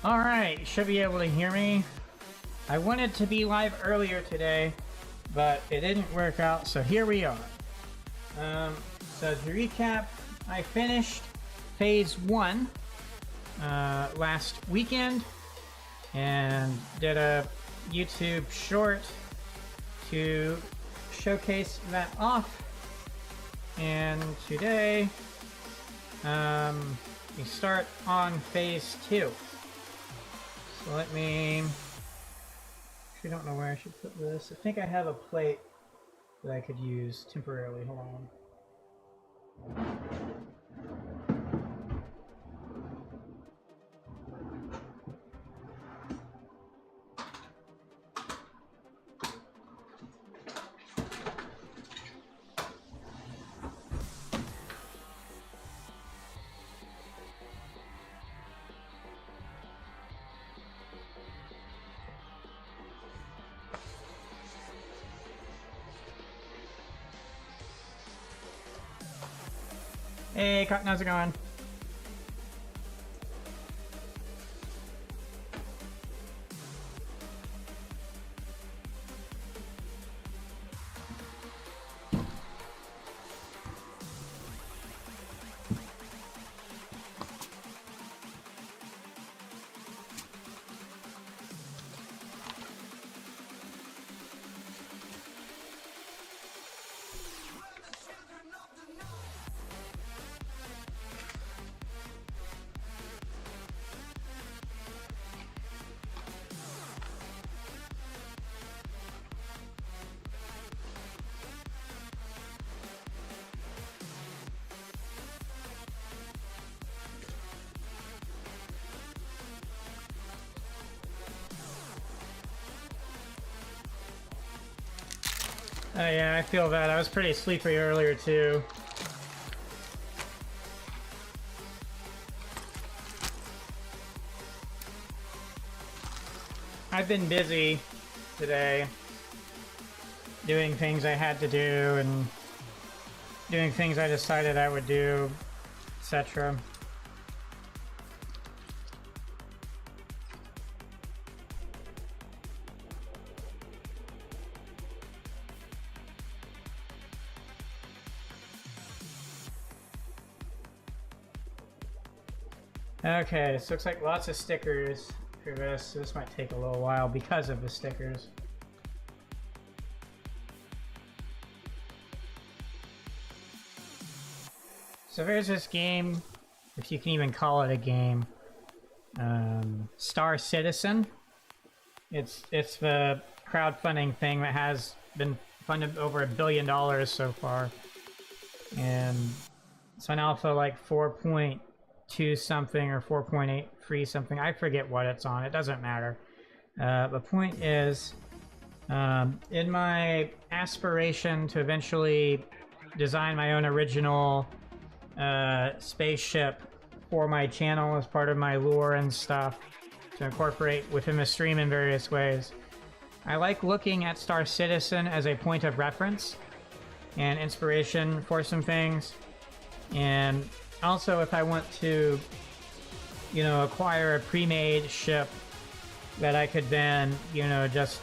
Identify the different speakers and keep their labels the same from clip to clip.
Speaker 1: Alright, you should be able to hear me. I wanted to be live earlier today, but it didn't work out, so here we are. So to recap, I finished phase 1 last weekend and did a YouTube short to showcase that off. And today, we start on phase 2. So let me... I don't know where I should put this. I think I have a plate that I could use temporarily. Hold on. Hey, Cotton, how's it going? Yeah, I feel that. I was pretty sleepy earlier, too. I've been busy today, doing things I had to do, and doing things I decided I would do, etc. Okay, so looks like lots of stickers for this. So this might take a little while because of the stickers. So there's this game, if you can even call it a game, Star Citizen. It's the crowdfunding thing that has been funded over $1 billion so far, and it's on alpha like 4.2 something or 4.83 something. I forget what it's on. It doesn't matter. The point is, in my aspiration to eventually design my own original spaceship for my channel as part of my lore and stuff to incorporate within the stream in various ways, I like looking at Star Citizen as a point of reference and inspiration for some things. And also, if I want to, you know, acquire a pre-made ship that I could then, you know, just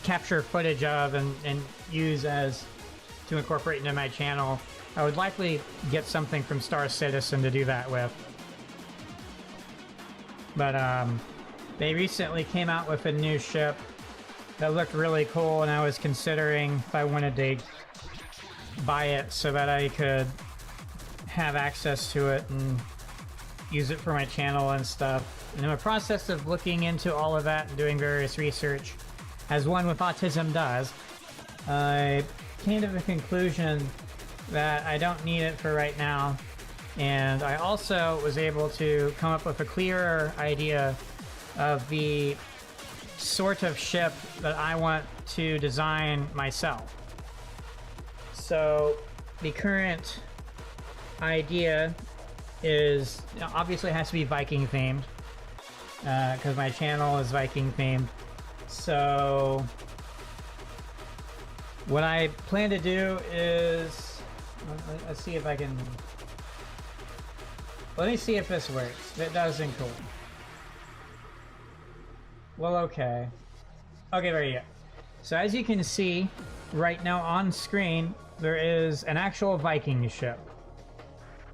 Speaker 1: capture footage of and use as to incorporate into my channel, I would likely get something from Star Citizen to do that with. But they recently came out with a new ship that looked really cool, and I was considering if I wanted to buy it so that I could have access to it and use it for my channel and stuff. And in the process of looking into all of that and doing various research, as one with autism does, I came to the conclusion that I don't need it for right now. And I also was able to come up with a clearer idea of the sort of ship that I want to design myself. So the current idea is, obviously it has to be Viking themed, because my channel is Viking themed. So what I plan to do is, let's see if I can Let me see if this works. If it doesn't, cool. Well, okay. Okay, there you go. So as you can see, right now on screen, there is an actual Viking ship.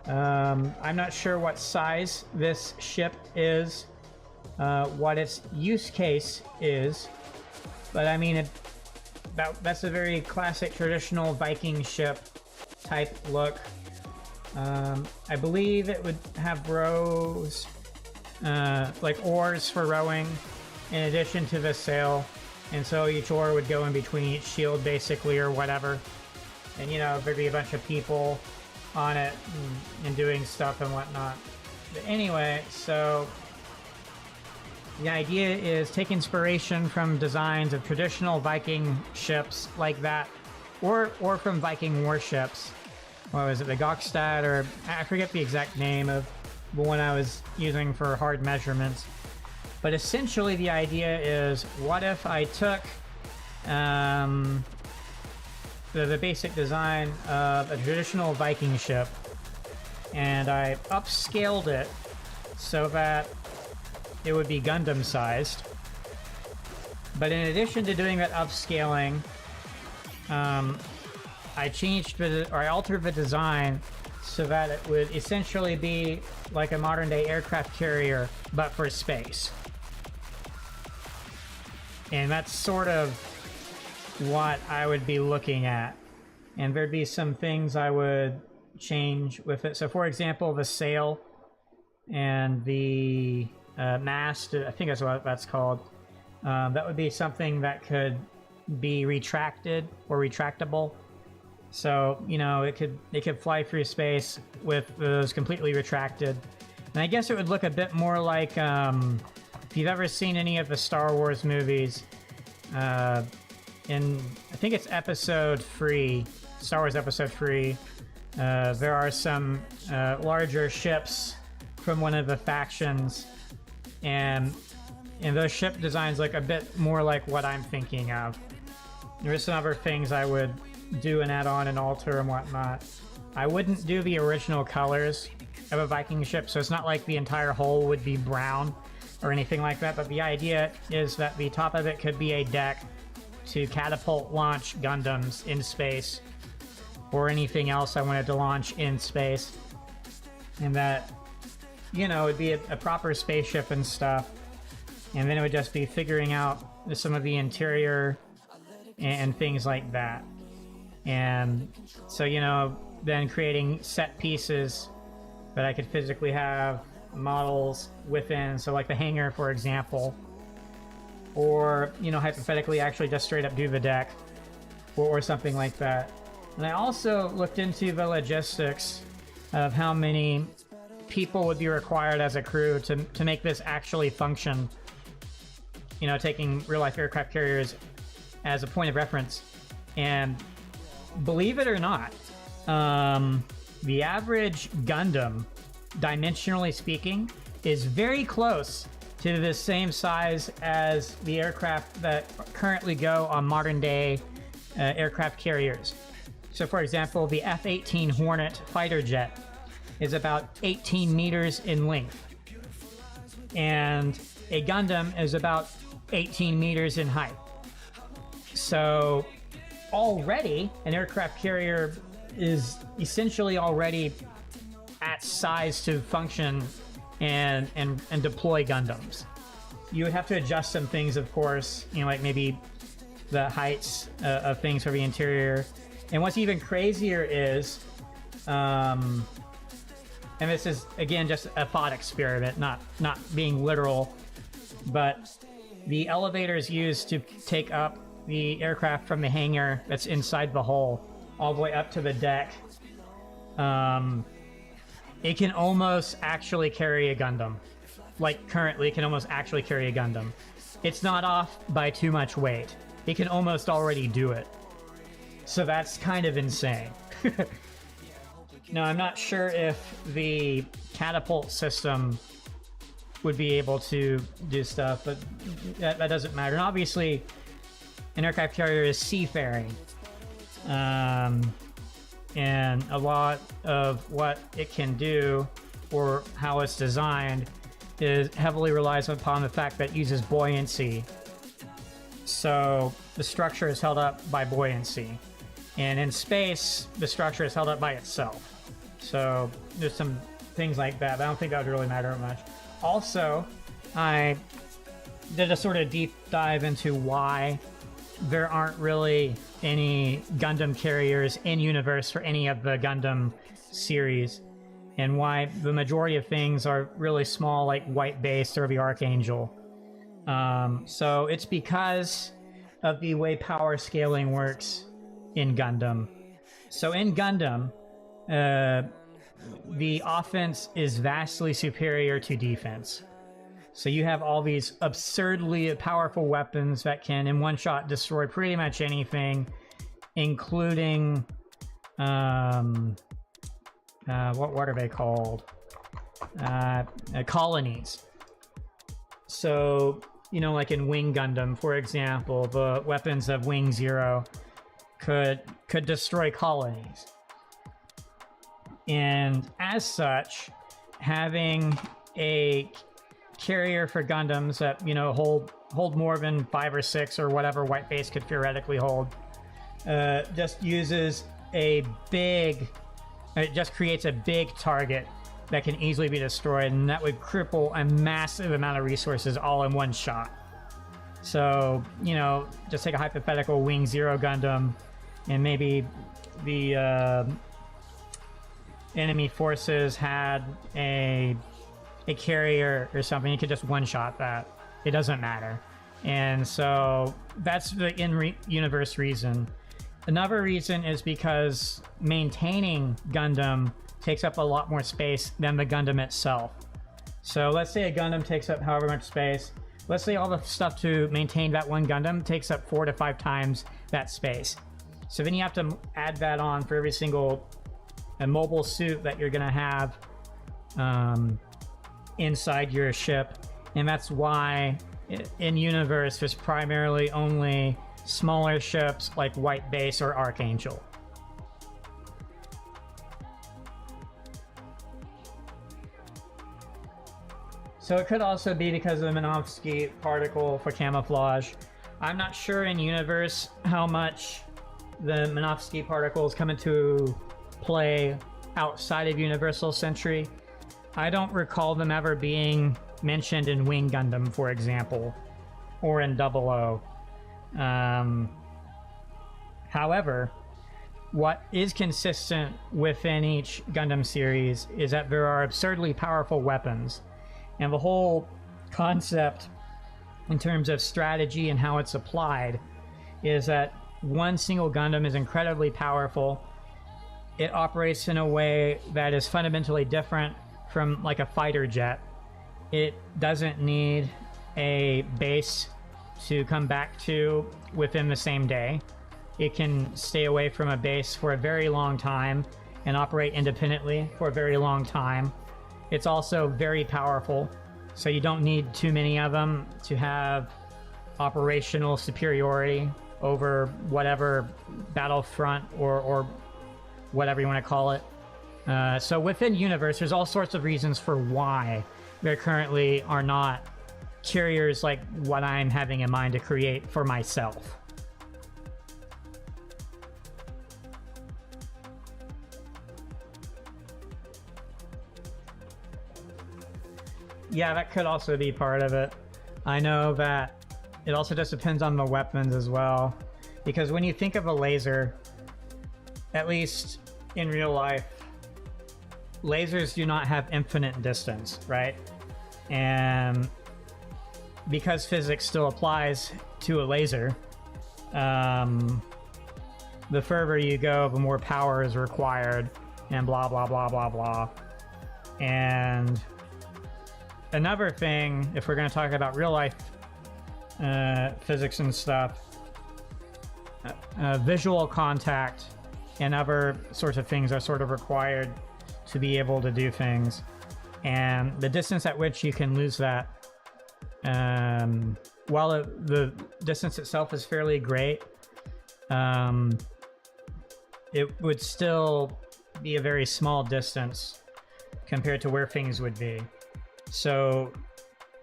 Speaker 1: I'm not sure what size this ship is, what its use case is, but I mean, that's a very classic traditional Viking ship type look. I believe it would have rows, like oars for rowing, in addition to the sail, and so each oar would go in between each shield basically, or whatever, and you know, there'd be a bunch of people on it and doing stuff and whatnot. But anyway, so the idea is take inspiration from designs of traditional Viking ships like that, or from Viking warships. What was it, the Gokstad, or I forget the exact name of the one I was using for hard measurements. But essentially the idea is, what if I took the basic design of a traditional Viking ship and I upscaled it so that it would be Gundam sized. But in addition to doing that upscaling, I altered the design so that it would essentially be like a modern day aircraft carrier, but for space. And that's sort of what I would be looking at. And there'd be some things I would change with it. So for example, the sail and the mast, I think that's what that's called. That would be something that could be retracted or retractable. So, you know, it could fly through space with those completely retracted. And I guess it would look a bit more like, if you've ever seen any of the Star Wars movies, in, I think it's episode 3, Star Wars episode 3, there are some larger ships from one of the factions, and those ship designs look a bit more like what I'm thinking of. There's some other things I would do and add on and alter and whatnot. I wouldn't do the original colors of a Viking ship, so it's not like the entire hull would be brown or anything like that, but the idea is that the top of it could be a deck to catapult launch Gundams in space, or anything else I wanted to launch in space, and that, you know, it'd be a proper spaceship and stuff, and then it would just be figuring out some of the interior and things like that. And so, you know, then creating set pieces that I could physically have models within, so like the hangar, for example, or, you know, hypothetically actually just straight up do the deck, or something like that. And I also looked into the logistics of how many people would be required as a crew to make this actually function, you know, taking real-life aircraft carriers as a point of reference. And believe it or not, the average Gundam, dimensionally speaking, is very close to the same size as the aircraft that currently go on modern day aircraft carriers. So for example, the F-18 Hornet fighter jet is about 18 meters in length, and a Gundam is about 18 meters in height. So already an aircraft carrier is essentially already at size to function and deploy Gundams. You would have to adjust some things, of course, you know, like maybe the heights of things for the interior. And what's even crazier is, and this is again just a thought experiment, not being literal, but the elevators used to take up the aircraft from the hangar that's inside the hull all the way up to the deck, it can almost actually carry a Gundam. Like currently, it can almost actually carry a Gundam. It's not off by too much weight. It can almost already do it. So that's kind of insane. Now, I'm not sure if the catapult system would be able to do stuff, but that doesn't matter. And obviously, an aircraft carrier is seafaring. And a lot of what it can do or how it's designed, is heavily relies upon the fact that it uses buoyancy. So the structure is held up by buoyancy. And in space, the structure is held up by itself. So there's some things like that, but I don't think that would really matter much. Also, I did a sort of deep dive into why there aren't really any Gundam carriers in universe for any of the Gundam series, and why the majority of things are really small, like White Base or the Archangel. So it's because of the way power scaling works in Gundam. So in Gundam, the offense is vastly superior to defense. So you have all these absurdly powerful weapons that can, in one shot, destroy pretty much anything, including, what are they called? Colonies. So, you know, like in Wing Gundam, for example, the weapons of Wing Zero could destroy colonies. And as such, having a carrier for Gundams that, you know, hold more than 5 or 6 or whatever White Base could theoretically hold, just uses a big, it just creates a big target that can easily be destroyed, and that would cripple a massive amount of resources all in one shot. So, you know, just take a hypothetical Wing Zero Gundam, and maybe the enemy forces had a carrier or something. You could just one-shot that. It doesn't matter. And so that's the in-universe reason. Another reason is because maintaining Gundam takes up a lot more space than the Gundam itself. So let's say a Gundam takes up however much space. Let's say all the stuff to maintain that one Gundam takes up 4 to 5 times that space. So then you have to add that on for every single mobile suit that you're going to have inside your ship. And that's why in universe there's primarily only smaller ships like White Base or Archangel. So it could also be because of the Minovsky particle for camouflage. I'm not sure in universe how much the Minovsky particles come into play outside of Universal Century. I don't recall them ever being mentioned in Wing Gundam, for example, or in 00. However, what is consistent within each Gundam series is that there are absurdly powerful weapons, and the whole concept in terms of strategy and how it's applied is that one single Gundam is incredibly powerful. It operates in a way that is fundamentally different from like a fighter jet. It doesn't need a base to come back to within the same day. It can stay away from a base for a very long time and operate independently for a very long time. It's also very powerful, so you don't need too many of them to have operational superiority over whatever battlefront or whatever you want to call it. So within universe, there's all sorts of reasons for why there currently are not carriers like what I'm having in mind to create for myself. Yeah, that could also be part of it. I know that it also just depends on the weapons as well, because when you think of a laser, at least in real life, lasers do not have infinite distance, right? And because physics still applies to a laser, the further you go, the more power is required, and blah, blah, blah, blah, blah. And another thing, if we're going to talk about real life physics and stuff, visual contact and other sorts of things are sort of required to be able to do things. And the distance at which you can lose that, while the distance itself is fairly great, it would still be a very small distance compared to where things would be. So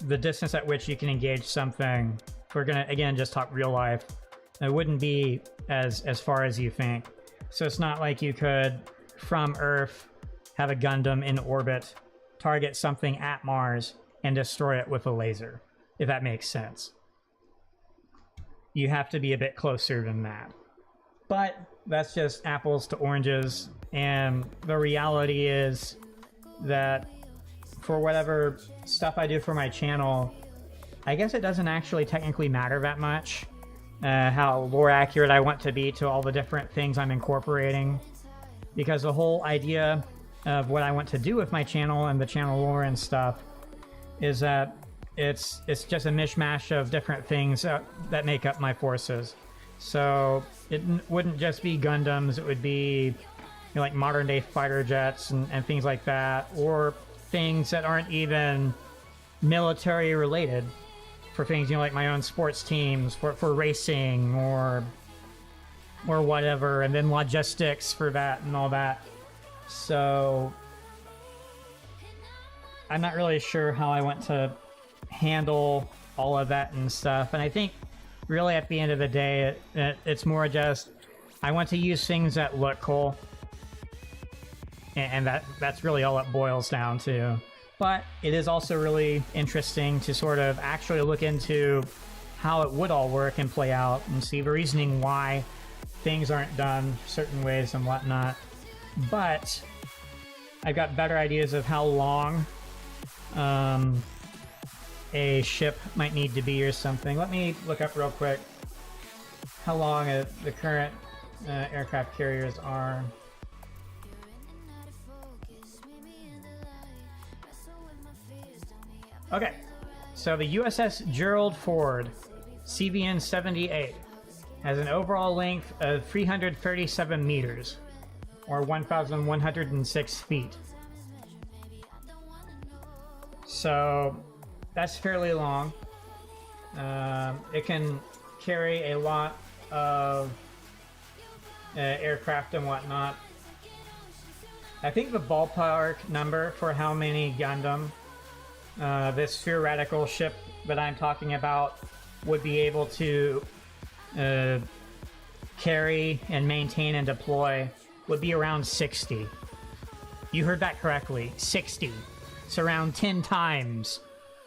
Speaker 1: the distance at which you can engage something, if we're gonna again just talk real life, it wouldn't be as far as you think. So it's not like you could, from Earth, have a Gundam in orbit, target something at Mars, and destroy it with a laser, if that makes sense. You have to be a bit closer than that. But that's just apples to oranges, and the reality is that for whatever stuff I do for my channel, I guess it doesn't actually technically matter that much how lore accurate I want to be to all the different things I'm incorporating, because the whole idea of what I want to do with my channel and the channel lore and stuff is that it's just a mishmash of different things that make up my forces. So it wouldn't just be Gundams, it would be, you know, like modern day fighter jets and things like that, or things that aren't even military related, for things, you know, like my own sports teams for racing or whatever, and then logistics for that and all that. So I'm not really sure how I want to handle all of that and stuff, and I think really at the end of the day it's more just I want to use things that look cool, and that's really all it boils down to. But it is also really interesting to sort of actually look into how it would all work and play out and see the reasoning why things aren't done certain ways and whatnot. But I've got better ideas of how long a ship might need to be or something. Let me look up real quick how long the current aircraft carriers are. Okay, so the USS Gerald Ford CVN-78 has an overall length of 337 meters, or 1,106 feet. So that's fairly long. It can carry a lot of aircraft and whatnot. I think the ballpark number for how many Gundam this theoretical ship that I'm talking about would be able to carry and maintain and deploy would be around 60. You heard that correctly, 60. It's around 10 times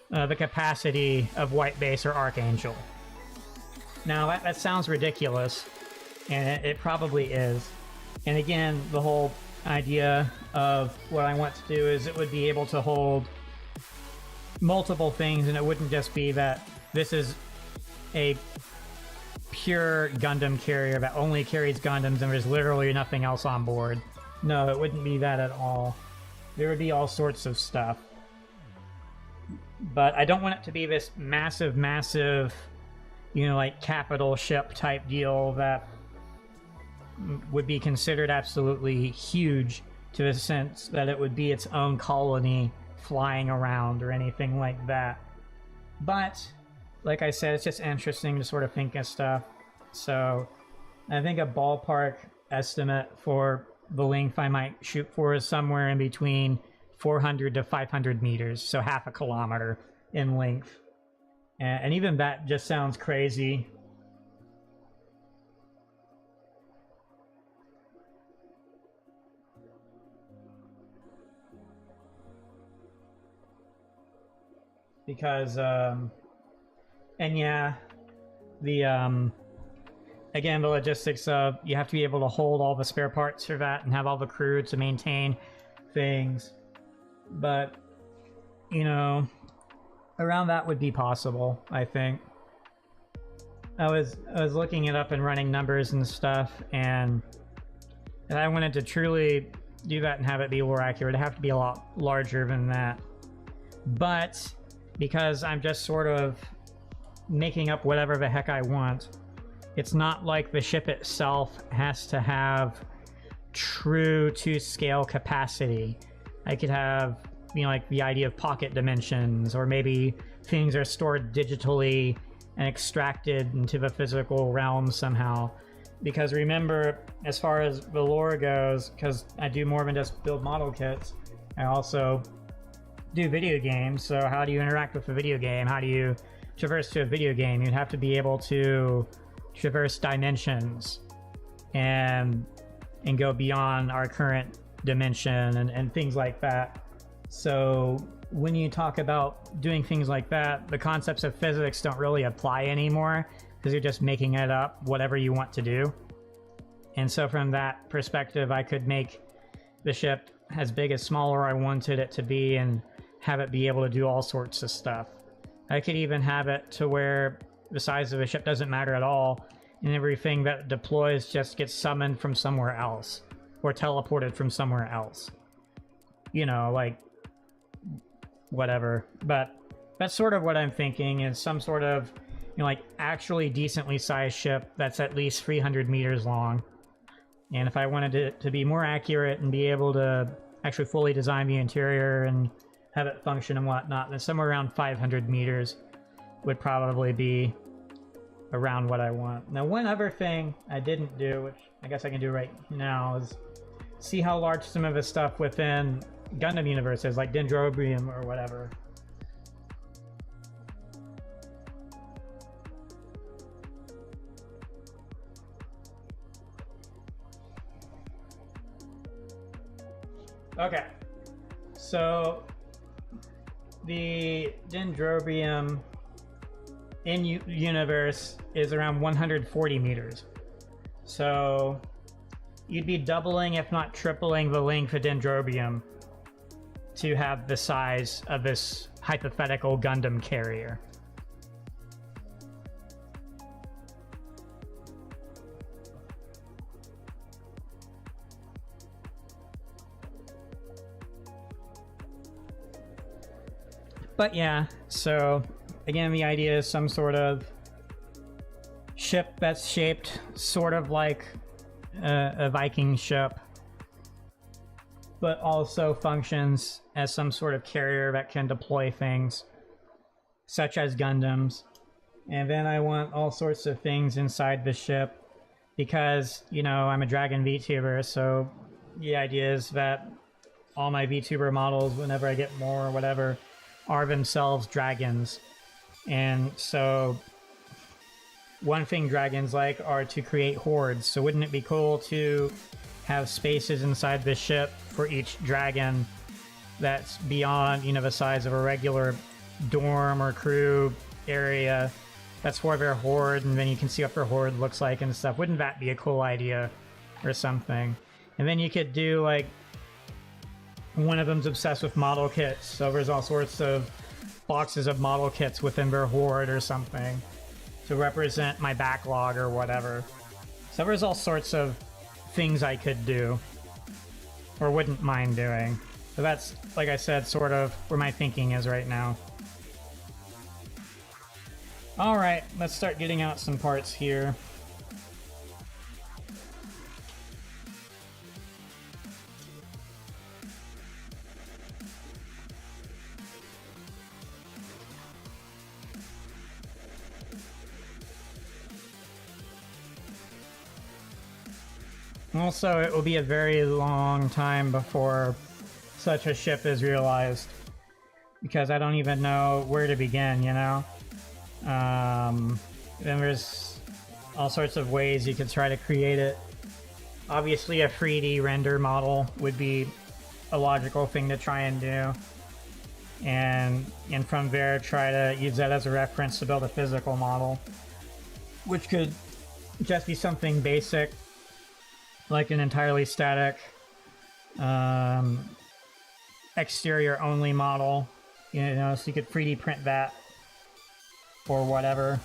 Speaker 1: the capacity of White Base or Archangel. Now that sounds ridiculous, and it probably is. And again, the whole idea of what I want to do is it would be able to hold multiple things, and it wouldn't just be that this is a pure Gundam carrier that only carries Gundams and there's literally nothing else on board. No, it wouldn't be that at all. There would be all sorts of stuff. But I don't want it to be this massive, you know, like capital ship type deal that would be considered absolutely huge, to the sense that it would be its own colony flying around or anything like that. But like I said, it's just interesting to sort of think of stuff. So I think a ballpark estimate for the length I might shoot for is somewhere in between 400 to 500 meters, so half a kilometer in length. And even that just sounds crazy. Because, and yeah, the, again, the logistics of you have to be able to hold all the spare parts for that and have all the crew to maintain things. But, you know, around that would be possible, I think. I was looking it up and running numbers and stuff, and I wanted to truly do that and have it be more accurate. It'd have to be a lot larger than that. But because I'm just sort of making up whatever the heck I want, it's not like the ship itself has to have true to scale capacity. I could have, you know, like the idea of pocket dimensions, or maybe things are stored digitally and extracted into the physical realm somehow. Because remember, as far as the lore goes, because I do more than just build model kits, I also do video games, so how do you interact with a video game? How do you traverse to a video game? You'd have to be able to traverse dimensions and go beyond our current dimension and things like that. So when you talk about doing things like that, the concepts of physics don't really apply anymore because you're just making it up, whatever you want to do. And so from that perspective, I could make the ship as big as smaller I wanted it to be and have it be able to do all sorts of stuff. I could even have it to where the size of a ship doesn't matter at all, and everything that deploys just gets summoned from somewhere else or teleported from somewhere else. You know, like whatever. But that's sort of what I'm thinking, is some sort of, you know, like actually decently sized ship that's at least 300 meters long. And if I wanted it to be more accurate and be able to actually fully design the interior and have it function and whatnot, then somewhere around 500 meters would probably be around what I want. Now, one other thing I didn't do, which I guess I can do right now, is see how large some of the stuff within Gundam universe is, like Dendrobium or whatever. Okay, so the Dendrobium in universe is around 140 meters. So you'd be doubling, if not tripling, the length of Dendrobium to have the size of this hypothetical Gundam carrier. But yeah, so again, the idea is some sort of ship that's shaped sort of like a Viking ship, but also functions as some sort of carrier that can deploy things, such as Gundams. And then I want all sorts of things inside the ship, because, you know, I'm a Dragon VTuber, so the idea is that all my VTuber models, whenever I get more or whatever, are themselves dragons. And so one thing dragons like are to create hordes. So wouldn't it be cool to have spaces inside the ship for each dragon that's beyond, you know, the size of a regular dorm or crew area? That's for their horde, and then you can see what their horde looks like and stuff. Wouldn't that be a cool idea or something? And then you could do, like, one of them's obsessed with model kits, so there's all sorts of boxes of model kits within their horde or something to represent my backlog or whatever. So there's all sorts of things I could do or wouldn't mind doing. So that's, like I said, sort of where my thinking is right now. Alright, let's start getting out some parts here. Also, it will be a very long time before such a ship is realized, because I don't even know where to begin, you know? Then there's all sorts of ways you could try to create it. Obviously, a 3D render model would be a logical thing to try and do. And from there, try to use that as a reference to build a physical model, which could just be something basic, like an entirely static exterior only model, you know, so you could 3D print that or whatever.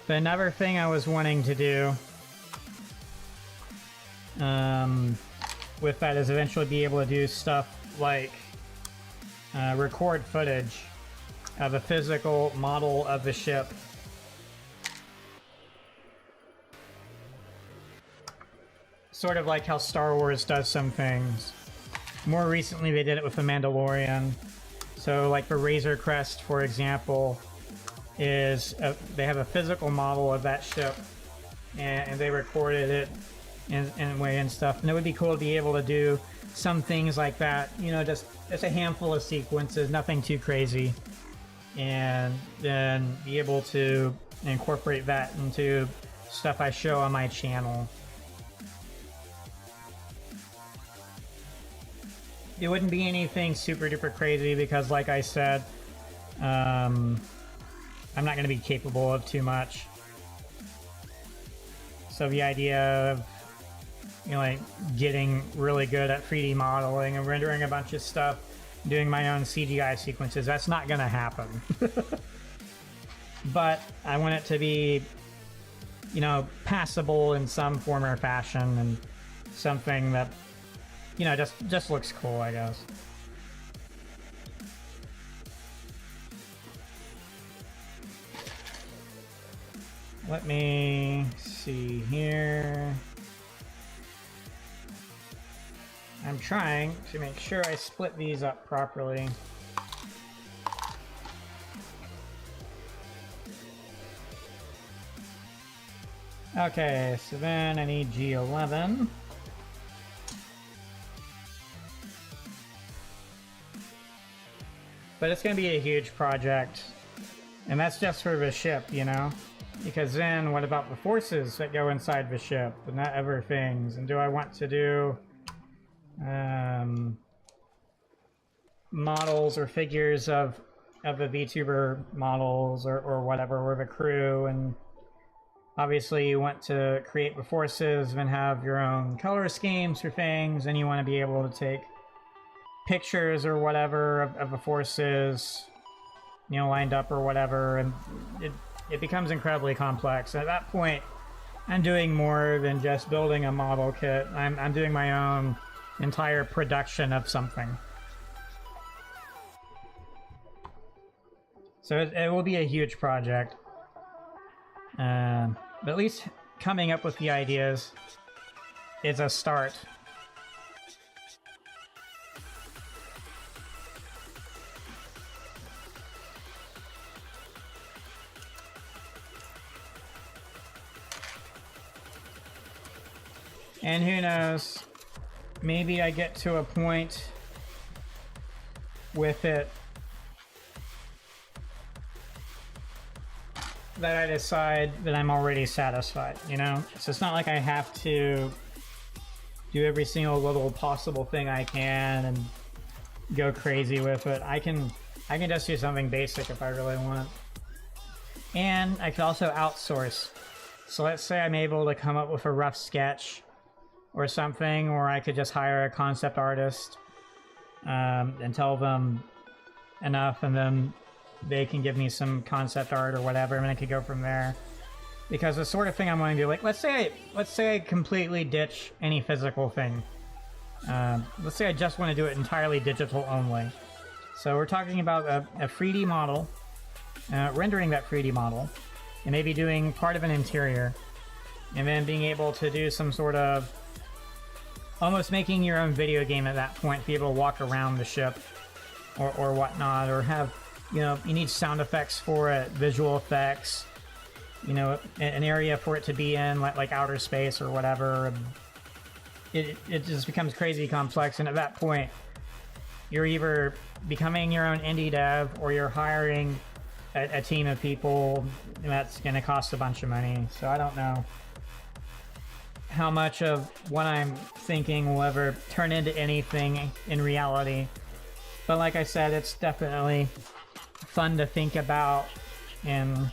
Speaker 1: But another thing I was wanting to do with that is eventually be able to do stuff like record footage of a physical model of the ship. Sort of like how Star Wars does some things. More recently they did it with The Mandalorian. So like the Razor Crest, for example, is they have a physical model of that ship and they recorded it in a way and stuff. And it would be cool to be able to do some things like that, you know, just a handful of sequences, nothing too crazy, and then be able to incorporate that into stuff I show on my channel. It wouldn't be anything super duper crazy because, like I said, I'm not going to be capable of too much. So the idea of, you know, like getting really good at 3D modeling and rendering a bunch of stuff, doing my own CGI sequences, that's not going to happen. But I want it to be, you know, passable in some form or fashion, and something that, you know, just looks cool, I guess. Let me see here. I'm trying to make sure I split these up properly. Okay, so then I need G11. But it's going to be a huge project, and that's just for the ship, you know? Because then what about the forces that go inside the ship and that other things? And do I want to do models or figures of the VTuber models or whatever, or the crew? And obviously you want to create the forces and have your own color schemes for things, and you want to be able to take pictures or whatever of the forces, you know, lined up or whatever, and it becomes incredibly complex. At that point, I'm doing more than just building a model kit. I'm doing my own entire production of something. So it will be a huge project. But at least coming up with the ideas is a start. And who knows, maybe I get to a point with it that I decide that I'm already satisfied, you know? So it's not like I have to do every single little possible thing I can and go crazy with it. I can just do something basic if I really want. And I could also outsource. So let's say I'm able to come up with a rough sketch or something, or I could just hire a concept artist and tell them enough, and then they can give me some concept art or whatever, and I could go from there. Because the sort of thing I'm going to do, like let's say I completely ditch any physical thing. Let's say I just want to do it entirely digital only. So we're talking about a 3D model, rendering that 3D model, and maybe doing part of an interior, and then being able to do some sort of almost making your own video game at that point, be able to walk around the ship or whatnot, or have, you know, you need sound effects for it, visual effects, you know, an area for it to be in, like outer space or whatever. It just becomes crazy complex, and at that point, you're either becoming your own indie dev or you're hiring a team of people, and that's going to cost a bunch of money. So I don't know how much of what I'm thinking will ever turn into anything in reality. But like I said, it's definitely fun to think about and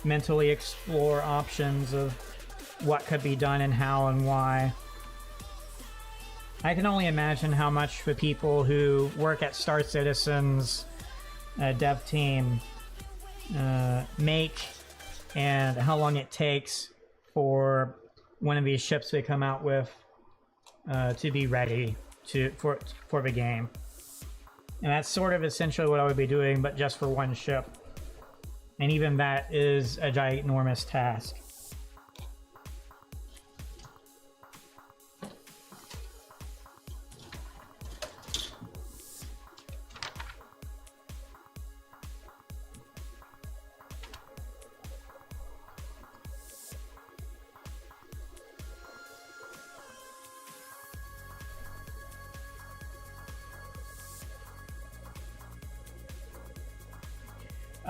Speaker 1: mentally explore options of what could be done and how and why. I can only imagine how much the people who work at Star Citizen's dev team make, and how long it takes for one of these ships they come out with to be ready for the game. And that's sort of essentially what I would be doing, but just for one ship. And even that is a ginormous task.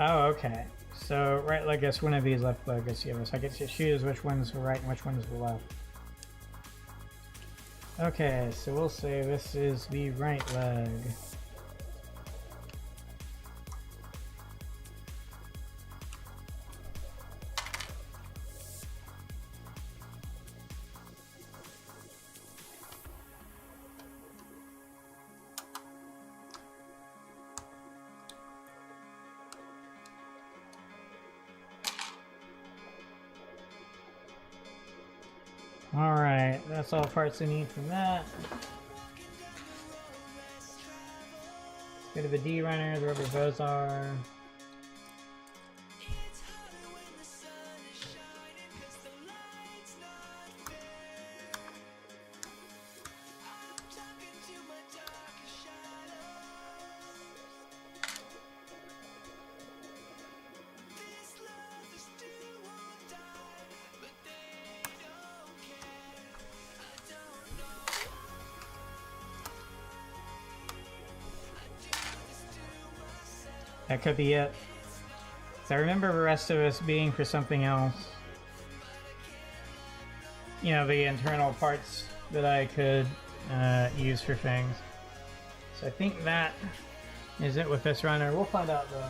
Speaker 1: Oh, okay. So right leg is one of these, left leg is the other. So I get to choose which one's the right and which one's the left. Okay, so we'll say this is the right leg. Alright, that's all parts I need from that. Bit of a D runner, the rubber bows are. That could be it. So I remember the rest of us being for something else. You know, the internal parts that I could use for things. So I think that is it with this runner. We'll find out though.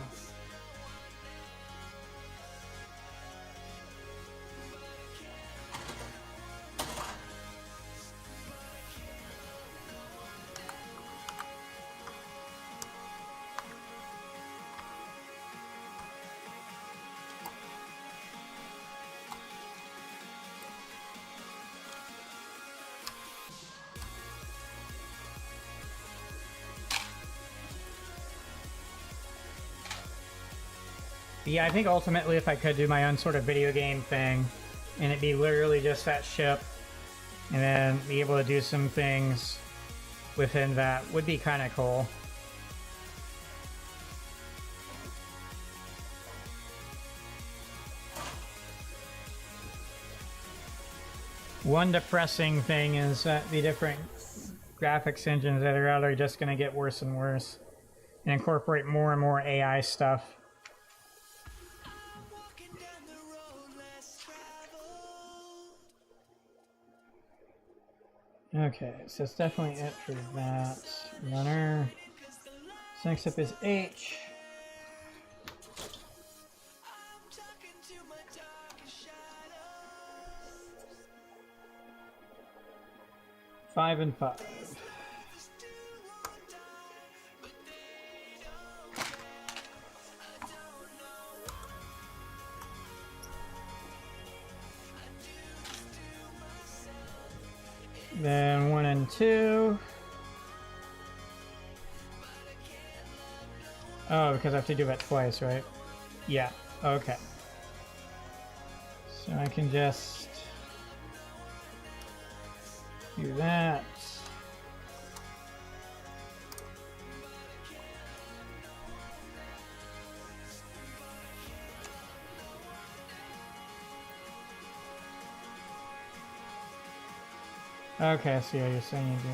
Speaker 1: Yeah, I think ultimately if I could do my own sort of video game thing, and it'd be literally just that ship, and then be able to do some things within that would be kind of cool. One depressing thing is that the different graphics engines that are out are just going to get worse and worse and incorporate more and more AI stuff. Okay, so it's definitely it for that runner. So next up is H. Five and five. Then 1 and 2. Oh, because I have to do that twice, right? Yeah, okay. So I can just do that. Okay, I see what you're saying. You do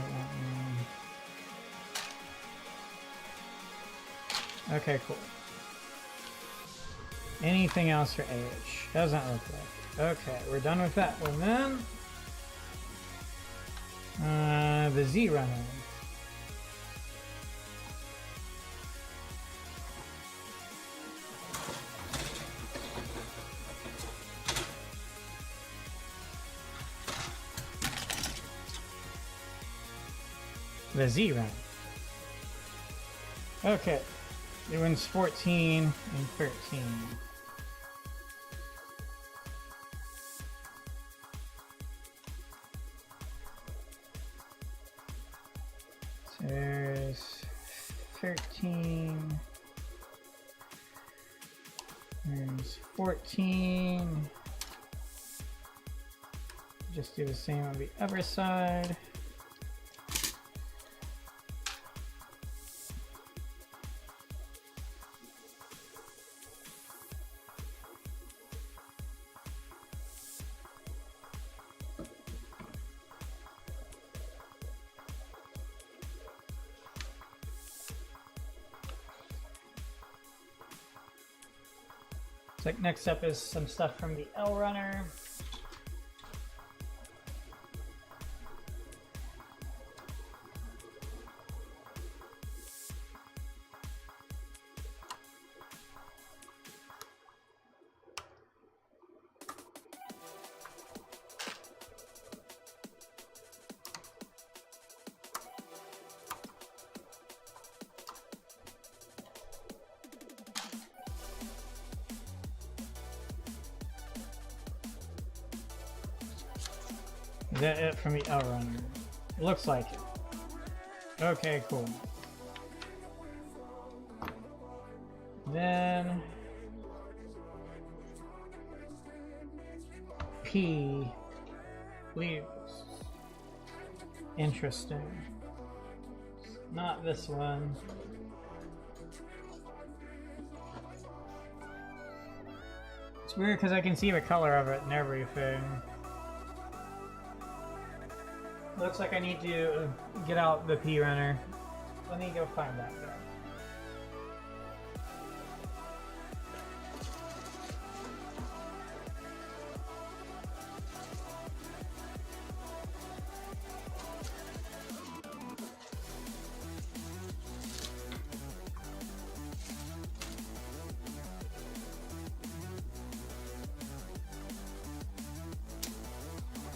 Speaker 1: it. Okay, cool. Anything else for AH? Doesn't look like. Okay, we're done with that one then. The Z runner. The Z runner. Okay, it wins 14 and 13. There's 13. There's 14. Just do the same on the other side. So next up is some stuff from the L runner. Is that it from the L runner? It looks like it. Okay, cool. Then P leaves. Interesting. Not this one. It's weird because I can see the color of it and everything. Looks like I need to get out the P runner. Let me go find that though.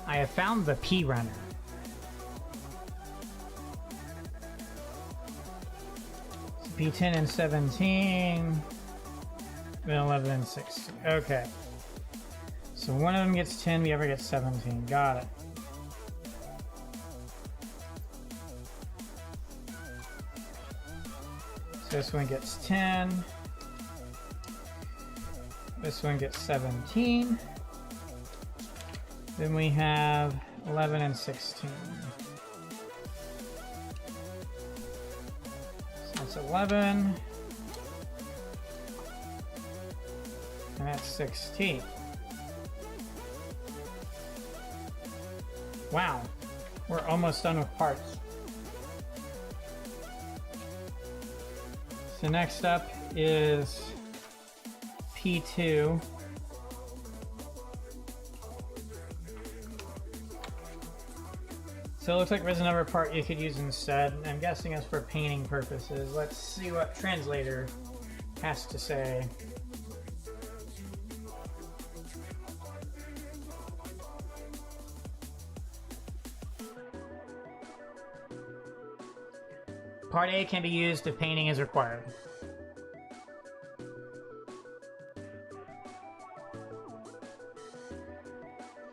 Speaker 1: I have found the P runner. B10 and 17, then 11 and 16. Okay. So one of them gets 10, the other gets 17. Got it. So this one gets 10. This one gets 17. Then we have 11 and 16. That's 11, and that's 16. Wow, we're almost done with parts. So next up is P2. So it looks like there's another part you could use instead. I'm guessing it's for painting purposes. Let's see what translator has to say. Part A can be used if painting is required.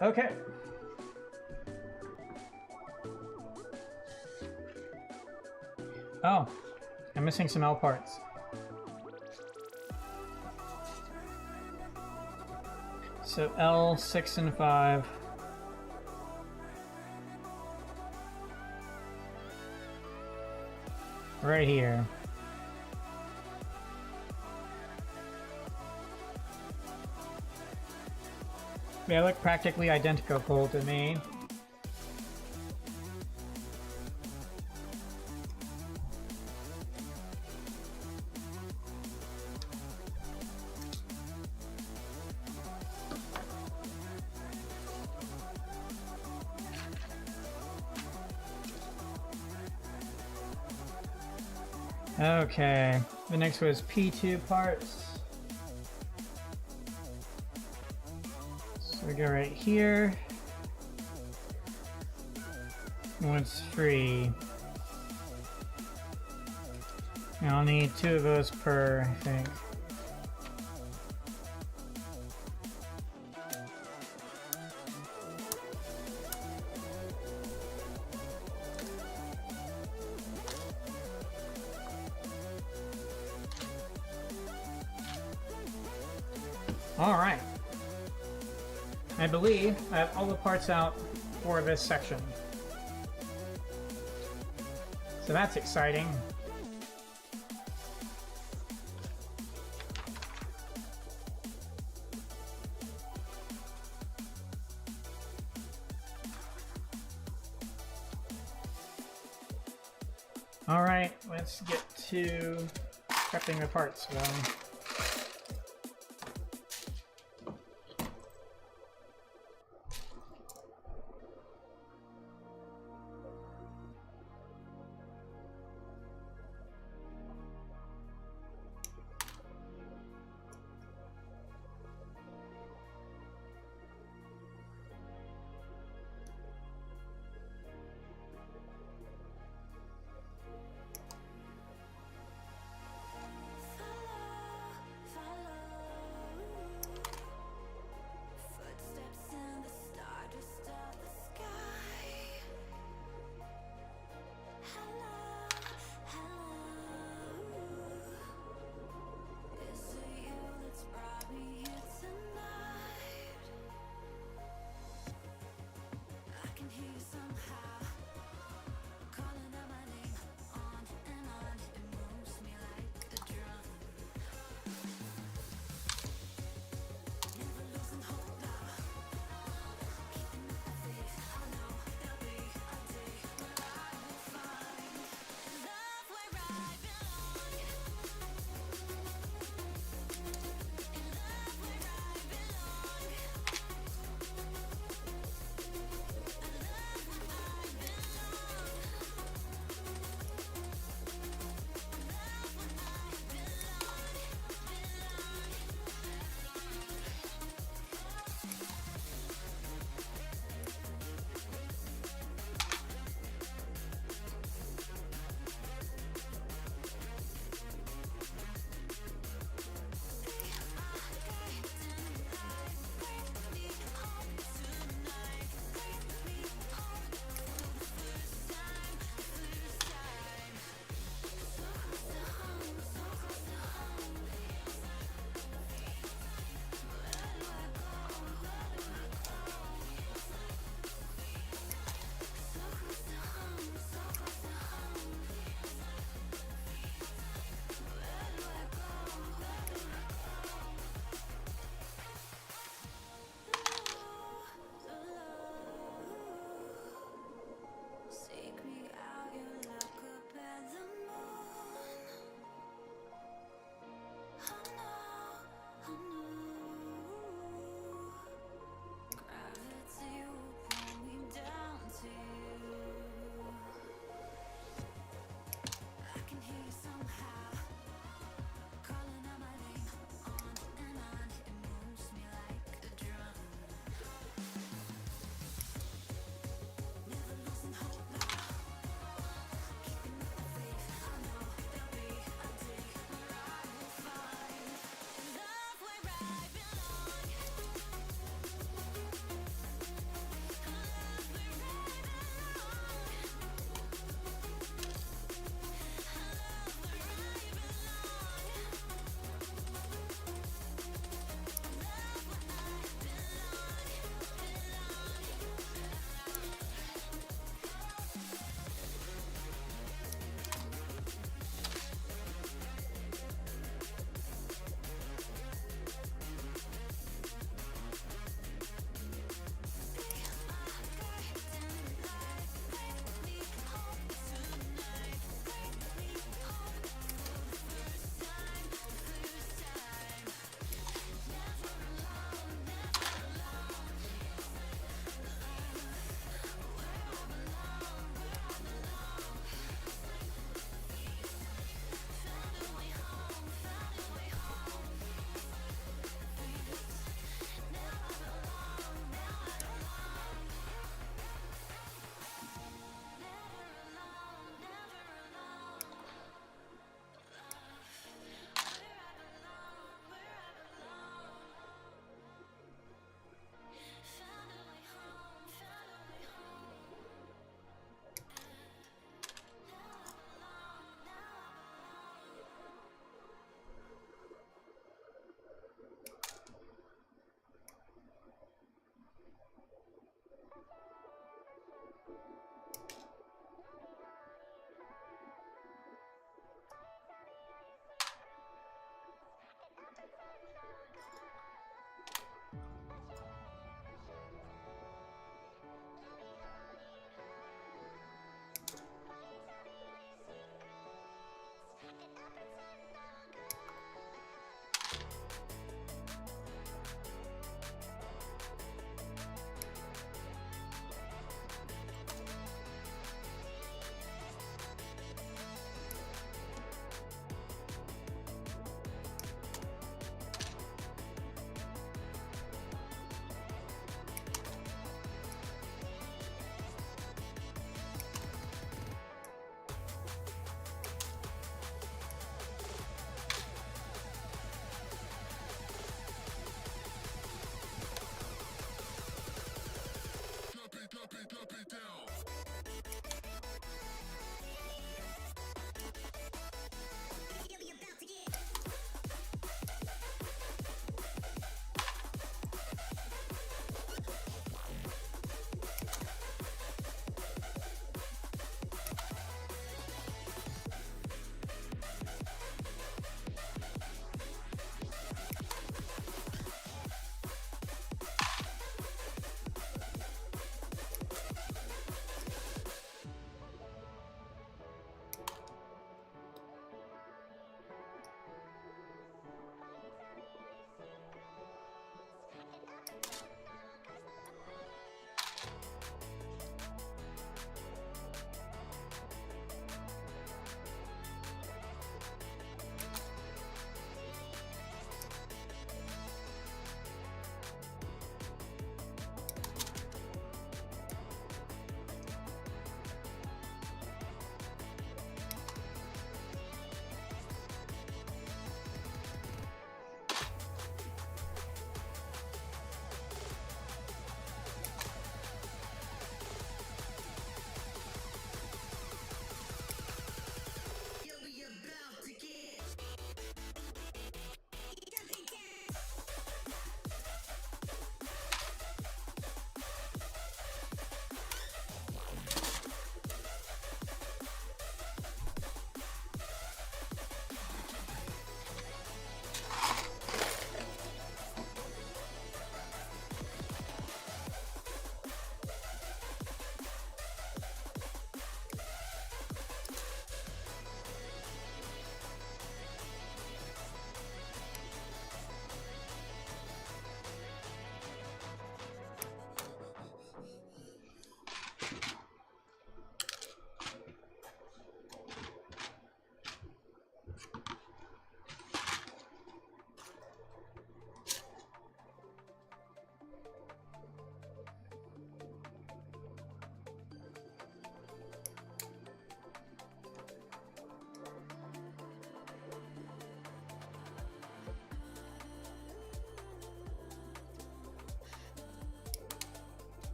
Speaker 1: Okay. Oh, I'm missing some L parts. So L, 6 and 5. Right here. They look practically identical to me. Okay, the next was P2 parts. So we go right here. One's free. And I'll need 2 of those per, I think. Alright. I believe I have all the parts out for this section. So that's exciting. Alright, let's get to prepping the parts then.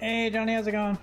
Speaker 1: Hey, Johnny, how's it going?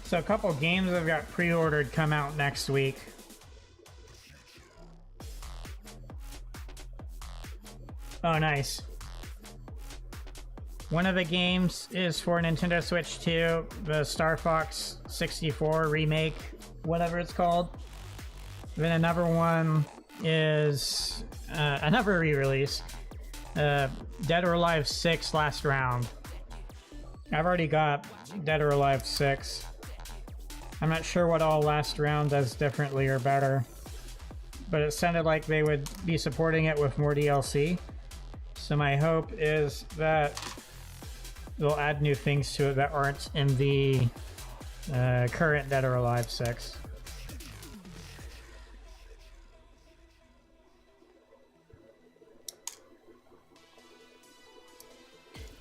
Speaker 1: So a couple games I've got pre-ordered come out next week. Oh, nice. One of the games is for Nintendo Switch 2, the Star Fox 64 remake, whatever it's called. Then another one is another re-release, Dead or Alive 6 Last Round. I've already got Dead or Alive 6. I'm not sure what all Last Round does differently or better, but it sounded like they would be supporting it with more DLC. So my hope is that they'll add new things to it that aren't in the current Dead or Alive 6.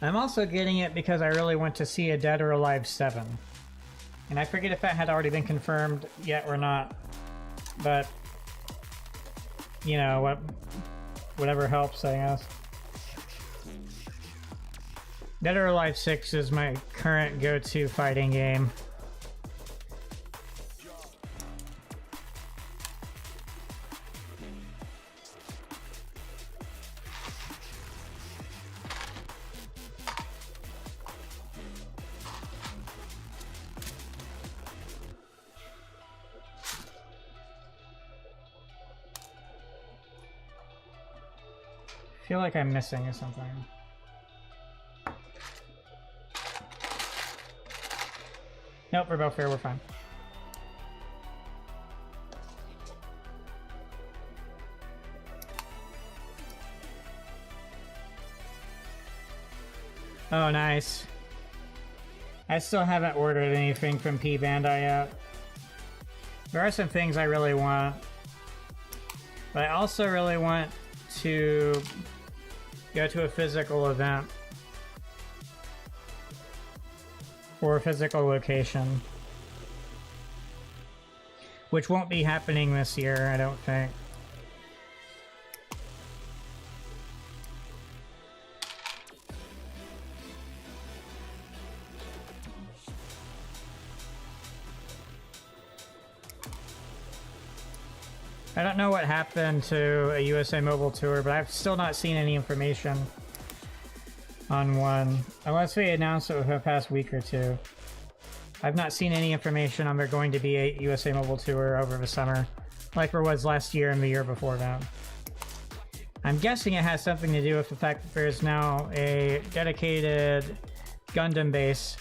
Speaker 1: I'm also getting it because I really want to see a Dead or Alive 7. And I forget if that had already been confirmed yet or not. But, you know, whatever helps, I guess. Dead or Alive 6 is my current go-to fighting game. I feel like I'm missing something. Nope, we're both fair, we're fine. Oh, nice. I still haven't ordered anything from Bandai yet. There are some things I really want. But I also really want to go to a physical event. Or a physical location. Which won't be happening this year, I don't think. I don't know what happened to a USA Mobile Tour, but I've still not seen any information on one, unless we announced it within the past week or two. I've not seen any information on there going to be a USA Mobile Tour over the summer, like there was last year and the year before that. I'm guessing it has something to do with the fact that there's now a dedicated Gundam base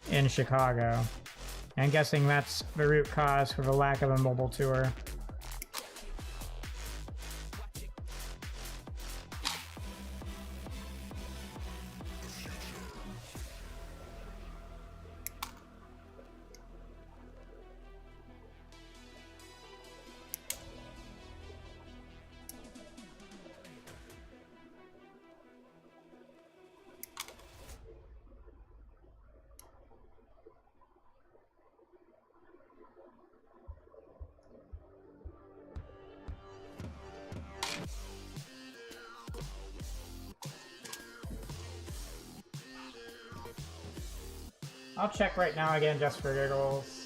Speaker 1: in Chicago. I'm guessing that's the root cause for the lack of a mobile tour. I'll check right now again just for giggles.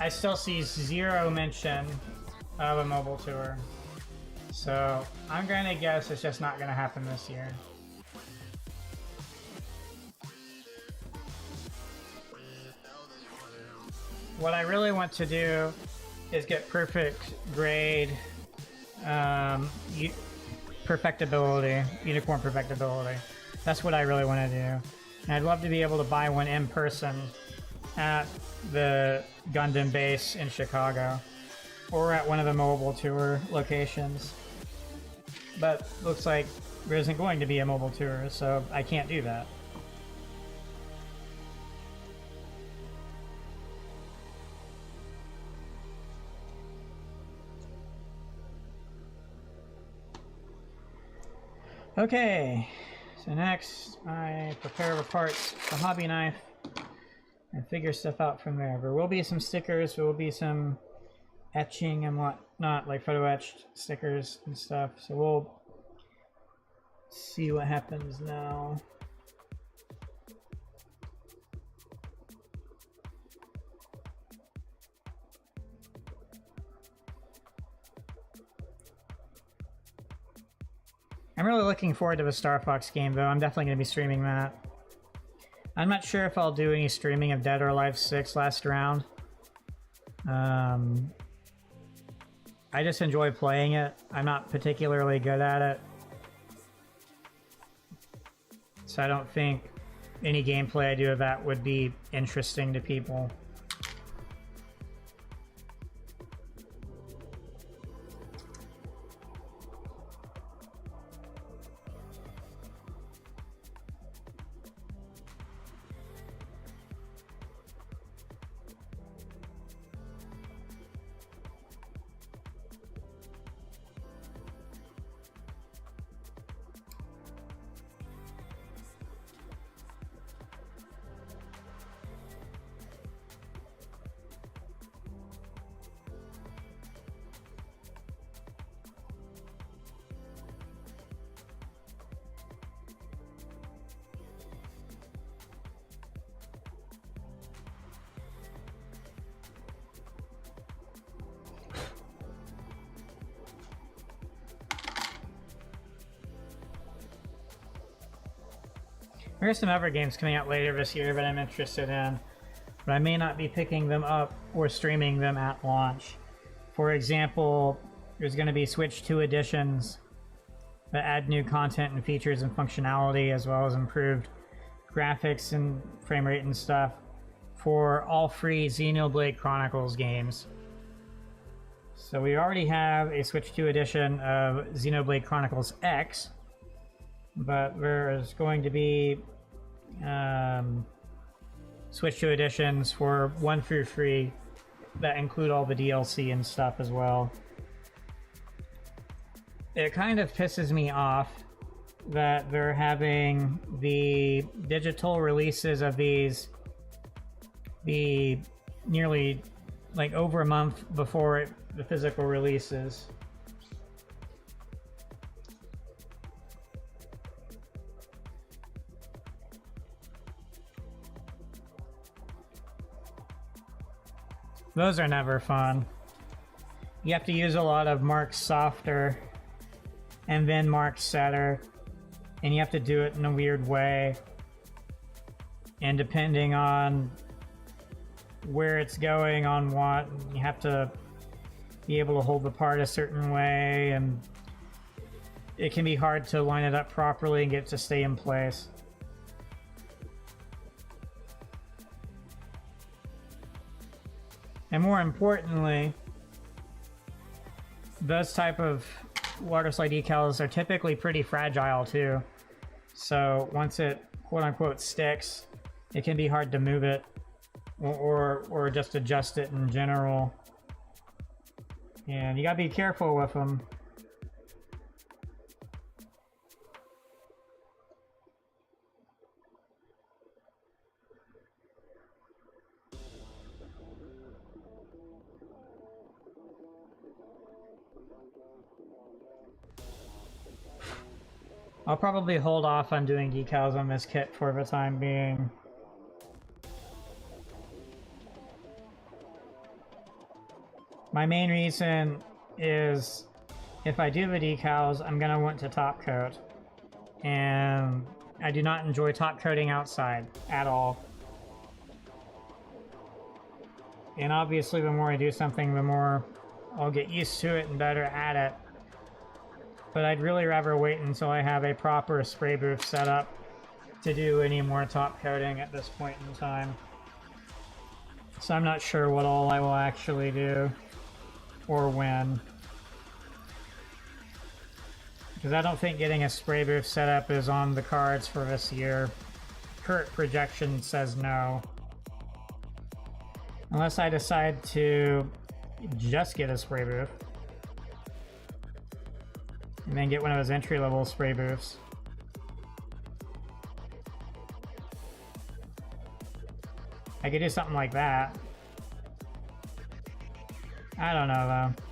Speaker 1: I still see zero mention of a mobile tour. So I'm gonna guess it's just not gonna happen this year. What I really want to do is get perfect grade perfectibility, uniform perfectibility. That's what I really want to do. And I'd love to be able to buy one in person at the Gundam base in Chicago or at one of the mobile tour locations. but looks like there isn't going to be a mobile tour, so I can't do that. Okay, so next I prepare the parts, the hobby knife, and figure stuff out from there. There will be some stickers, there will be some etching and whatnot, like photo etched stickers and stuff, so we'll see what happens now. I'm really looking forward to the Star Fox game, though. I'm definitely going to be streaming that. I'm not sure if I'll do any streaming of Dead or Alive 6 last round. I just enjoy playing it. I'm not particularly good at it. So I don't think any gameplay I do of that would be interesting to people. There are some other games coming out later this year that I'm interested in, but I may not be picking them up or streaming them at launch. For example, there's going to be Switch 2 editions that add new content and features and functionality, as well as improved graphics and frame rate and stuff for all free Xenoblade Chronicles games. So we already have a Switch 2 edition of Xenoblade Chronicles X, but there's going to be Switch 2 editions for 1 through 3 that include all the DLC and stuff as well. It kind of pisses me off that they're having the digital releases of these be nearly like over a month before the physical releases. Those are never fun. You have to use a lot of mark softer and then mark setter, and you have to do it in a weird way. And depending on where it's going on what, you have to be able to hold the part a certain way, and it can be hard to line it up properly and get it to stay in place. And more importantly, those type of water slide decals are typically pretty fragile too. So once it quote unquote sticks, it can be hard to move it or just adjust it in general. And you gotta be careful with them. I'll probably hold off on doing decals on this kit for the time being. My main reason is if I do the decals, I'm going to want to top coat. And I do not enjoy top coating outside at all. And obviously the more I do something, the more I'll get used to it and better at it. But I'd really rather wait until I have a proper spray booth set up to do any more top coating at this point in time. So I'm not sure what all I will actually do or when. Because I don't think getting a spray booth setup is on the cards for this year. Current projection says no. Unless I decide to just get a spray booth. And then get one of those entry-level spray booths. I could do something like that. I don't know, though.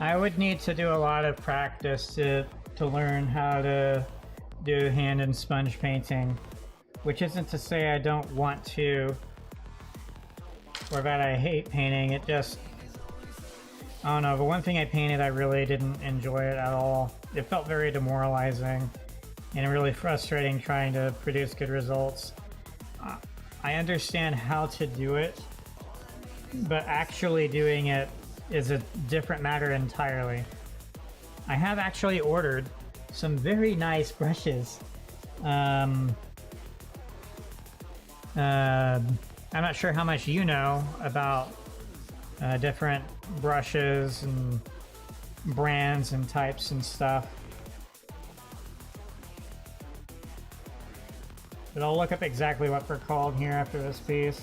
Speaker 1: I would need to do a lot of practice to learn how to do hand and sponge painting, which isn't to say I don't want to or that I hate painting. It just, I don't know, the one thing I painted I really didn't enjoy it at all. It felt very demoralizing and really frustrating trying to produce good results. I understand how to do it, but actually doing it is a different matter entirely. I have actually ordered some very nice brushes. I'm not sure how much you know about different brushes and brands and types and stuff. But I'll look up exactly what they're called here after this piece.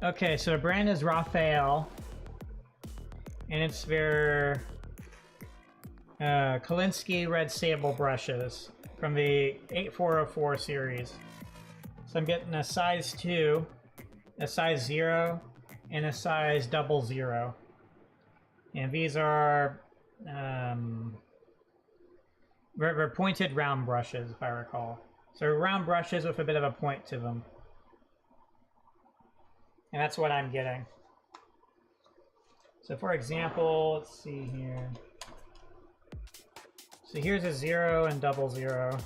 Speaker 1: Okay, so the brand is Raphael, and it's their Kolinsky Red Sable brushes from the 8404 series. So I'm getting a size 2, a size 0, and a size 00. And these are they're pointed round brushes, if I recall. So round brushes with a bit of a point to them. And that's what I'm getting. So for example, let's see here. So here's a 0 and 00.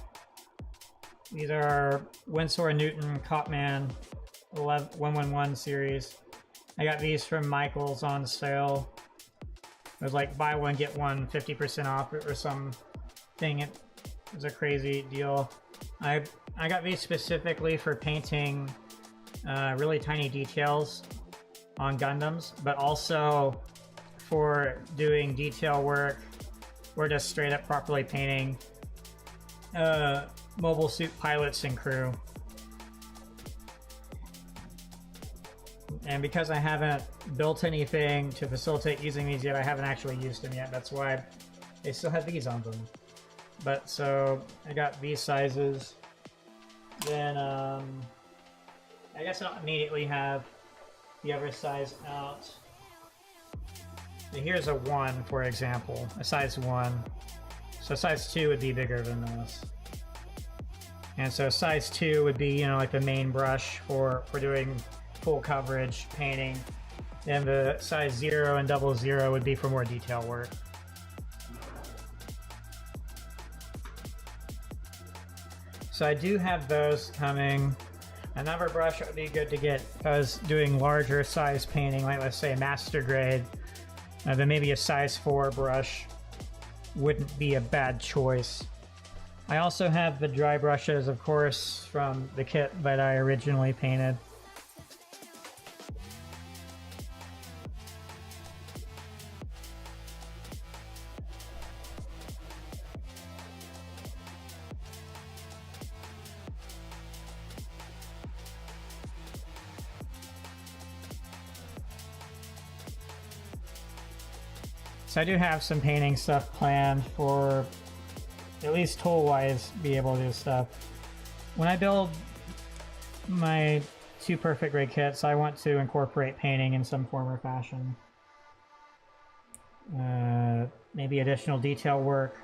Speaker 1: These are Winsor & Newton Copman 111 series. I got these from Michael's on sale. It was like buy one, get one 50% off or something. It was a crazy deal. I got these specifically for painting really tiny details on Gundams, but also for doing detail work or just straight up properly painting mobile suit pilots and crew. And because I haven't built anything to facilitate using these yet, I haven't actually used them yet. That's why they still have these on them. But so I got these sizes. Then I guess I'll immediately have the other size out. So here's a 1, for example, a size 1. So size 2 would be bigger than this. And so size 2 would be, you know, like the main brush for doing full coverage painting. And the size 0 and 00 would be for more detail work. So I do have those coming. Another brush that would be good to get if I was doing larger size painting, like let's say master grade, then maybe a size 4 brush wouldn't be a bad choice. I also have the dry brushes, of course, from the kit that I originally painted. So I do have some painting stuff planned for, at least tool-wise, be able to do stuff. When I build my 2 perfect grade kits, I want to incorporate painting in some form or fashion. Maybe additional detail work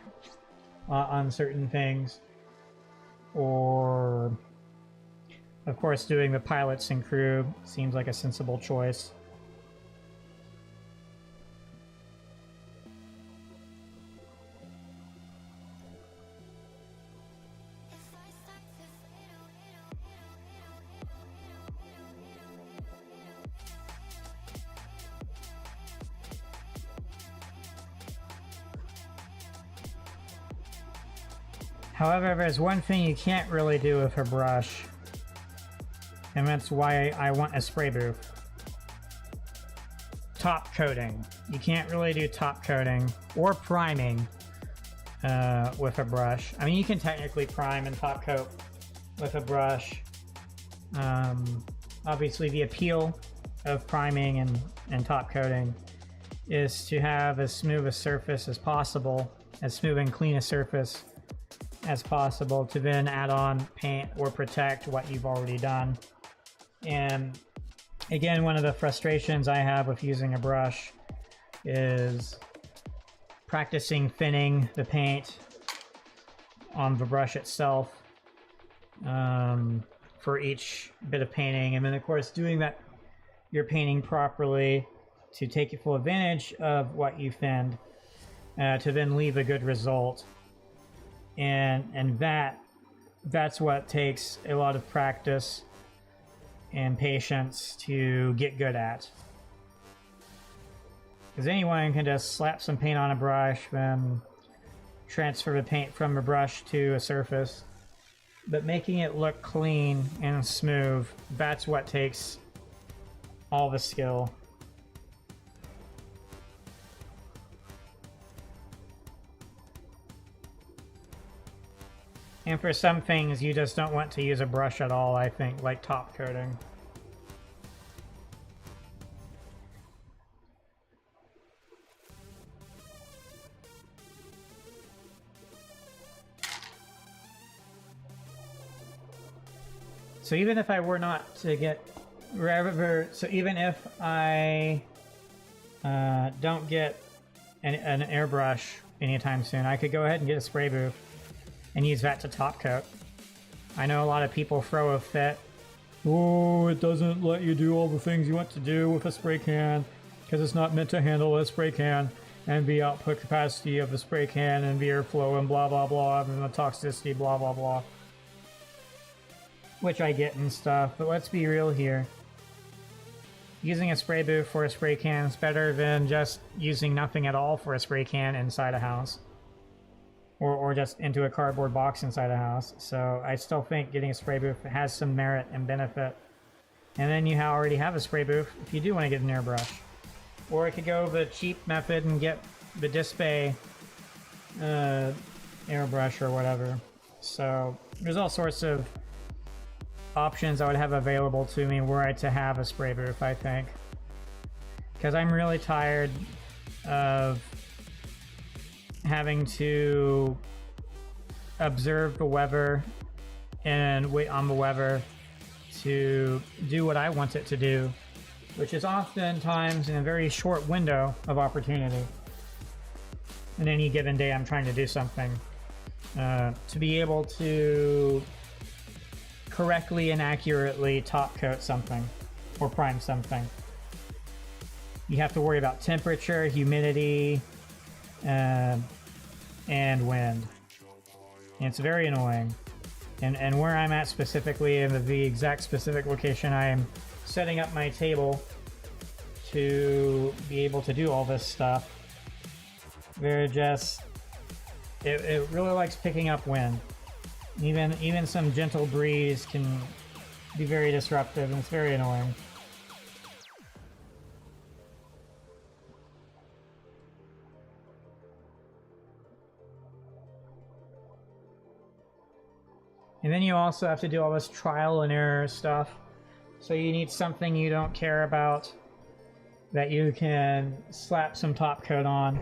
Speaker 1: on certain things. Or, of course, doing the pilots and crew seems like a sensible choice. However, there's one thing you can't really do with a brush, and that's why I want a spray booth. Top coating. You can't really do top coating or priming with a brush. I mean, you can technically prime and top coat with a brush. Obviously, the appeal of priming and top coating is to have as smooth a surface as possible, as smooth and clean a surface as possible, to then add on paint or protect what you've already done. And again, one of the frustrations I have with using a brush is practicing thinning the paint on the brush itself for each bit of painting, and then of course doing that you're painting properly to take full advantage of what you thinned to then leave a good result. And that's what takes a lot of practice and patience to get good at. Because anyone can just slap some paint on a brush, then transfer the paint from a brush to a surface. But making it look clean and smooth, that's what takes all the skill. And for some things, you just don't want to use a brush at all, I think, like top coating. So even if I were not to get so even if I don't get an airbrush anytime soon, I could go ahead and get a spray booth and use that to top coat. I know a lot of people throw a fit. Oh, it doesn't let you do all the things you want to do with a spray can because it's not meant to handle a spray can and the output capacity of the spray can and the airflow and blah blah blah and the toxicity blah blah blah. Which I get and stuff, but let's be real here. Using a spray booth for a spray can is better than just using nothing at all for a spray can inside a house. Or just into a cardboard box inside a house. So I still think getting a spray booth has some merit and benefit. And then you already have a spray booth if you do want to get an airbrush. Or I could go the cheap method and get the disc bay airbrush or whatever. So there's all sorts of options I would have available to me were I to have a spray booth, I think. Because I'm really tired of having to observe the weather and wait on the weather to do what I want it to do, which is oftentimes in a very short window of opportunity. In any given day I'm trying to do something. To be able to correctly and accurately top coat something or prime something, you have to worry about temperature, humidity, and wind. And it's very annoying. And where I'm at specifically, in the exact specific location I am setting up my table to be able to do all this stuff, they're just... It really likes picking up wind. Even some gentle breeze can be very disruptive, and it's very annoying. And then you also have to do all this trial and error stuff. So you need something you don't care about that you can slap some top coat on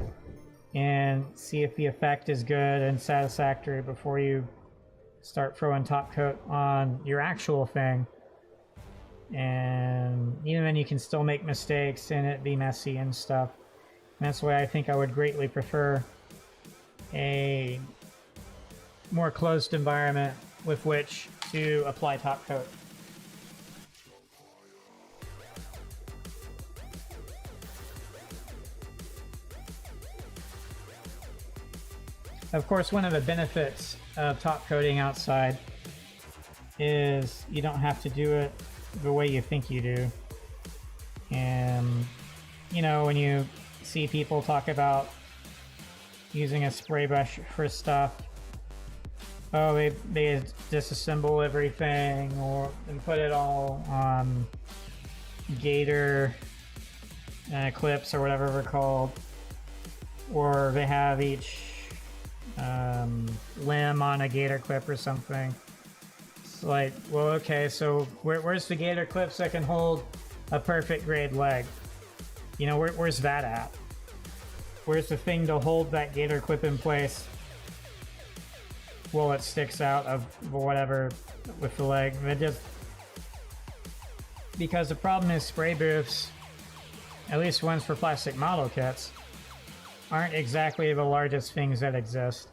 Speaker 1: and see if the effect is good and satisfactory before you start throwing top coat on your actual thing. And even then you can still make mistakes and it be messy and stuff. And that's why I think I would greatly prefer a more closed environment with which to apply top coat. Of course, one of the benefits of top coating outside is you don't have to do it the way you think you do. And, you know, when you see people talk about using a spray brush for stuff, oh, they disassemble everything and put it all on gator clips or whatever they're called, or they have each limb on a gator clip or something. It's like, well, okay, so where's the gator clips that can hold a perfect grade leg? You know, where's that at? Where's the thing to hold that gator clip in place while it sticks out of whatever with the leg? It just... Because the problem is spray booths, at least ones for plastic model kits, aren't exactly the largest things that exist.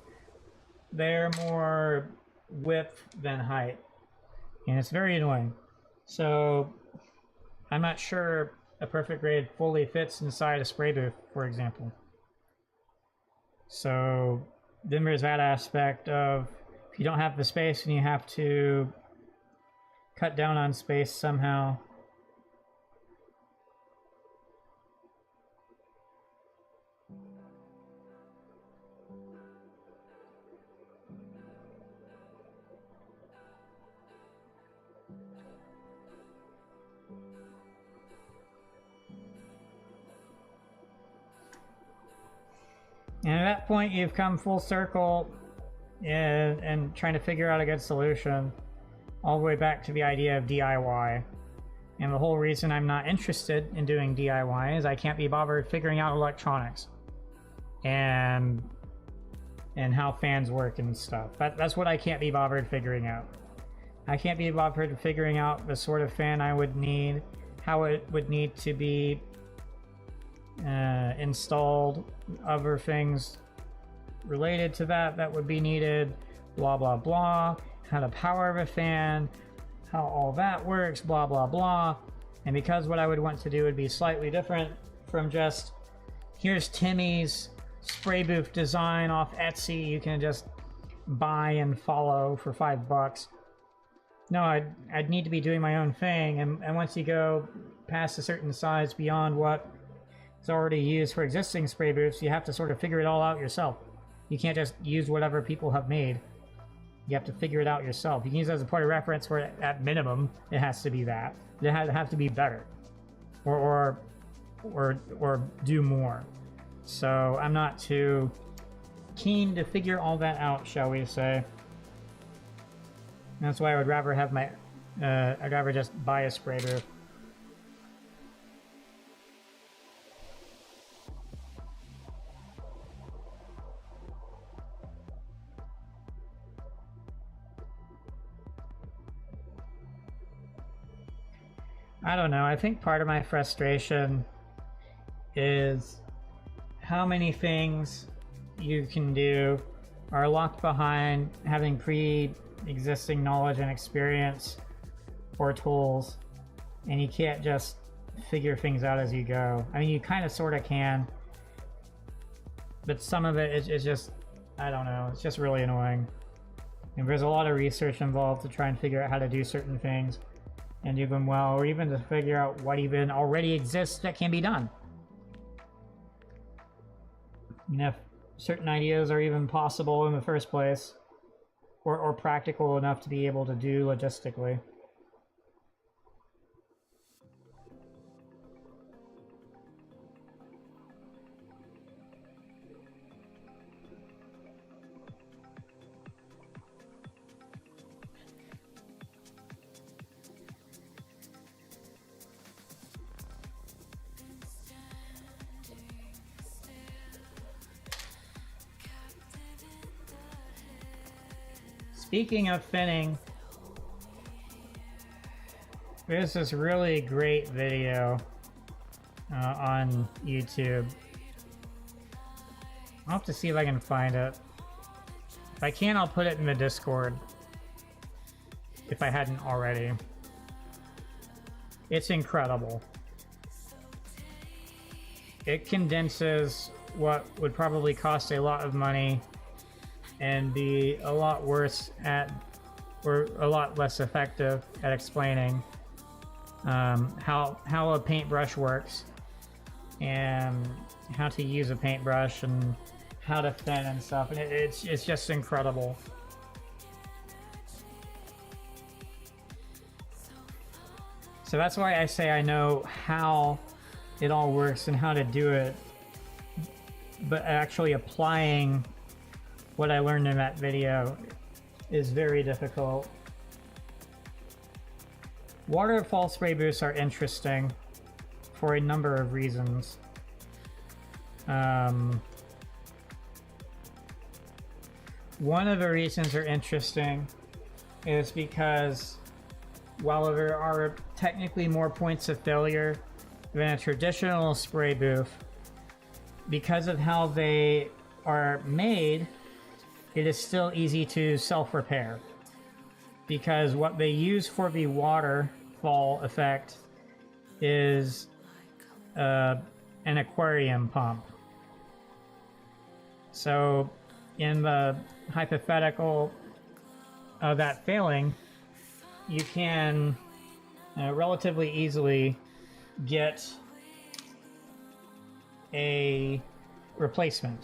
Speaker 1: They're more width than height, and it's very annoying. So I'm not sure a perfect grade fully fits inside a spray booth, for example. So then there's that aspect of, if you don't have the space and you have to cut down on space somehow. And at that point, you've come full circle and trying to figure out a good solution, all the way back to the idea of DIY. And the whole reason I'm not interested in doing DIY is I can't be bothered figuring out electronics and how fans work and stuff. That's what I can't be bothered figuring out. I can't be bothered figuring out the sort of fan I would need, how it would need to be installed, other things related to that would be needed, blah blah blah, how to power the fan, how all that works, blah blah blah. And because what I would want to do would be slightly different from just, here's Timmy's spray booth design off Etsy, you can just buy and follow for $5. No, I'd need to be doing my own thing, and once you go past a certain size beyond what is already used for existing spray booths, you have to sort of figure it all out yourself. You can't just use whatever people have made. You have to figure it out yourself. You can use it as a point of reference where, at minimum, it has to be that. It has to have to be better, or do more. So I'm not too keen to figure all that out, shall we say. That's why I would rather have my, I'd rather just buy a spray booth. I don't know, I think part of my frustration is how many things you can do are locked behind having pre-existing knowledge and experience or tools, and you can't just figure things out as you go. I mean, you kind of sort of can, but some of it is just, I don't know, it's just really annoying. And there's a lot of research involved to try and figure out how to do certain things and do them well, or even to figure out what even already exists that can be done. You know, if certain ideas are even possible in the first place, or practical enough to be able to do logistically. Speaking of thinning, there's this really great video on YouTube. I'll have to see if I can find it. If I can, I'll put it in the Discord, if I hadn't already. It's incredible. It condenses what would probably cost a lot of money and be a lot worse at, or a lot less effective at explaining how a paintbrush works and how to use a paintbrush and how to thin and stuff, and it's just incredible. So that's why I say I know how it all works and how to do it, but actually applying what I learned in that video is very difficult. Waterfall spray booths are interesting for a number of reasons. One of the reasons they're interesting is because while there are technically more points of failure than a traditional spray booth, because of how they are made, it is still easy to self-repair, because what they use for the waterfall effect is an aquarium pump. So in the hypothetical of that failing, you can relatively easily get a replacement.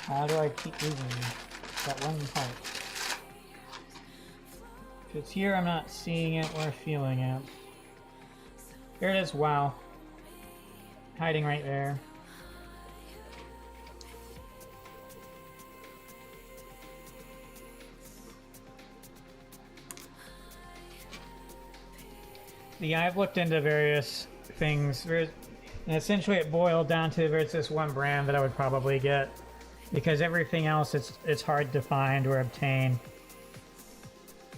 Speaker 1: How do I keep losing that one part? If it's here, I'm not seeing it or feeling it. Here it is, wow. Hiding right there. Yeah, I've looked into various things, and essentially it boiled down to there's this one brand that I would probably get, because everything else it's hard to find or obtain,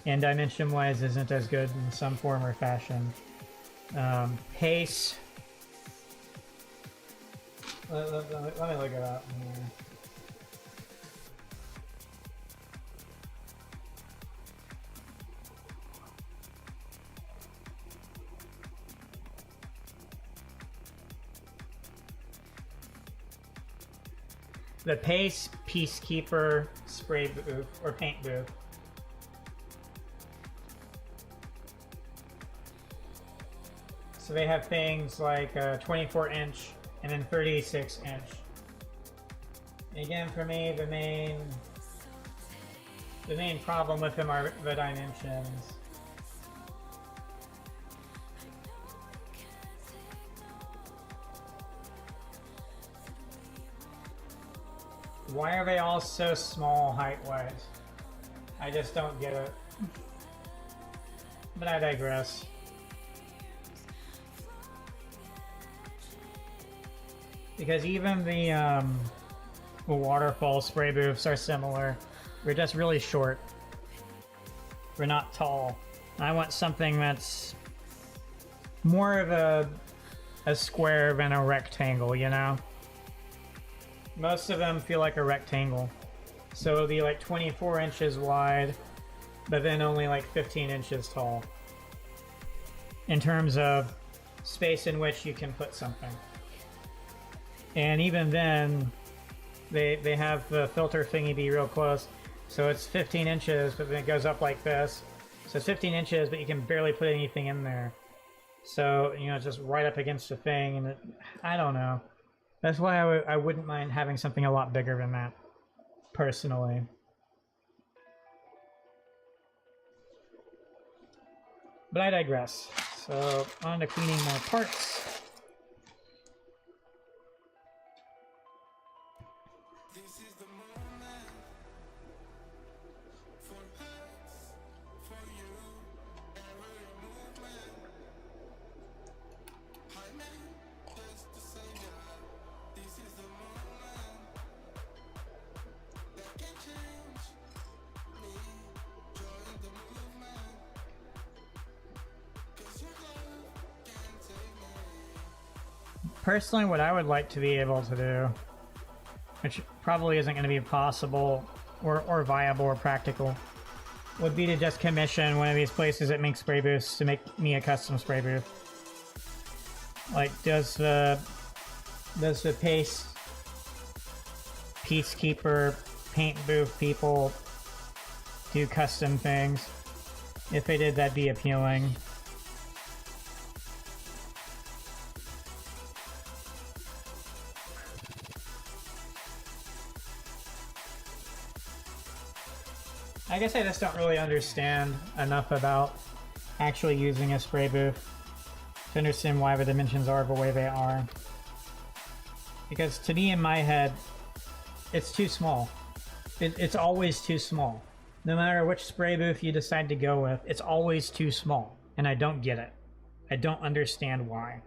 Speaker 1: and dimension-wise isn't as good in some form or fashion. Pace. Let me look it up here. The Pace Peacekeeper spray booth or paint booth. So they have things like 24 inch and then 36 inch. Again, for me, the main problem with him are the dimensions. Why are they all so small height-wise? I just don't get it. But I digress. Because even the waterfall spray booths are similar. We're just really short. We're not tall. I want something that's more of a square than a rectangle, you know? Most of them feel like a rectangle. So it'll be like 24 inches wide, but then only like 15 inches tall. In terms of space in which you can put something. And even then, they have the filter thingy be real close. So it's 15 inches, but then it goes up like this. So it's 15 inches, but you can barely put anything in there. So, you know, it's just right up against the thing, and I don't know. That's why I wouldn't mind having something a lot bigger than that, personally. But I digress. So, on to cleaning more parts. Personally, what I would like to be able to do, which probably isn't going to be possible or viable or practical, would be to just commission one of these places that makes spray booths to make me a custom spray booth. Like, does the Peacekeeper paint booth people do custom things? If they did, that'd be appealing. I guess I just don't really understand enough about actually using a spray booth to understand why the dimensions are the way they are. Because to me, in my head, it's too small. It's always too small. No matter which spray booth you decide to go with, it's always too small. And I don't get it. I don't understand why.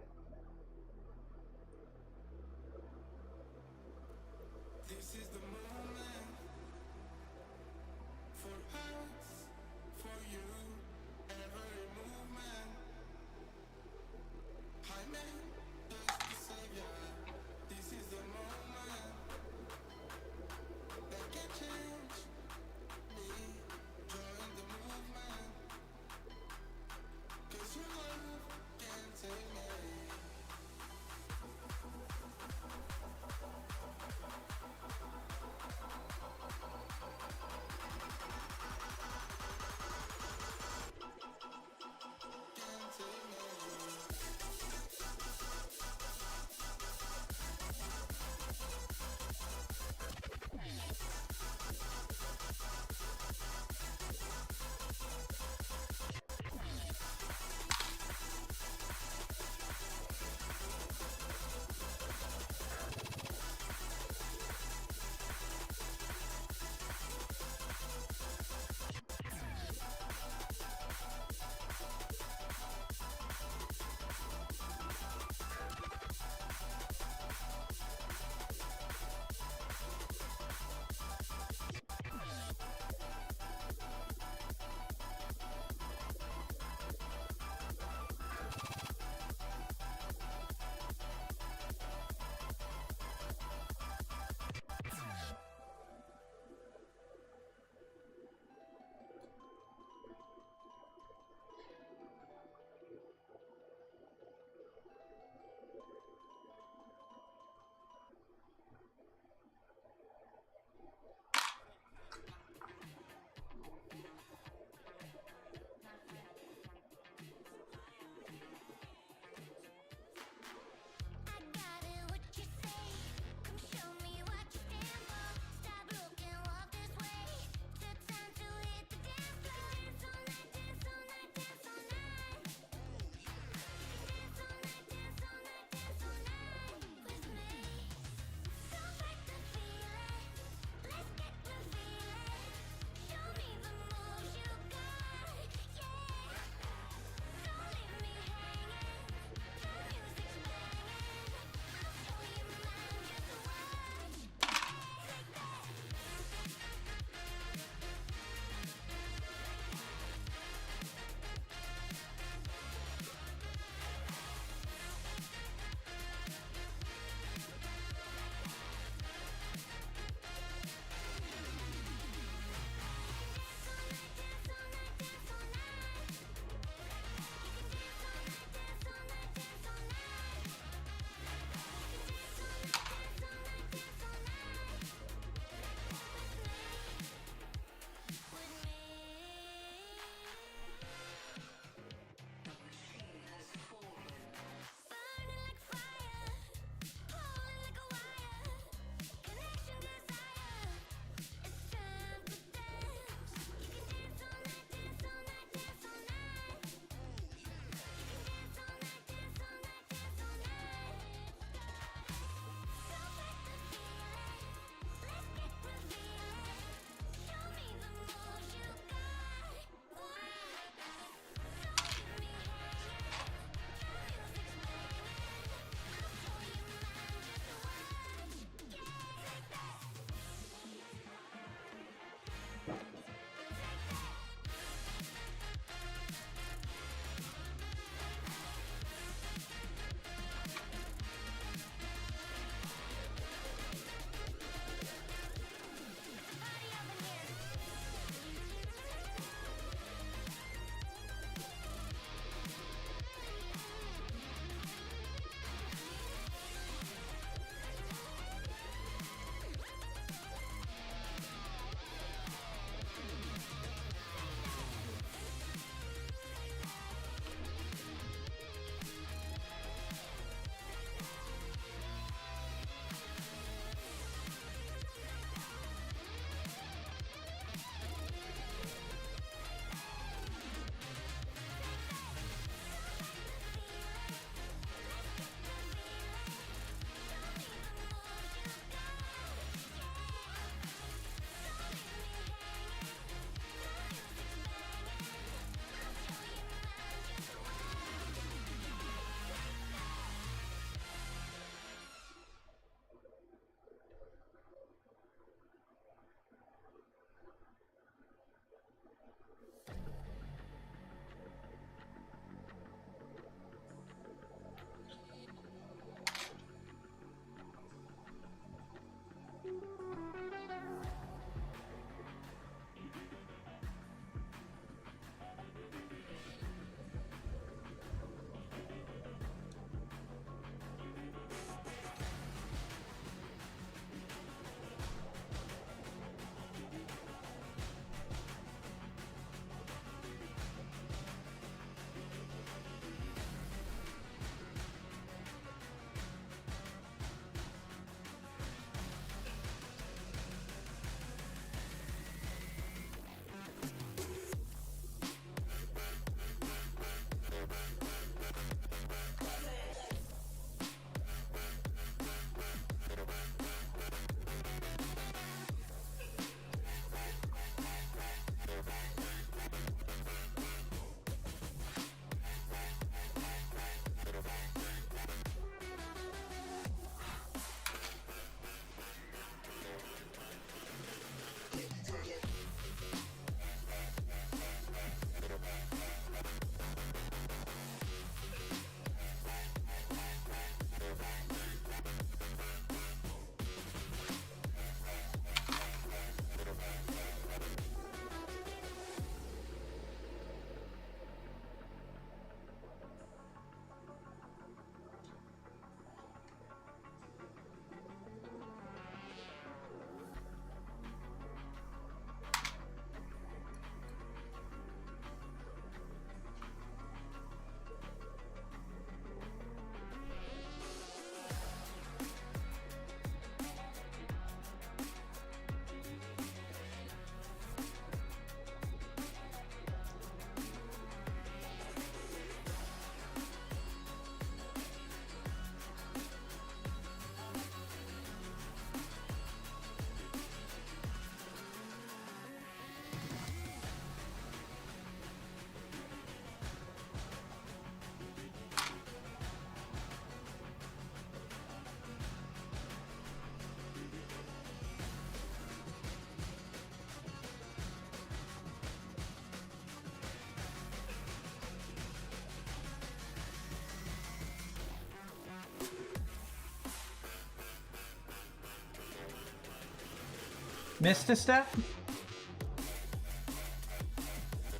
Speaker 1: Missed a step?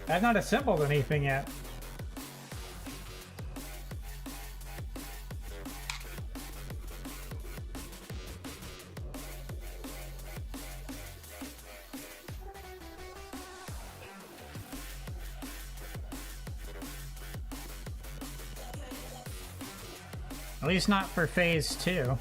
Speaker 1: I've not assembled anything yet. At least not for phase 2.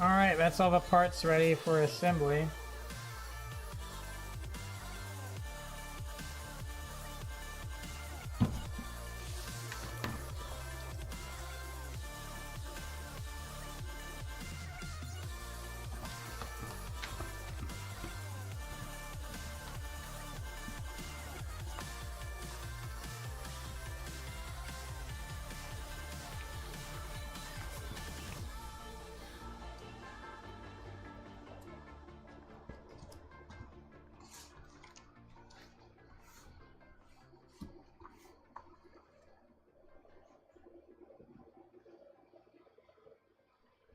Speaker 1: Alright, that's all the parts ready for assembly.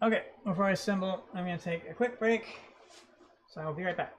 Speaker 1: Okay, before I assemble, I'm going to take a quick break, so I'll be right back.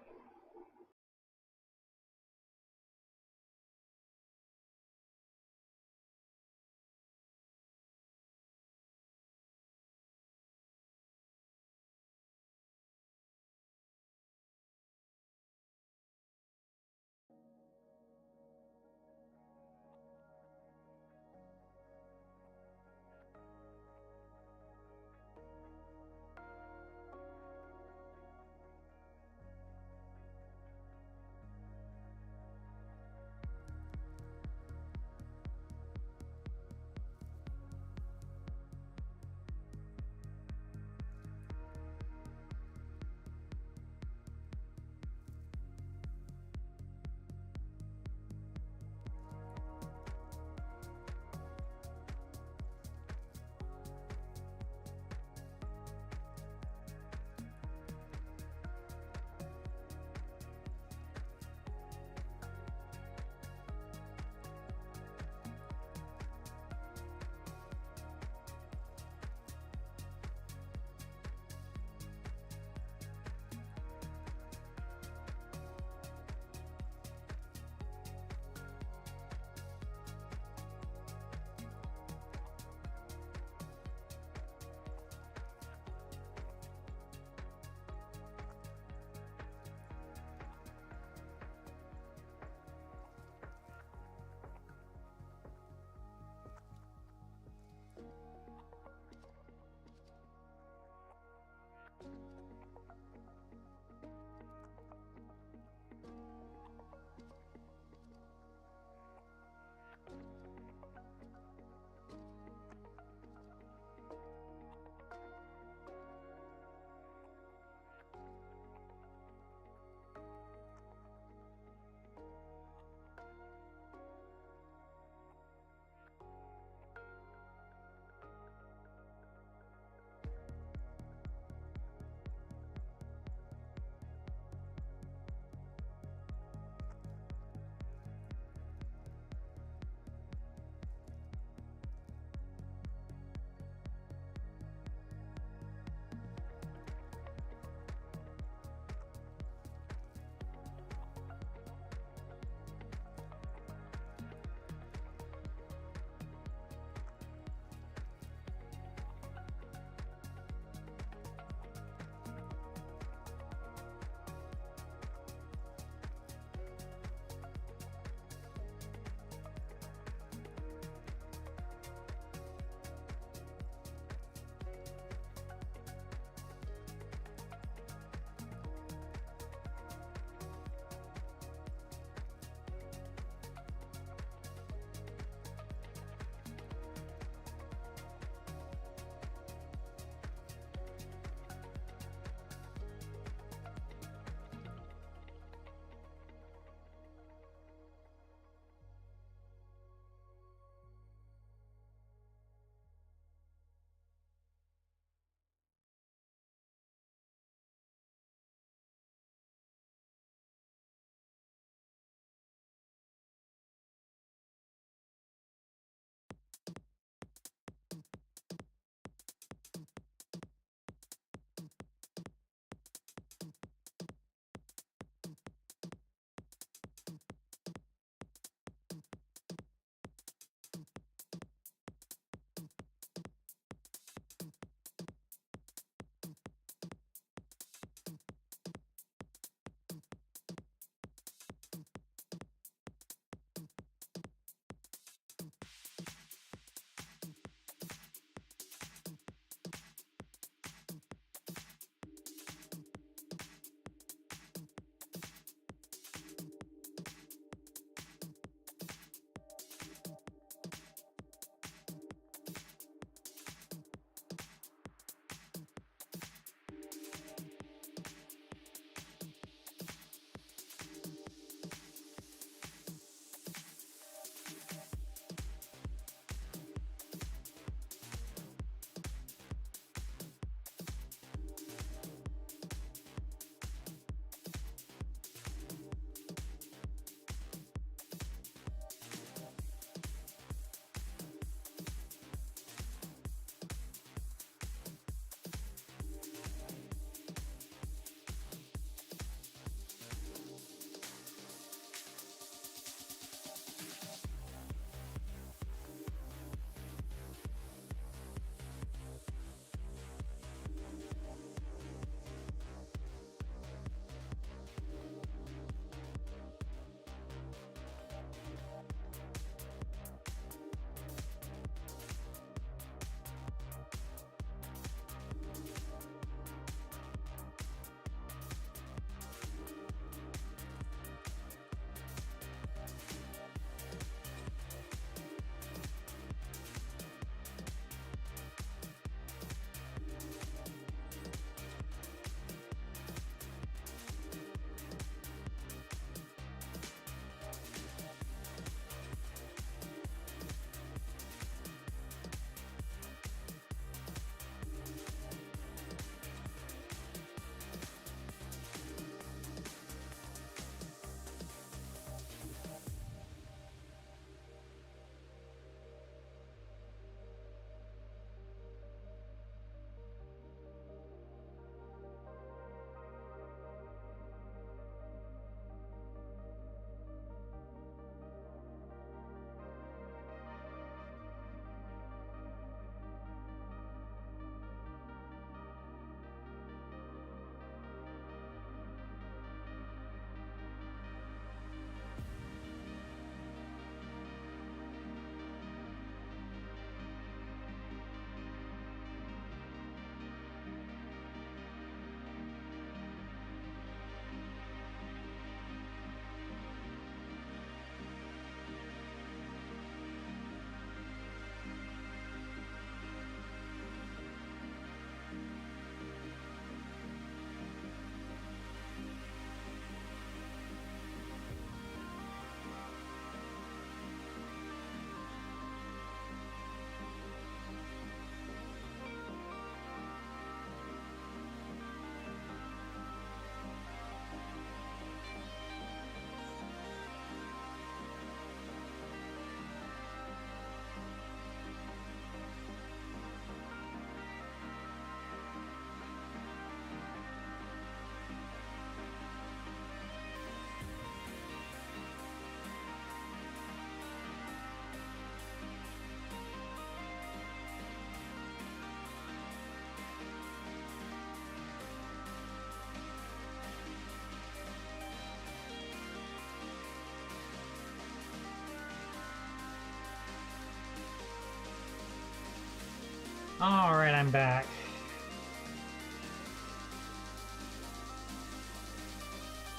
Speaker 1: Alright, I'm back.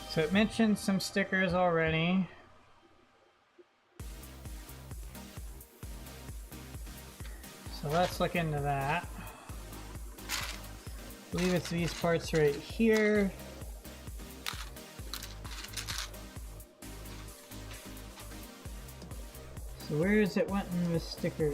Speaker 1: So it mentioned some stickers already. So let's look into that. I believe it's these parts right here. So where is it wanting the sticker?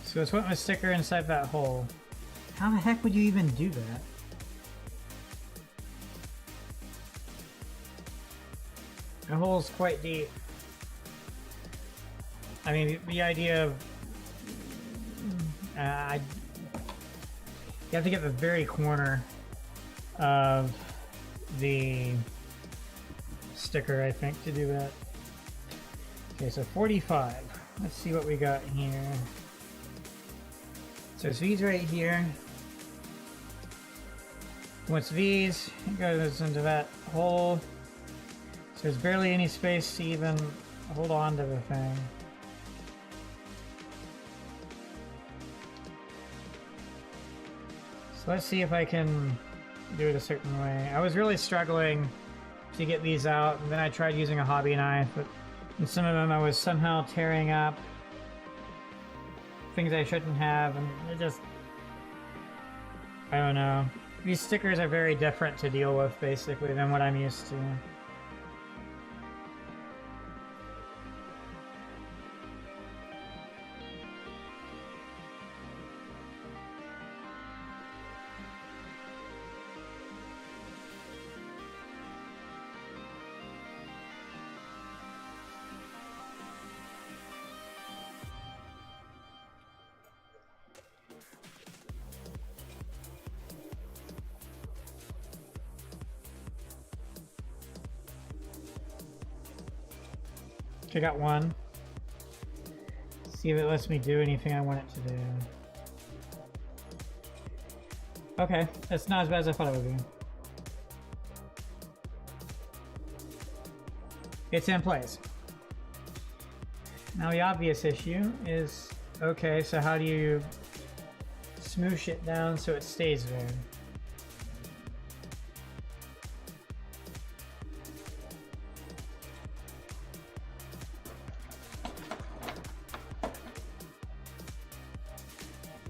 Speaker 1: So it's wanting a sticker inside that hole. How the heck would you even do that? The hole's quite deep. I mean, the idea of you have to get the very corner of the sticker, I think, to do that. Okay, so 45. Let's see what we got here. So it's these right here. Once these, it goes into that hole. So there's barely any space to even hold on to the thing. So let's see if I can do it a certain way. I was really struggling to get these out, and then I tried using a hobby knife, but in some of them I was somehow tearing up things I shouldn't have, and it just... I don't know. These stickers are very different to deal with, basically, than what I'm used to. I got one. See if it lets me do anything I want it to do. Okay, that's not as bad as I thought it would be. It's in place. Now the obvious issue is, okay, so how do you smoosh it down so it stays there?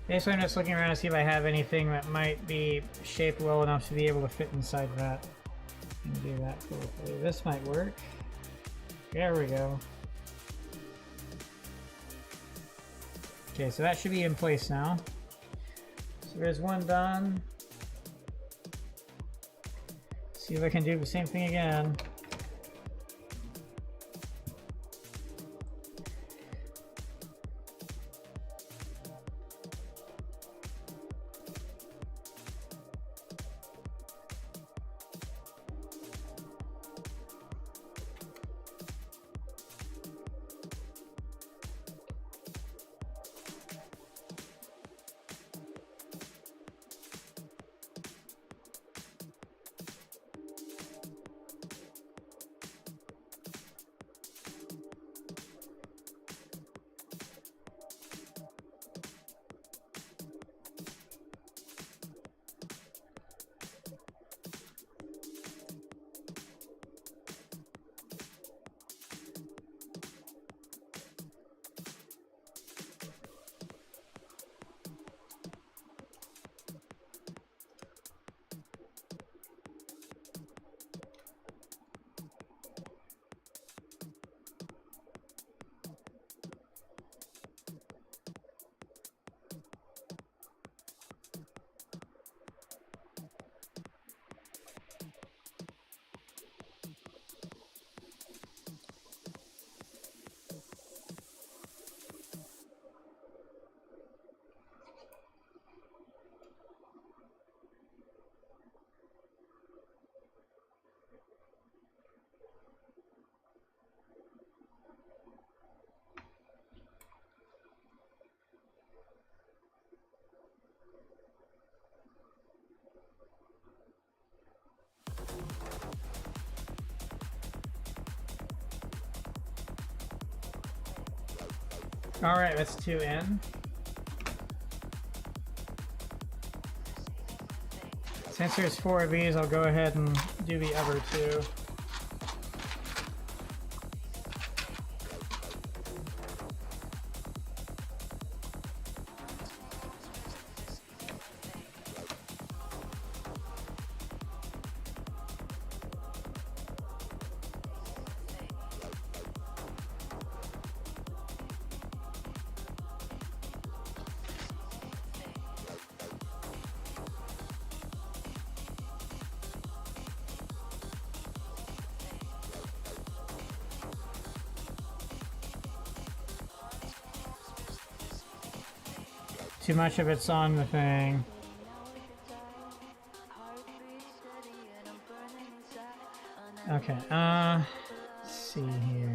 Speaker 1: Basically, I'm just looking around to see if I have anything that might be shaped well enough to be able to fit inside that and do that correctly. This might work. There we go. Okay, so that should be in place now. So there's one done. See if I can do the same thing again. Alright, that's 2 in. Since there's 4 of these, I'll go ahead and do the other 2. Too much of it's on the thing. Okay, let's see here.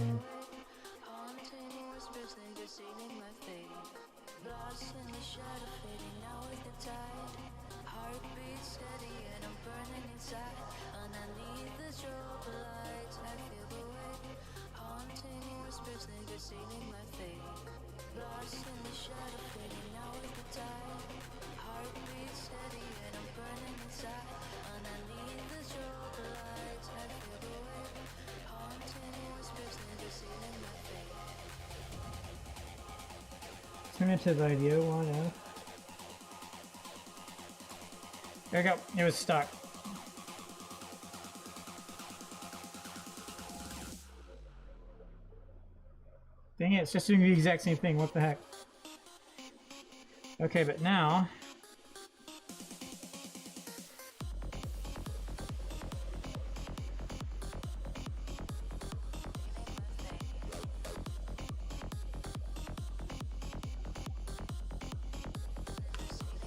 Speaker 1: Turn it to the video one F. There we go. It was stuck. Dang it, it's just doing the exact same thing. What the heck? Okay, but now...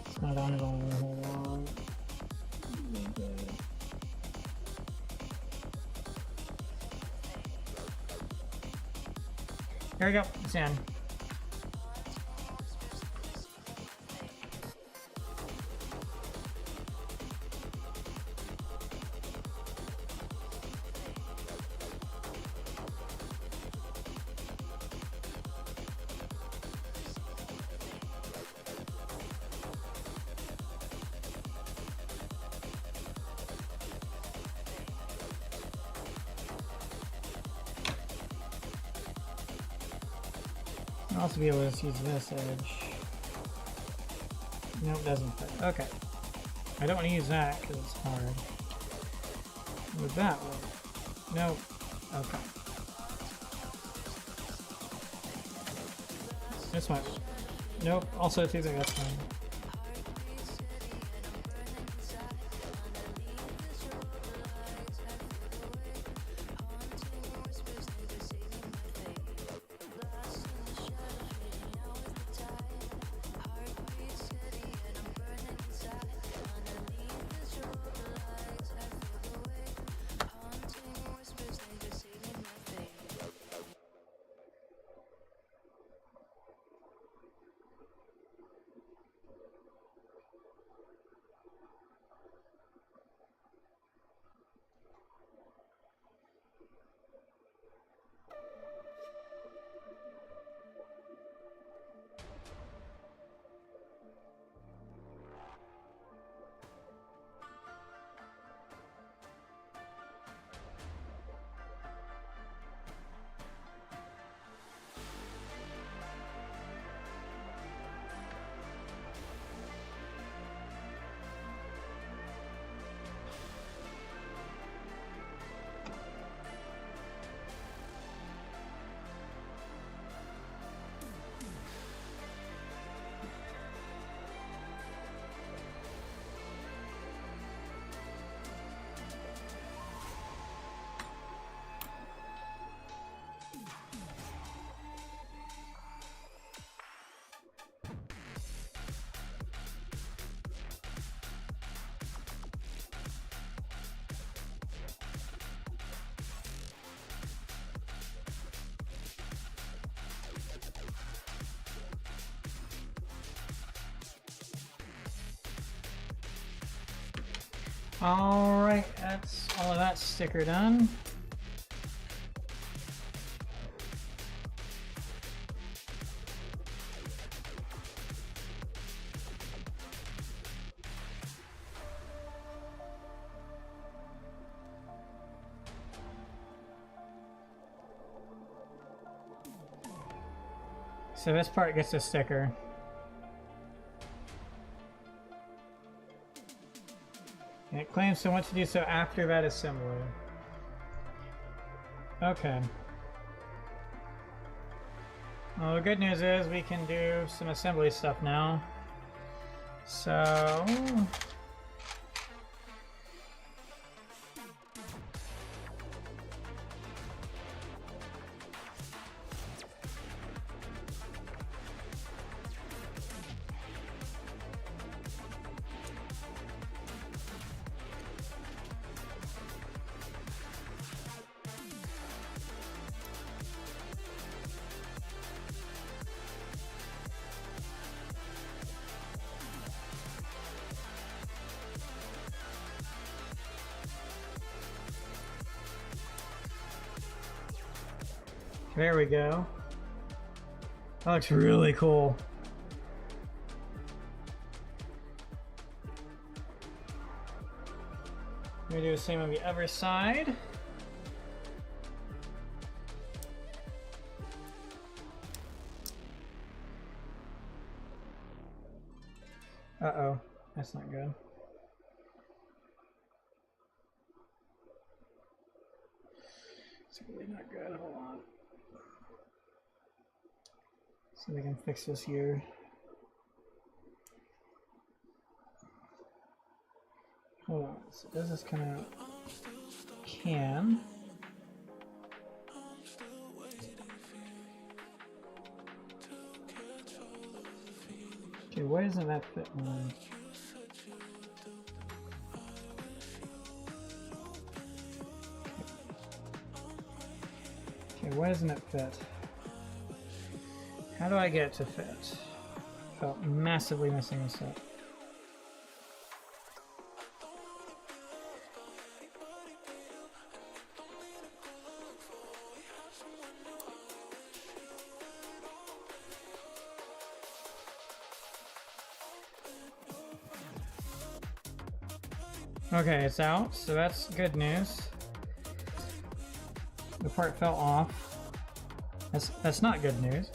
Speaker 1: It's not on it all. Hold on. There we go. It's in. I'll also be able to use this edge. Nope, doesn't fit. Okay. I don't want to use that because it's hard. Would that work? Nope. Okay. This might work. Nope. Also, too, that's fine. Alright, that's all of that sticker done. So this part gets a sticker. And it claims to want to do so after that assembly. Okay. Well, the good news is we can do some assembly stuff now. So... there we go. That looks really cool. Let me do the same on the other side. Uh-oh, that's not good. It's really not good, hold on. So we can fix this here. Hold on, so does this come out? Can. Okay, why doesn't that fit mine? Okay, why doesn't it fit? How do I get it to fit? Felt massively missing this up. Okay, it's out, so that's good news. The part fell off. That's not good news.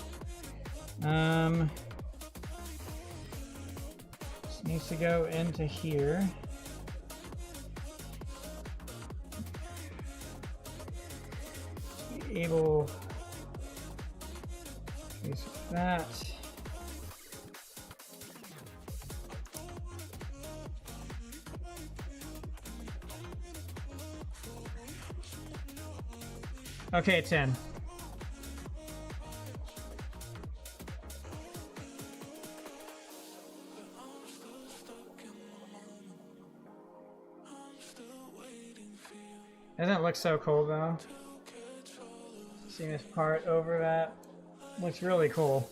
Speaker 1: This needs to go into here. Be able to use that. Okay, it's in. Doesn't it look so cool though? Seeing this part over that looks really cool.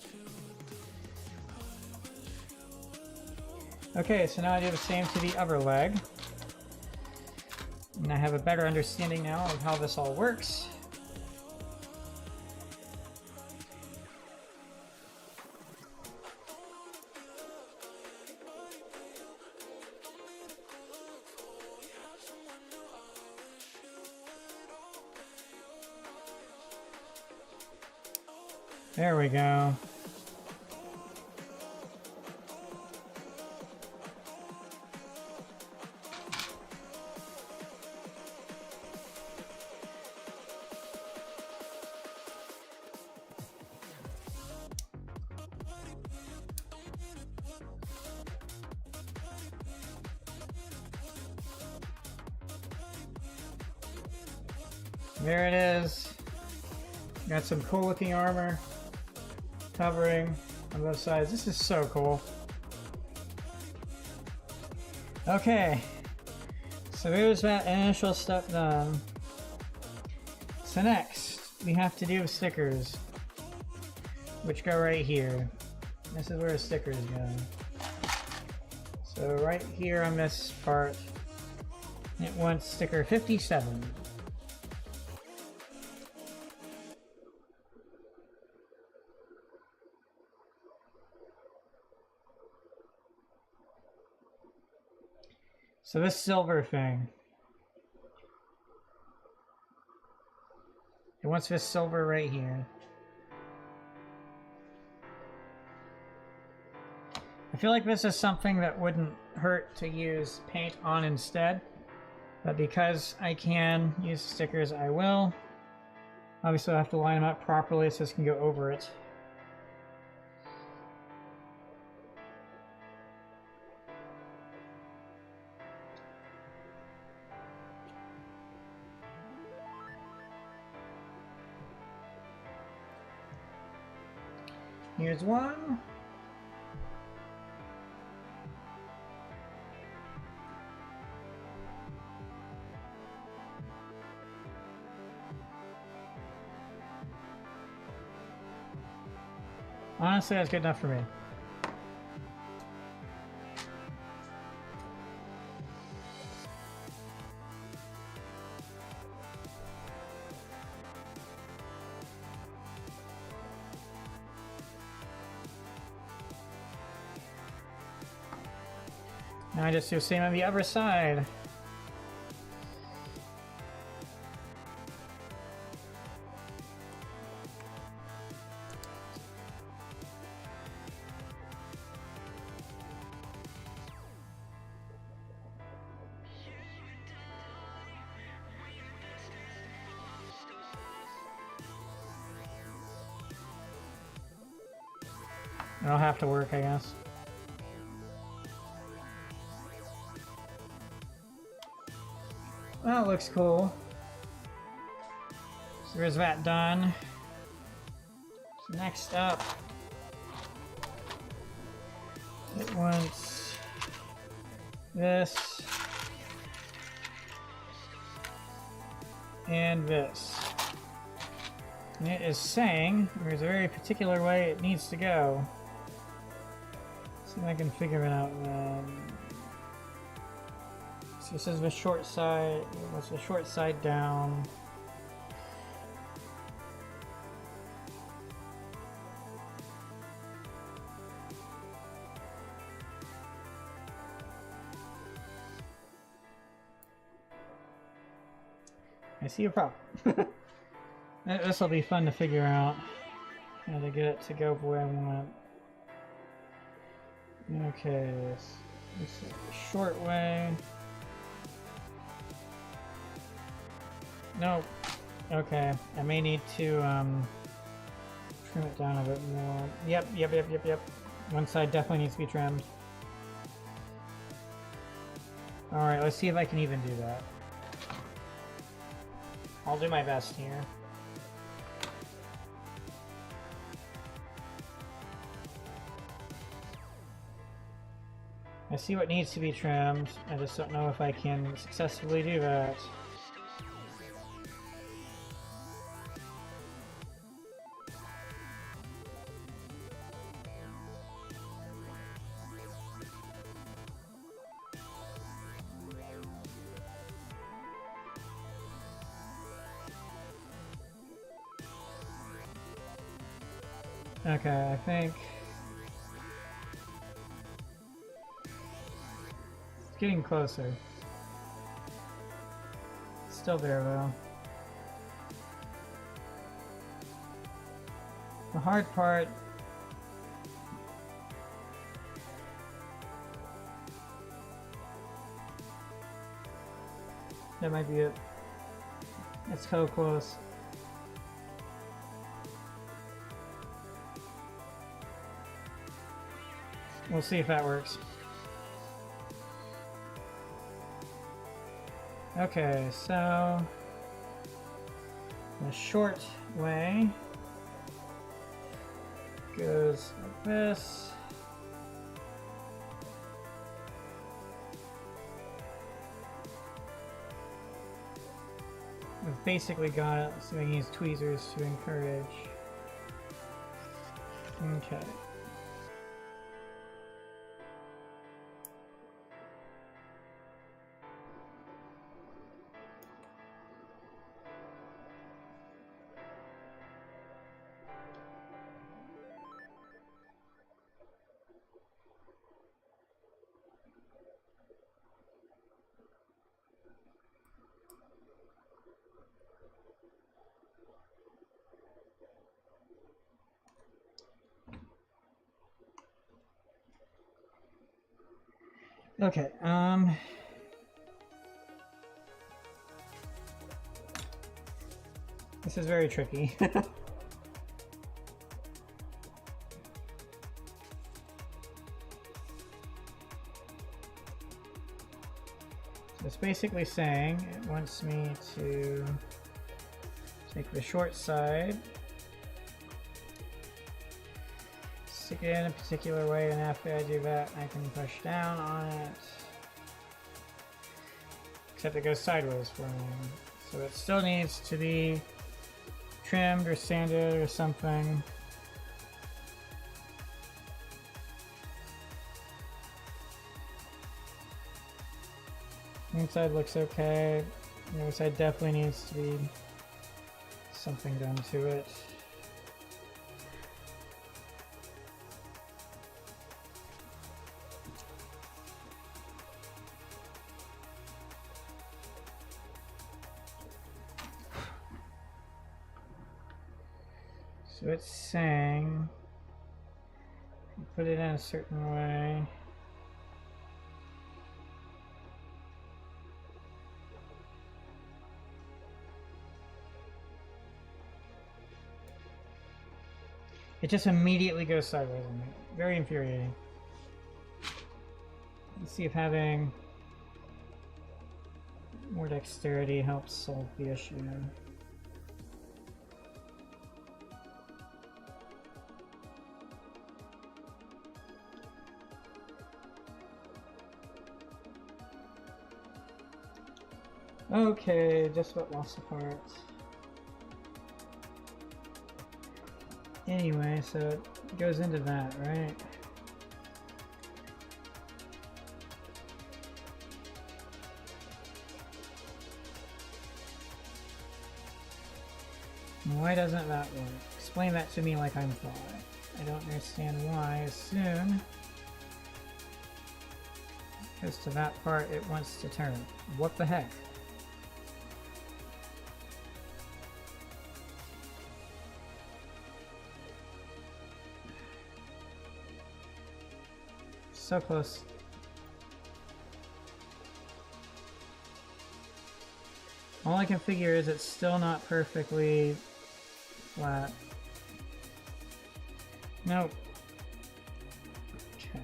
Speaker 1: Okay, so now I do the same to the other leg. And I have a better understanding now of how this all works. There we go. There it is. Got some cool looking armor covering on both sides. This is so cool. Okay, so there's that initial step done. So next we have to do stickers, which go right here. This is where the stickers go. So right here on this part, it wants sticker 57. So this silver thing, it wants this silver right here. I feel like this is something that wouldn't hurt to use paint on instead, but because I can use stickers, I will. Obviously, I have to line them up properly so this can go over it. Here's one. Honestly, that's good enough for me. Now I just do the same on the other side. It'll have to work, I guess. That looks cool. So there's that done. So next up, it wants this and this. And it is saying there's a very particular way it needs to go. See if I can figure it out. So this is the short side. What's the short side down? I see a problem. This will be fun to figure out how to get it to go the way I want. Okay, this is the short way. Nope. Okay, I may need to trim it down a bit more. Yep. One side definitely needs to be trimmed. Alright, let's see if I can even do that. I'll do my best here. I see what needs to be trimmed. I just don't know if I can successfully do that. Okay, I think it's getting closer. Still there though. The hard part that might be it. It's so close. We'll see if that works. Okay, so the short way goes like this. We've basically got it, so we can use tweezers to encourage. Okay. Okay, this is very tricky. So it's basically saying it wants me to take the short side, stick it in a particular way, and after I do that, I can push down on it. Except it goes sideways for me. So it still needs to be trimmed or sanded or something. Inside looks okay. The other side definitely needs to be something done to it. So it's saying put it in a certain way. It just immediately goes sideways on me. Very infuriating. Let's see if having more dexterity helps solve the issue. Okay, just about lost the part. Anyway, so it goes into that, right? Why doesn't that work? Explain that to me like I'm five. I don't understand why as soon as to that part it wants to turn. What the heck? So close. All I can figure is it's still not perfectly flat. Nope. Okay.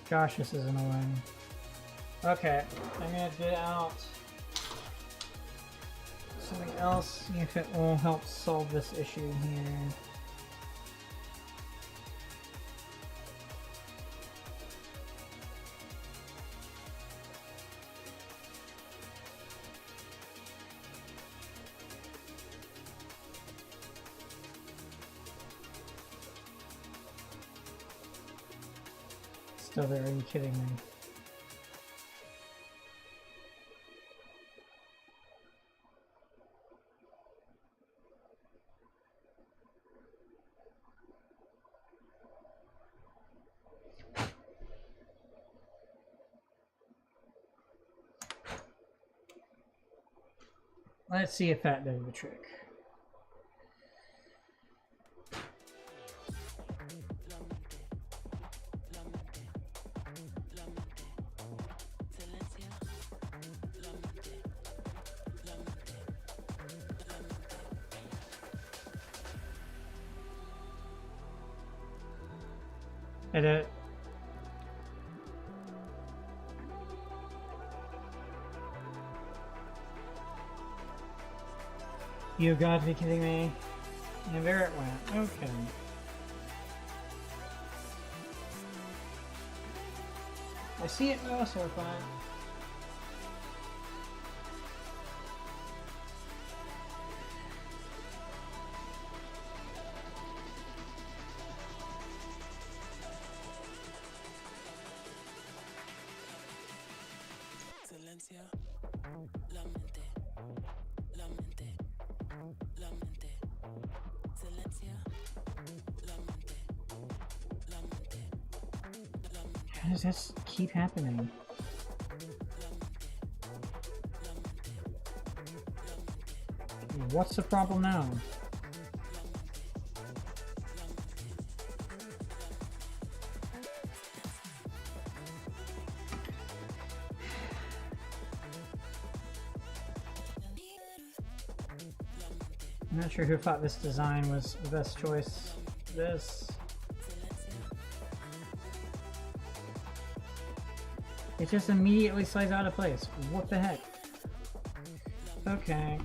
Speaker 1: Gosh, this is annoying. Okay, I'm gonna get out something else, see if it will help solve this issue here. Still there, are you kidding me? Let's see if that does the trick. Edit. You got to be kidding me. And there it went. Okay. I see it now, so we're fine.
Speaker 2: La mente, la mente, la mente.
Speaker 1: Why does this keep happening? What's the problem now? I'm not sure who thought this design was the best choice. This. It just immediately slides out of place. What the heck? Okay.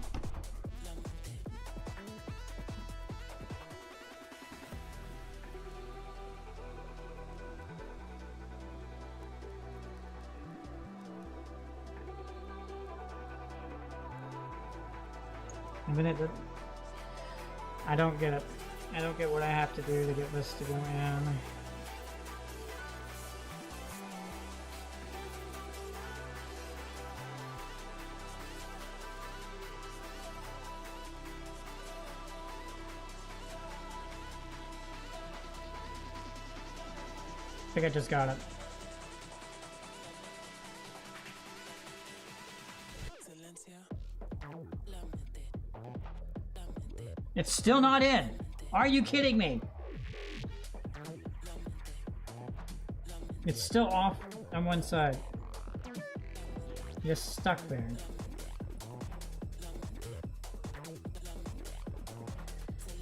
Speaker 1: I don't get it. I don't get what I have to do to get this to go in. I think I just got it. It's still not in. Are you kidding me? It's still off on one side. Just stuck there.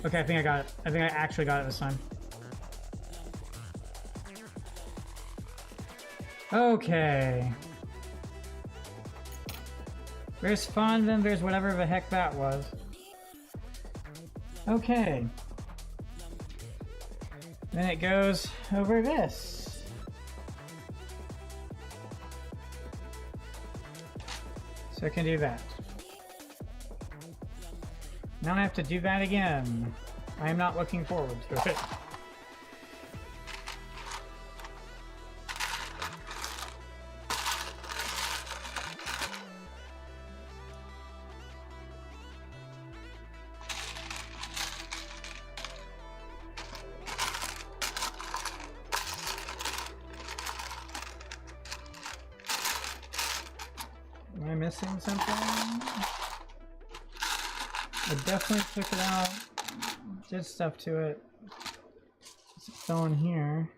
Speaker 1: Okay, I think I got it. I think I actually got it this time. Okay. There's fun, then there's whatever the heck that was. Okay. Then it goes over this. So I can do that. Now I have to do that again. I am not looking forward to it. Am I missing something? I definitely took it out, did stuff to it. It's going here.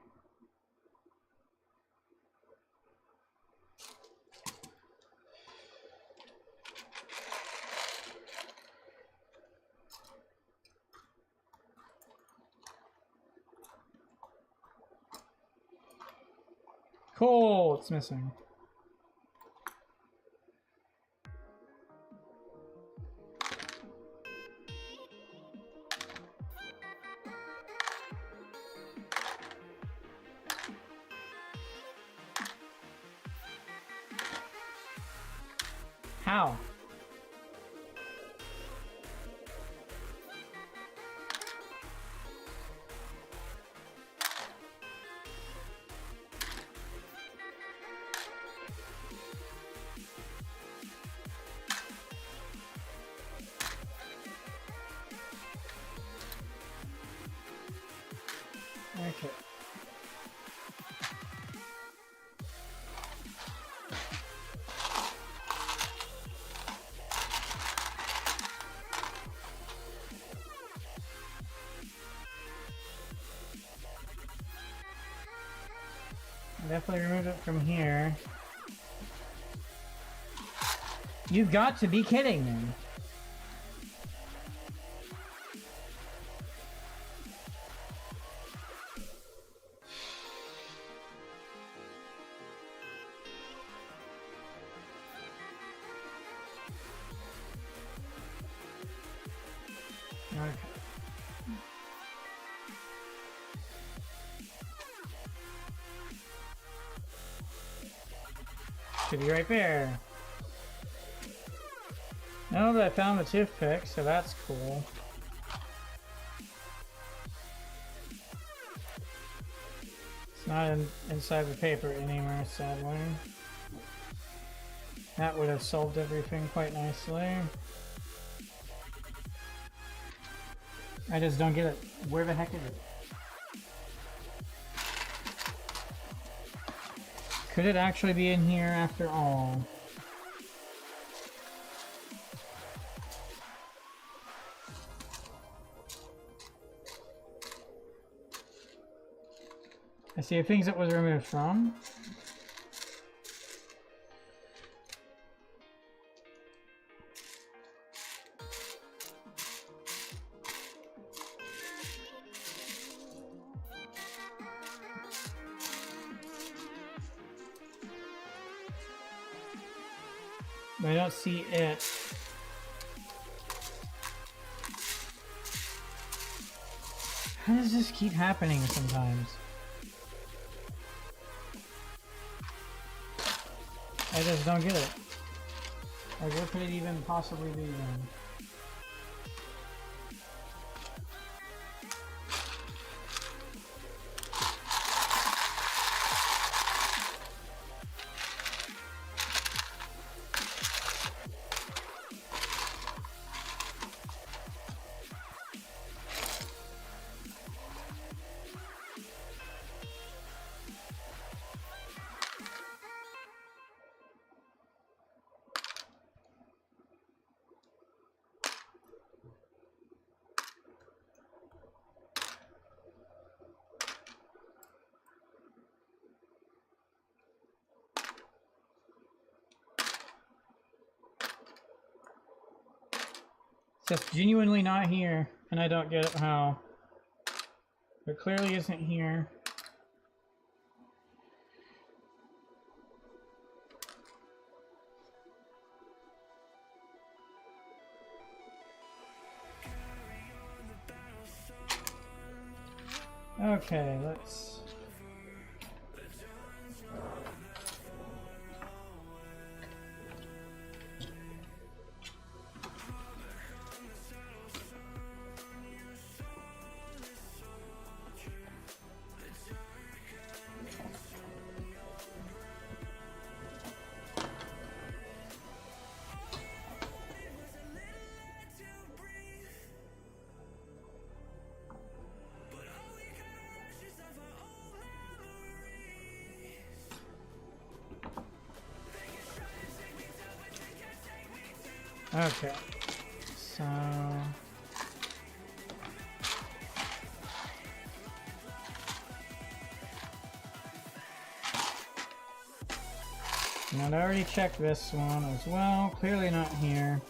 Speaker 1: Cool, it's missing. How? Okay. Definitely remove it from here. You've got to be kidding me. Okay. Should be right there. Oh, but I found the toothpick, so that's cool. It's not inside the paper anywhere, sadly. That would have solved everything quite nicely. I just don't get it. Where the heck is it? Could it actually be in here after all? I see things it was removed from. But I don't see it. How does this keep happening sometimes? I just don't get it. Like, what could it even possibly be then? It's just genuinely not here, and I don't get it how. It clearly isn't here. Okay, let's... Okay, so... And I already checked this one as well, clearly not here.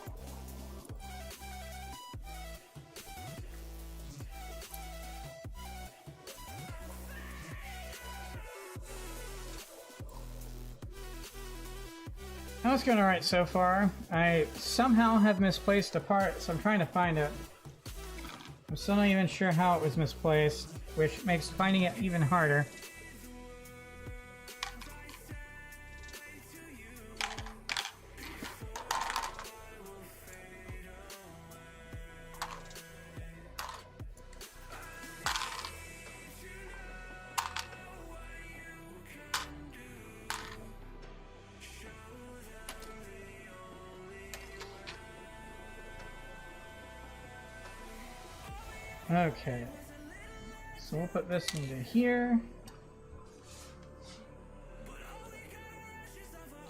Speaker 1: I was going alright so far. I somehow have misplaced a part, so I'm trying to find it. I'm still not even sure how it was misplaced, which makes finding it even harder. Okay, so we'll put this into here.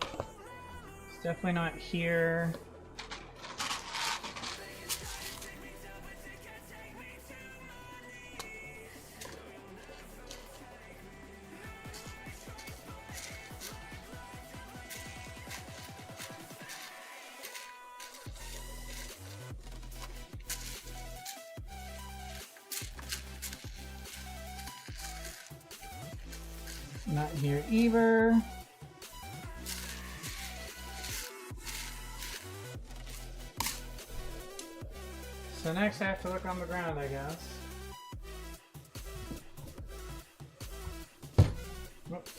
Speaker 1: It's definitely not here. Not here either. So next I have to look on the ground, I guess. Whoops.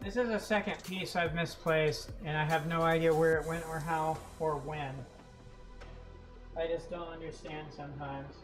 Speaker 1: This is a second piece I've misplaced, and I have no idea where it went or how or when. I just don't understand sometimes.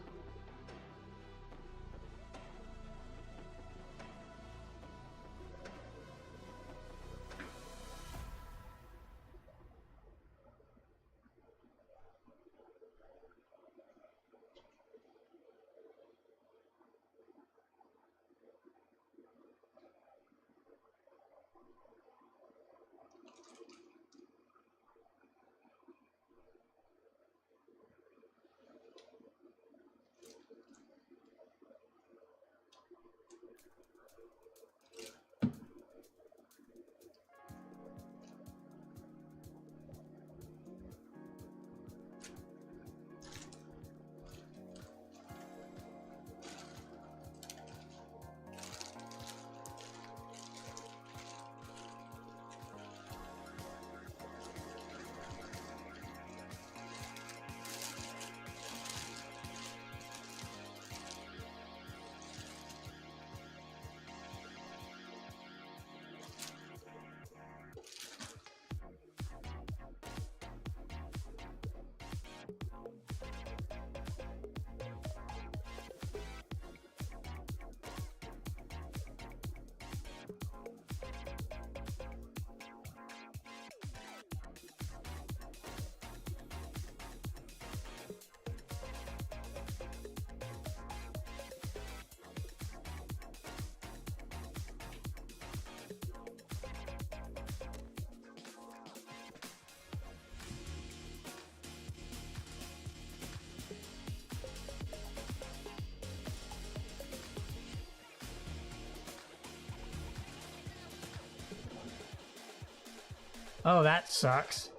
Speaker 1: Oh, that sucks.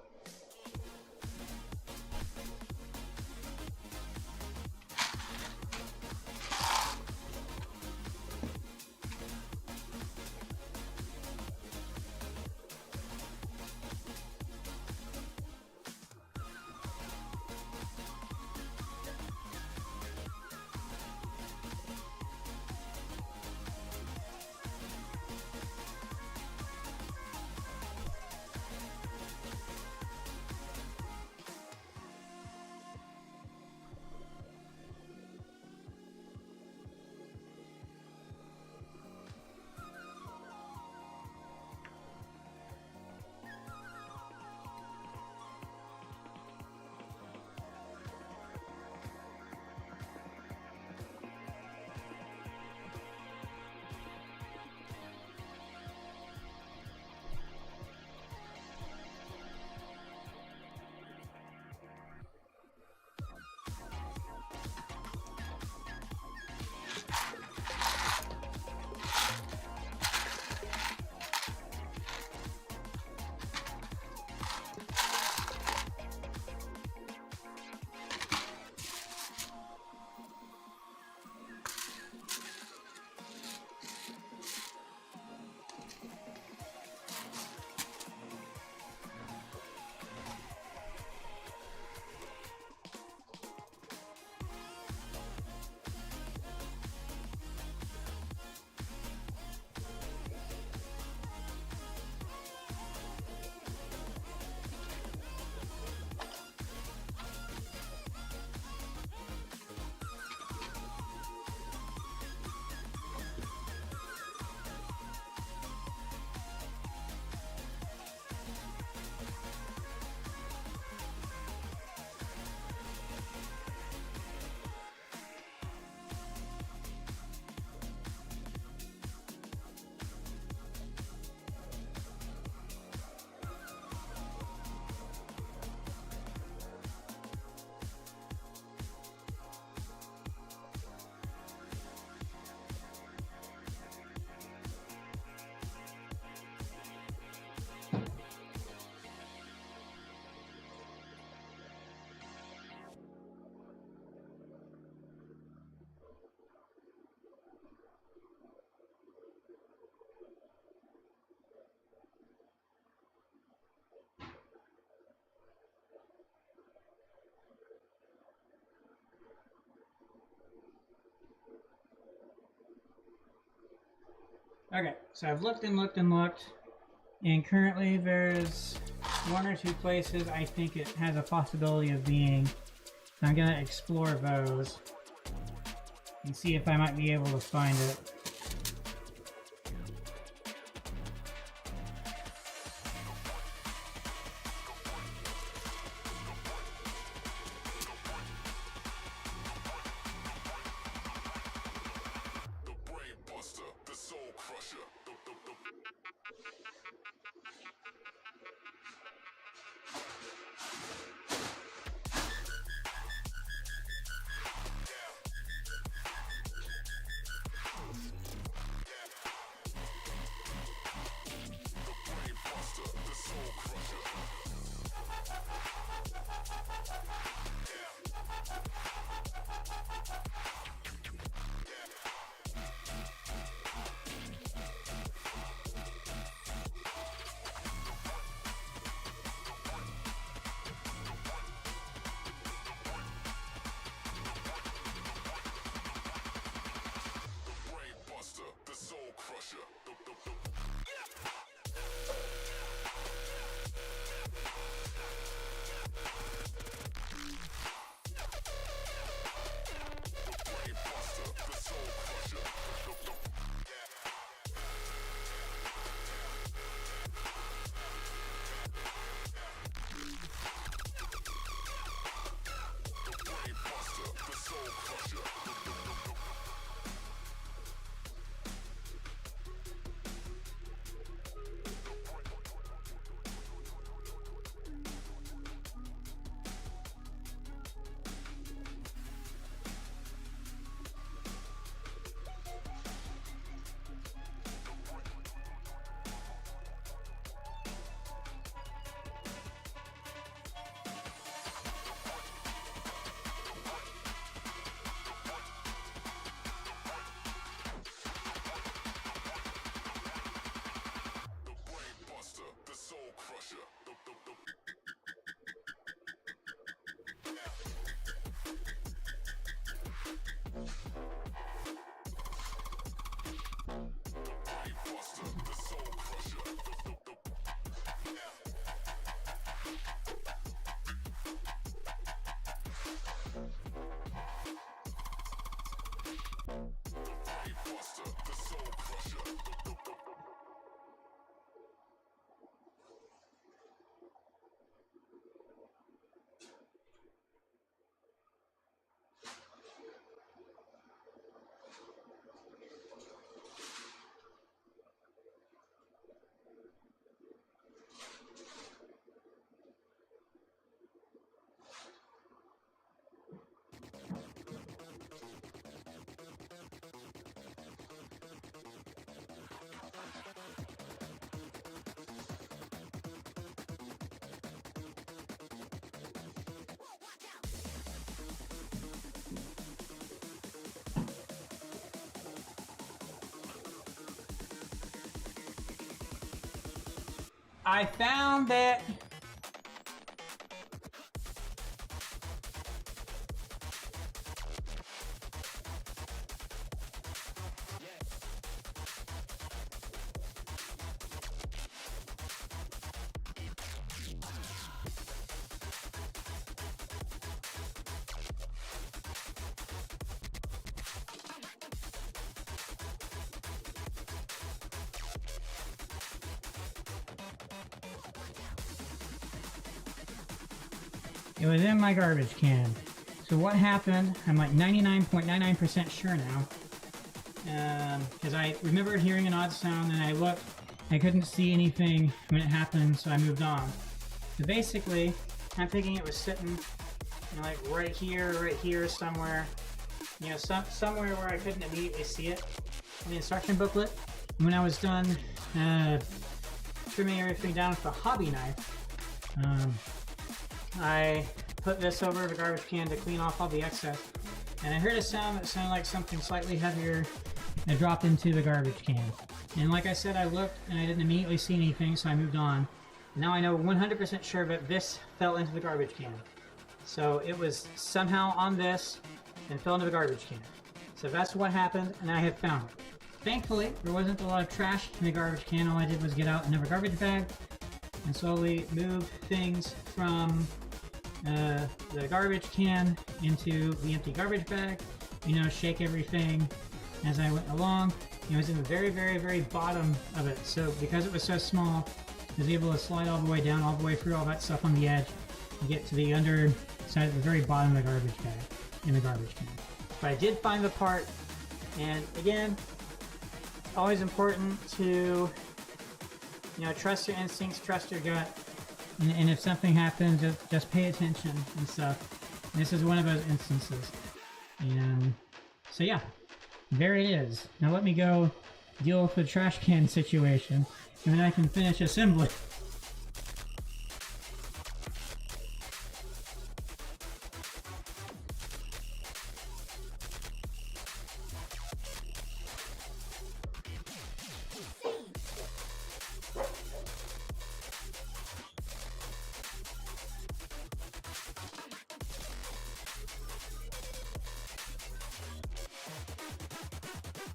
Speaker 1: Okay, so I've looked and looked and looked, and currently there's one or two places I think it has a possibility of being. I'm gonna explore those and see if I might be able to find it. I found it! It was in my garbage can. So what happened, I'm like 99.99% sure now. Because I remembered hearing an odd sound and I looked, I couldn't see anything when it happened, so I moved on. So basically, I'm thinking it was sitting, you know, like right here somewhere. You know, somewhere where I couldn't immediately see it in the instruction booklet. When I was done trimming everything down with a hobby knife, I put this over the garbage can to clean off all the excess, and I heard a sound that sounded like something slightly heavier that dropped into the garbage can. And like I said, I looked and I didn't immediately see anything, so I moved on. Now I know 100% sure that this fell into the garbage can. So it was somehow on this and fell into the garbage can. So that's what happened, and I have found it. Thankfully, there wasn't a lot of trash in the garbage can. All I did was get out another garbage bag and slowly move things from the garbage can into the empty garbage bag. You know, shake everything as I went along. It was in the very, very, very bottom of it. So because it was so small, I was able to slide all the way down, all the way through all that stuff on the edge, and get to the under side at the very bottom of the garbage bag in the garbage can. But I did find the part, and again, always important to, you know, trust your instincts, trust your gut, and if something happens, just pay attention and stuff. And this is one of those instances. And so yeah, there it is. Now let me go deal with the trash can situation, and then I can finish assembly.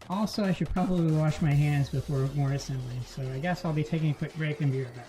Speaker 1: Also, I should probably wash my hands before more assembly, so I guess I'll be taking a quick break and be right back.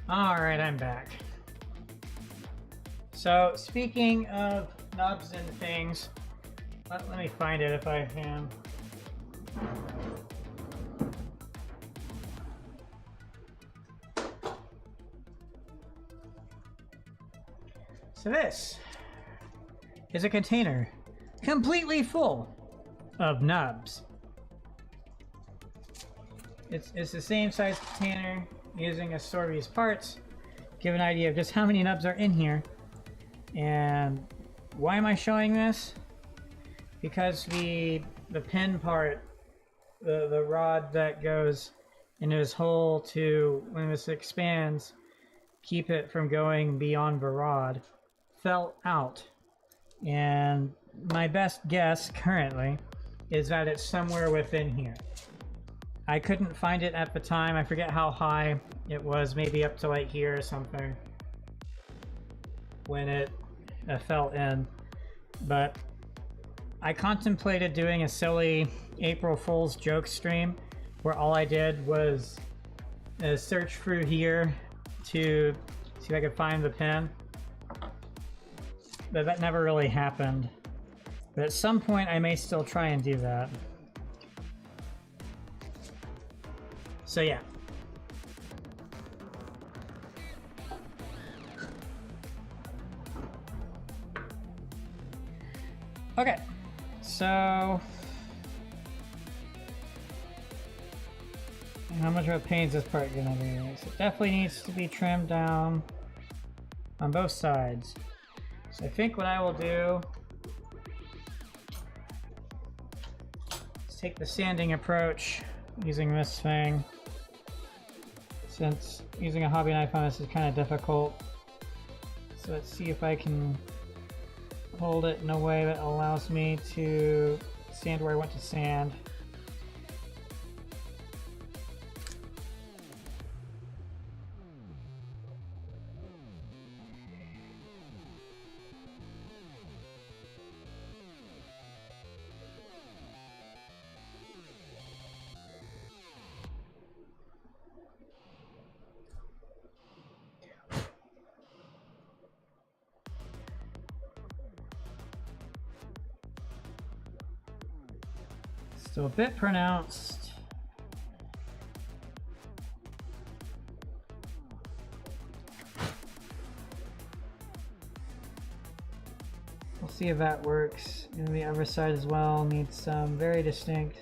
Speaker 1: Alright, I'm back. So, speaking of nubs and things, let me find it if I can. So this is a container completely full of nubs. It's the same size container using Assorbi's parts. Give an idea of just how many nubs are in here. And why am I showing this? Because the pin part, the rod that goes into this hole to, when this expands, keep it from going beyond the rod, fell out. And my best guess currently is that it's somewhere within here. I couldn't find it at the time. I forget how high it was, maybe up to like here or something when it fell in. But I contemplated doing a silly April Fool's joke stream where all I did was search through here to see if I could find the pin. But that never really happened. But at some point I may still try and do that. So yeah. Okay, so how much of a pain is this part gonna be? So it definitely needs to be trimmed down on both sides. So I think what I will do is take the sanding approach using this thing. Since using a hobby knife on this is kind of difficult. So let's see if I can hold it in a way that allows me to sand where I want to sand. Still a bit pronounced. We'll see if that works. And the other side as well needs some very distinct.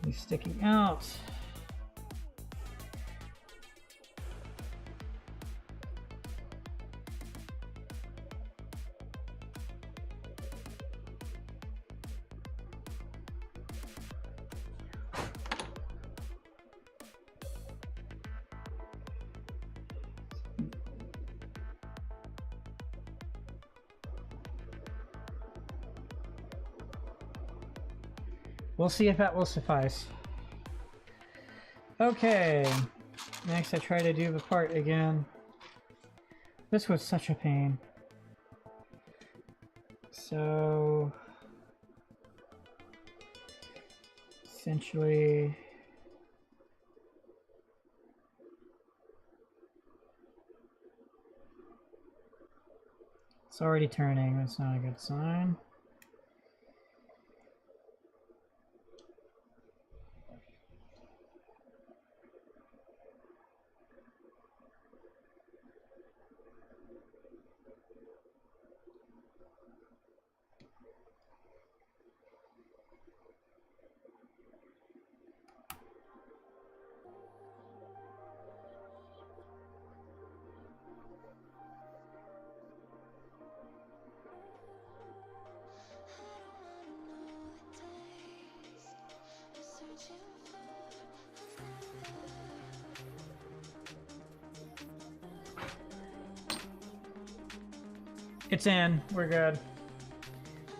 Speaker 1: He's sticking out. We'll see if that will suffice. Okay, next I try to do the part again. This was such a pain. So essentially it's already turning, that's not a good sign. It's in. We're good.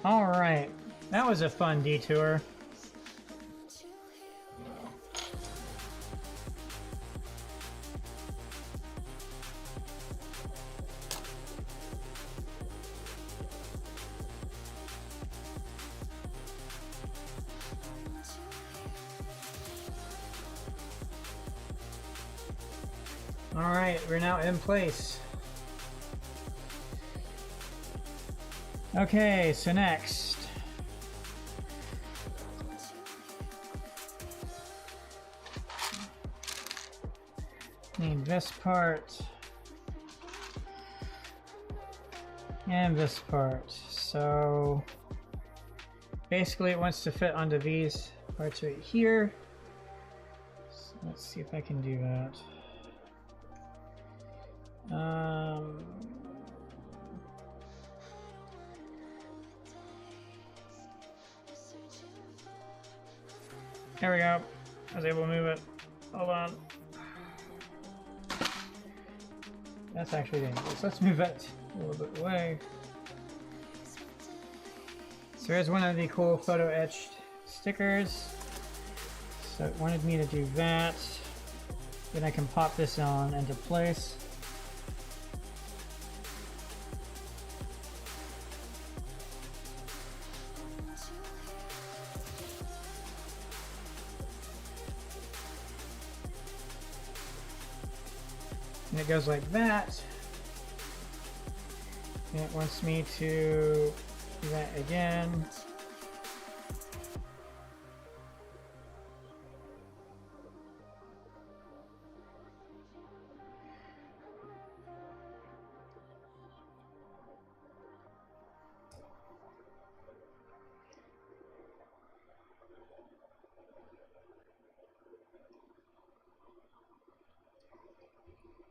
Speaker 1: Alright. That was a fun detour. Alright, we're now in place. Okay, so next. Need this part. And this part. So basically it wants to fit onto these parts right here. So let's see if I can do that. There we go. I was able to move it. Hold on. That's actually dangerous. Let's move it a little bit away. So here's one of the cool photo etched stickers. So it wanted me to do that. Then I can pop this on into place. And it goes like that. And it wants me to do that again.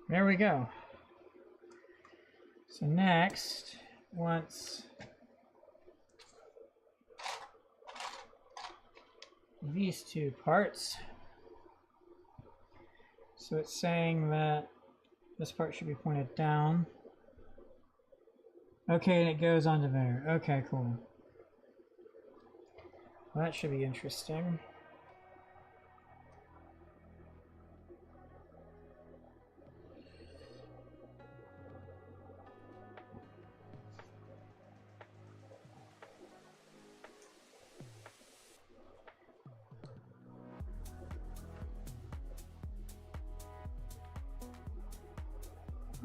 Speaker 1: There we go. So next, once these two parts, so it's saying that this part should be pointed down. Okay, and it goes onto there. Okay, cool. Well, that should be interesting.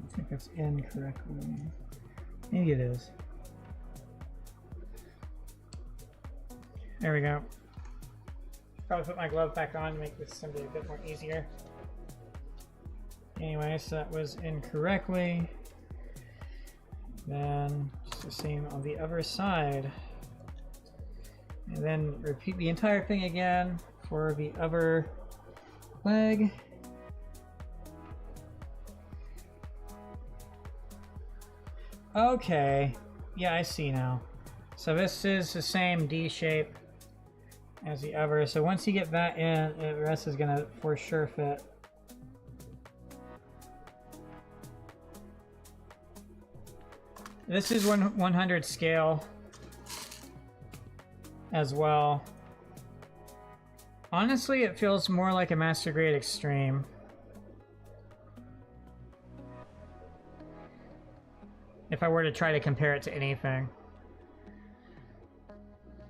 Speaker 1: I think it's in correctly. Maybe it is. There we go. Probably put my glove back on to make this assembly a bit more easier. Anyway, so that was in correctly. Then just the same on the other side. And then repeat the entire thing again for the other leg. Okay, yeah, I see now. So this is the same D shape as the other. So once you get that in, the rest is gonna for sure fit. This is 100 scale as well. Honestly, it feels more like a Master Grade Extreme. If I were to try to compare it to anything. I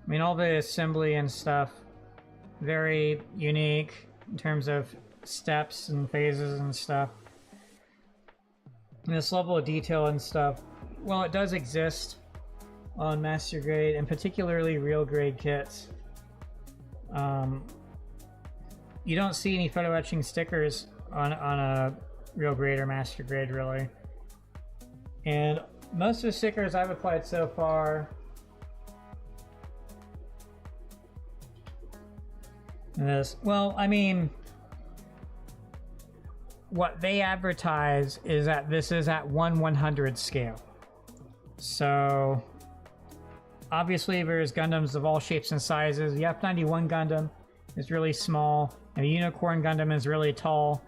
Speaker 1: mean, all the assembly and stuff, very unique in terms of steps and phases and stuff. And this level of detail and stuff, well, it does exist on Master Grade and particularly real grade kits. You don't see any photo etching stickers on a real grade or Master Grade, really. And most of the stickers I've applied so far this, well, I mean, what they advertise is that this is at 1/100 scale. So obviously there's Gundams of all shapes and sizes. The F91 Gundam is really small, and the Unicorn Gundam is really tall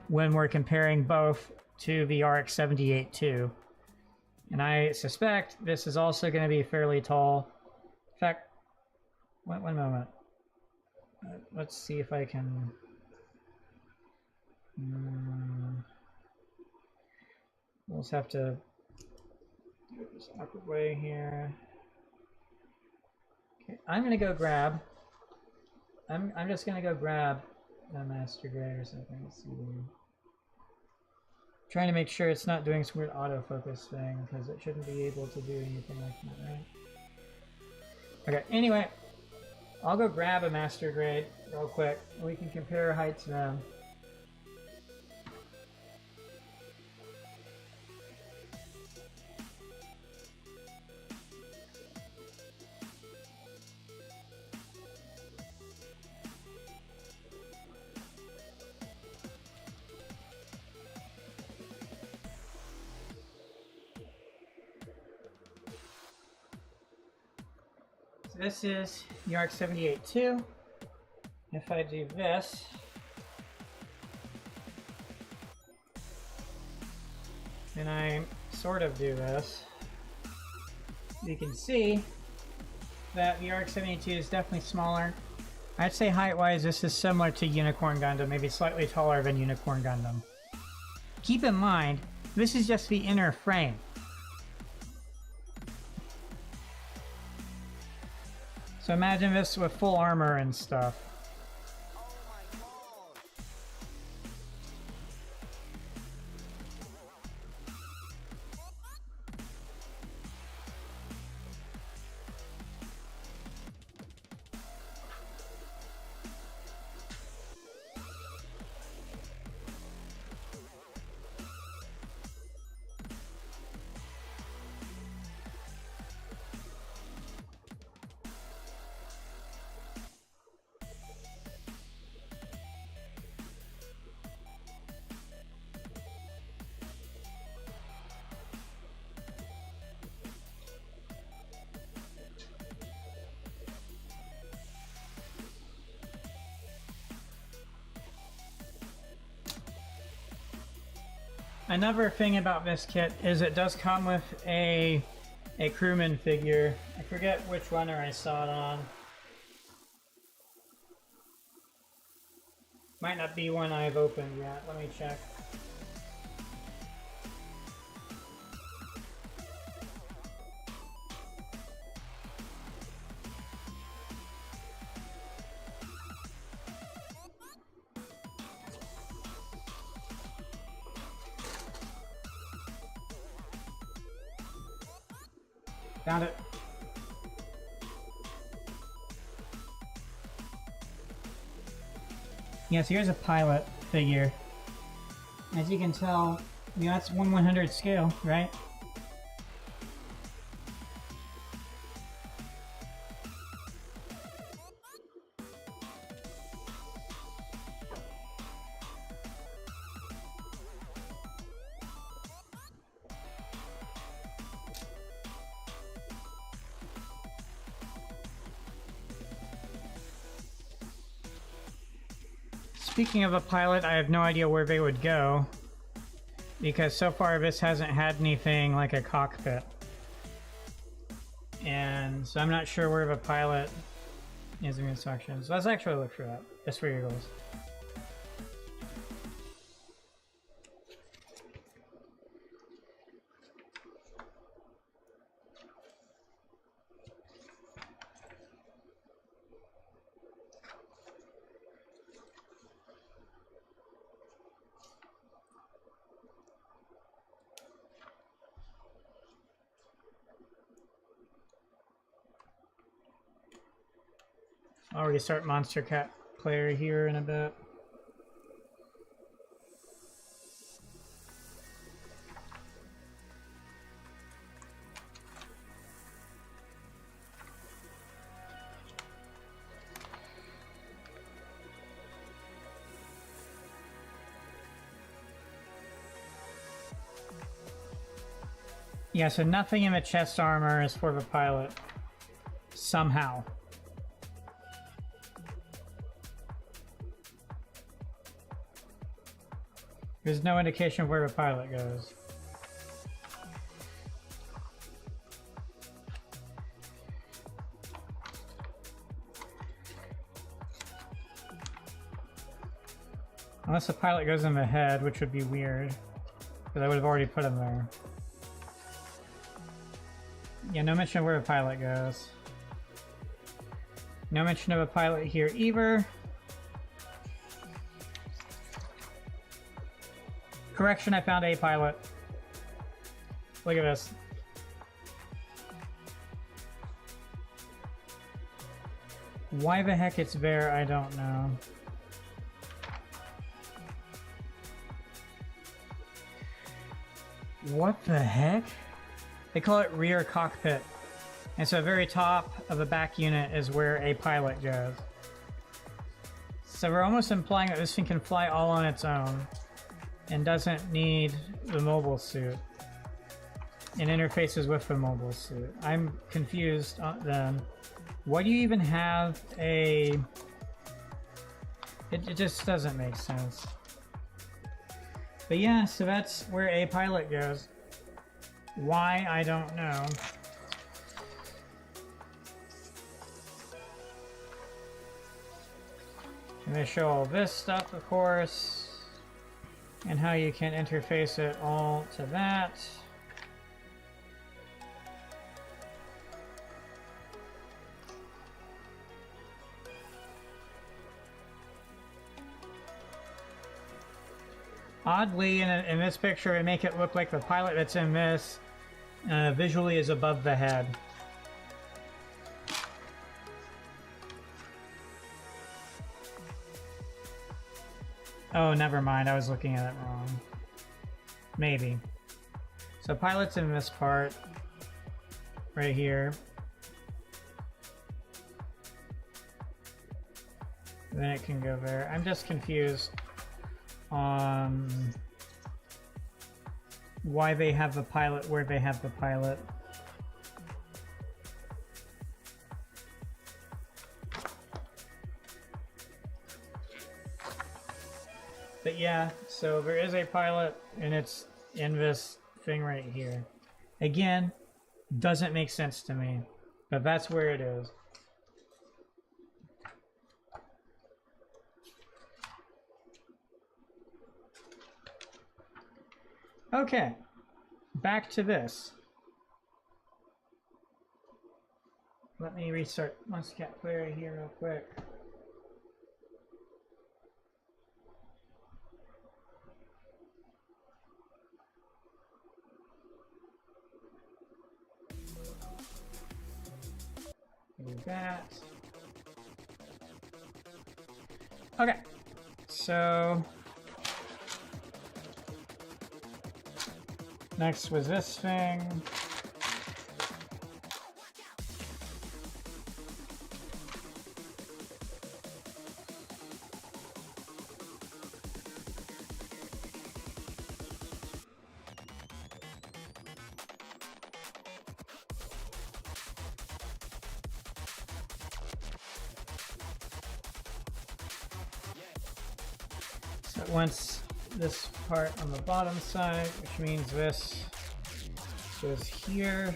Speaker 1: when we're comparing both to the RX-78-2. And I suspect this is also going to be fairly tall. In fact, one moment. Let's see if I can... we'll just have to do it this awkward way here. Okay, I'm going to go grab... I'm just going to go grab a Master Grade or something. Let's see. Trying to make sure it's not doing some weird autofocus thing, because it shouldn't be able to do anything like that, right? Okay, anyway, I'll go grab a master grade real quick. We can compare heights now. This is Yark 78.2. If I do this, and I sort of do this, you can see that the Yark 72 is definitely smaller. I'd say height-wise, this is similar to Unicorn Gundam, maybe slightly taller than Unicorn Gundam. Keep in mind, this is just the inner frame. So imagine this with full armor and stuff. Another thing about this kit is it does come with a crewman figure. I forget which runner I saw it on. Might not be one I've opened yet. Let me check. Found it. Yes, here's a pilot figure. As you can tell, that's 1/100 scale, right? Speaking of a pilot, I have no idea where they would go, because so far this hasn't had anything like a cockpit. And so I'm not sure where the pilot is in the instructions. So let's actually look for that. Just for your goals. I'll restart Monster Cat player here in a bit. Yeah, so nothing in the chest armor is for the pilot. Somehow. There's no indication of where the pilot goes. Unless the pilot goes in the head, which would be weird, because I would have already put him there. Yeah, no mention of where the pilot goes. No mention of a pilot here either. Correction, I found a pilot. Look at this. Why the heck it's there, I don't know. What the heck? They call it rear cockpit. And so the very top of the back unit is where a pilot goes. So we're almost implying that this thing can fly all on its own and doesn't need the mobile suit and interfaces with the mobile suit. I'm confused then. Why do you even have a... It just doesn't make sense. But yeah, so that's where a pilot goes. Why, I don't know. And they show all this stuff, of course, and how you can interface it all to that. Oddly, in this picture, they make it look like the pilot that's in this visually is above the head. Oh, never mind. I was looking at it wrong. Maybe. So pilot's in this part. Right here. And then it can go there. I'm just confused on why they have the pilot where they have the pilot. But yeah, so there is a pilot and it's in this thing right here. Again, doesn't make sense to me, but that's where it is. Okay, back to this. Let me restart once cat player here real quick. Do that. Okay, so next was this thing. So once this part on the bottom side, which means this goes here.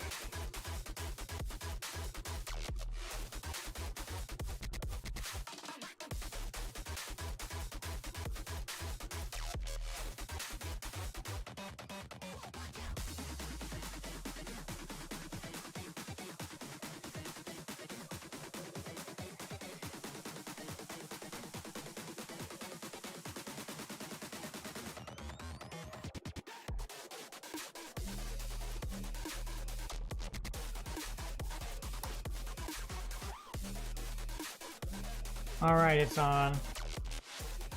Speaker 1: All right, it's on.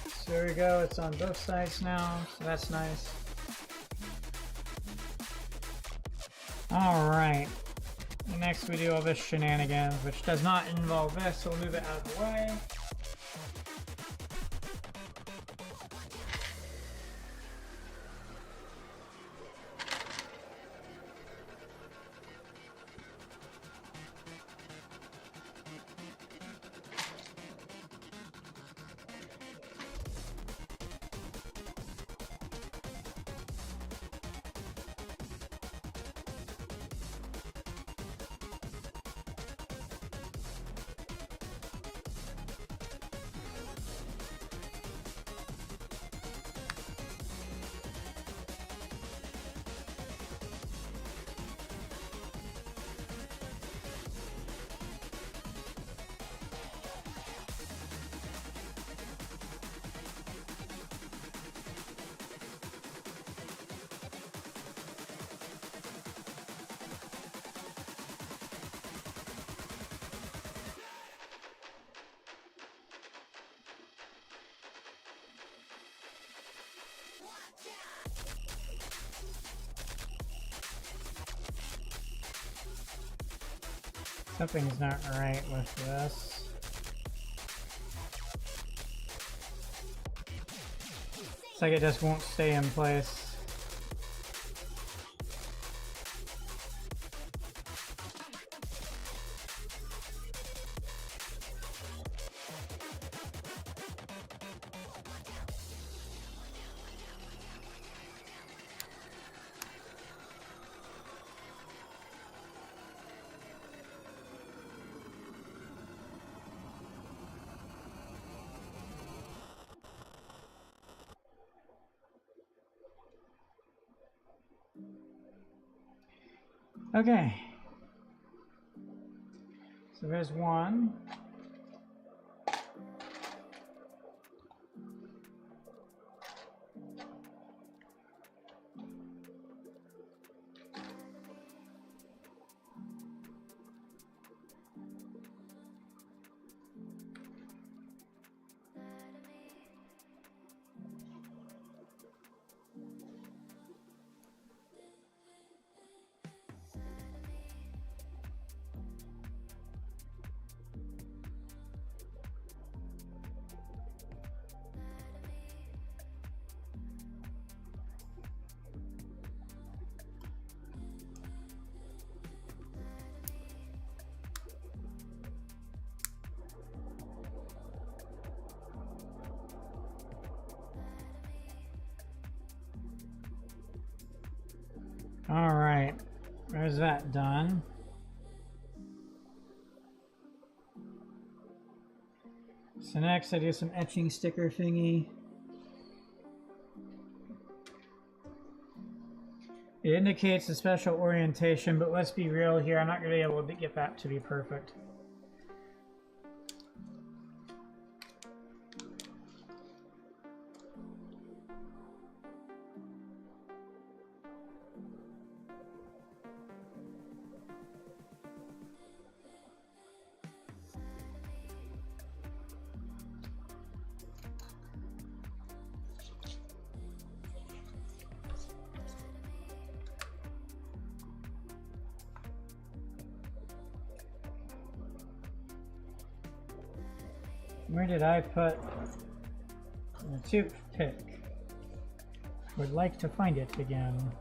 Speaker 1: So there we go, it's on both sides now, so that's nice. All right, next we do all this shenanigans, which does not involve this, so we'll move it out of the way. Something's not right with this. It's like it just won't stay in place. Okay, so there's one. All right, there's that done. So next I do some etching sticker thingy. It indicates a special orientation, but let's be real here, I'm not going to be able to get that to be perfect. Where did I put the toothpick? Would like to find it again.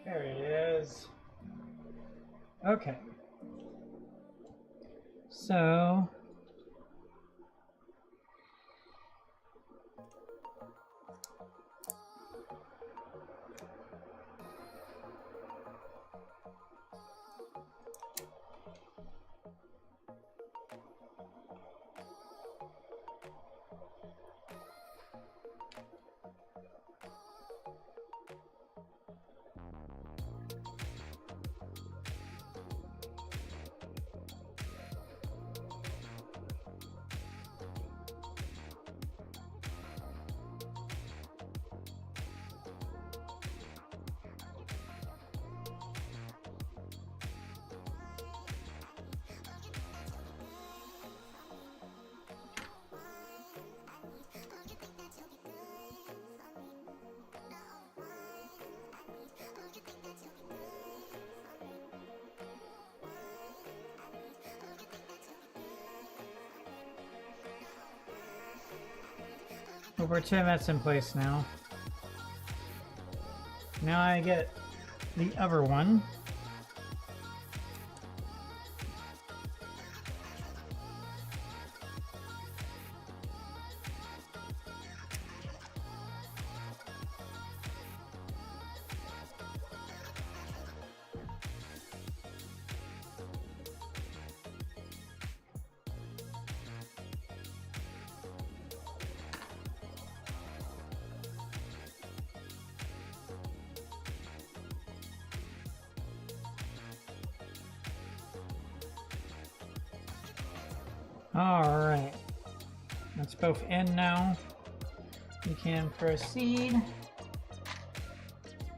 Speaker 1: There it is. Okay. So we'll pretend that's in place now. Now I get the other one. Alright, that's both in now. We can proceed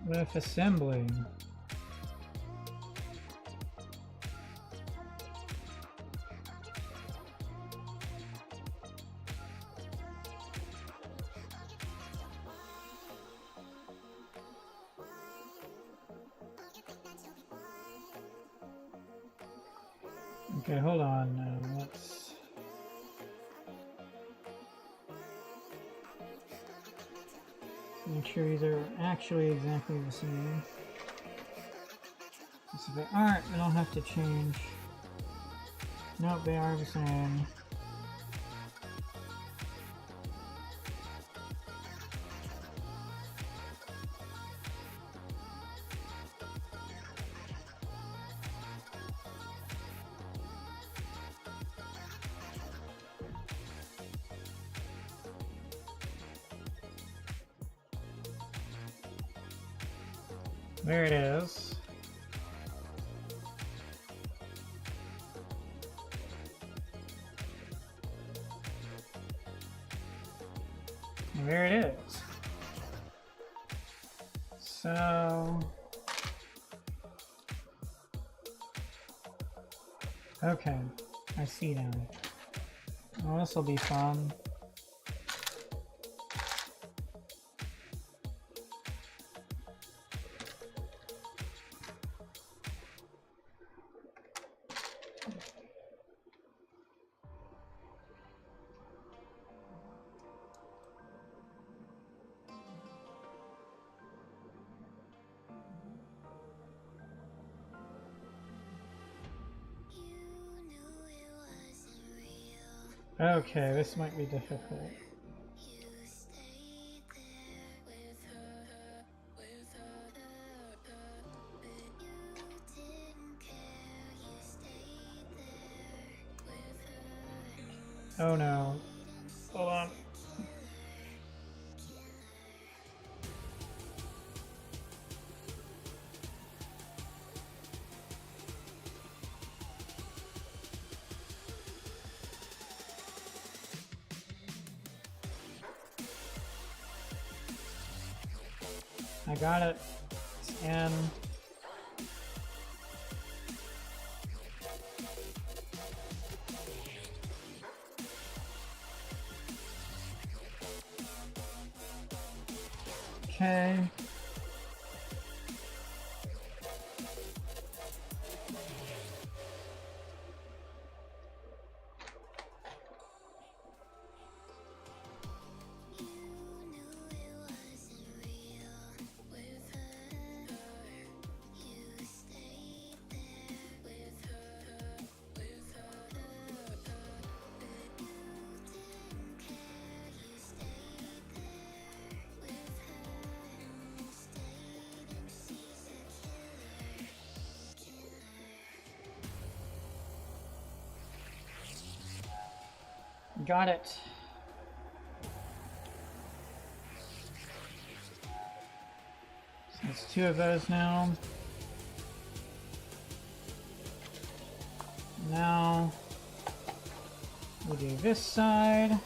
Speaker 1: with assembling. Okay, hold on now. Let's make sure these are actually exactly the same. So if they aren't, then I'll have to change. Nope, they are the same. There it is. And there it is. So... okay, I see now. Well, this will be fun. Okay, this might be difficult. Oh no. Hold on. I got it. It's in. Okay. Got it. So it's two of those now. Now we'll do this side.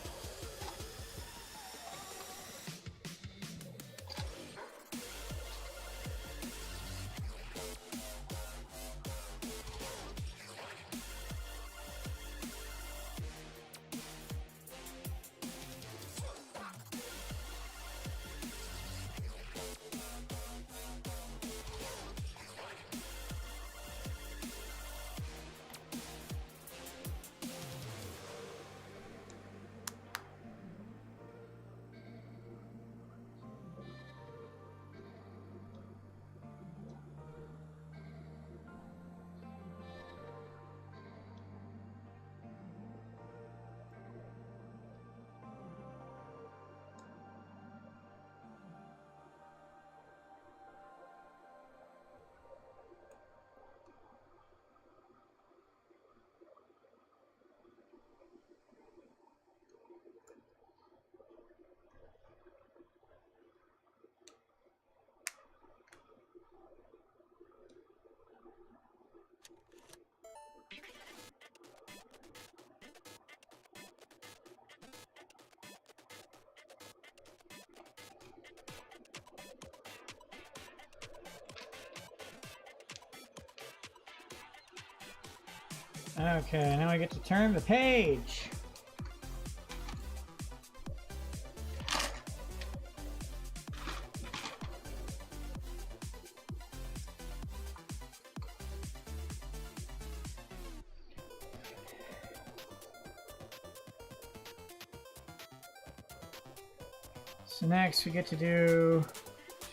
Speaker 1: Okay, now I get to turn the page. So next we get to do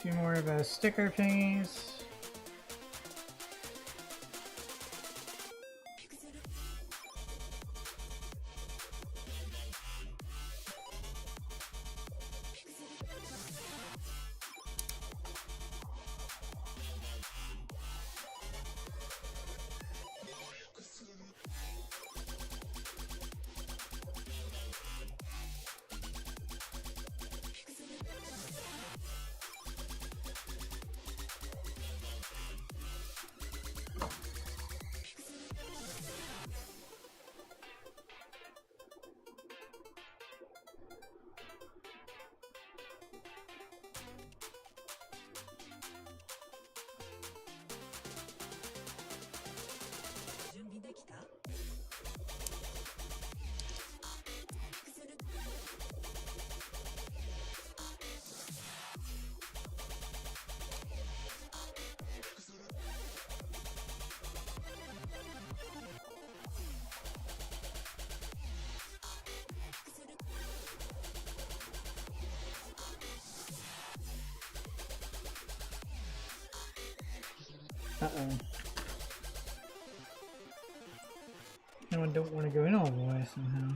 Speaker 1: 2 more of a sticker thingies. Uh-oh. No, I don't want to go in all the way somehow.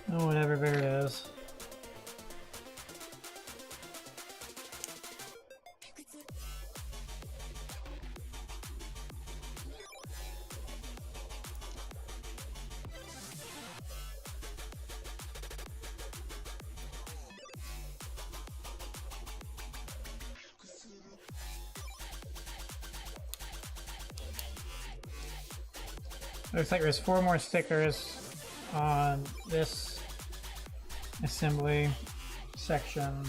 Speaker 1: Oh, whatever, there it is. Looks like there's 4 more stickers on this assembly section.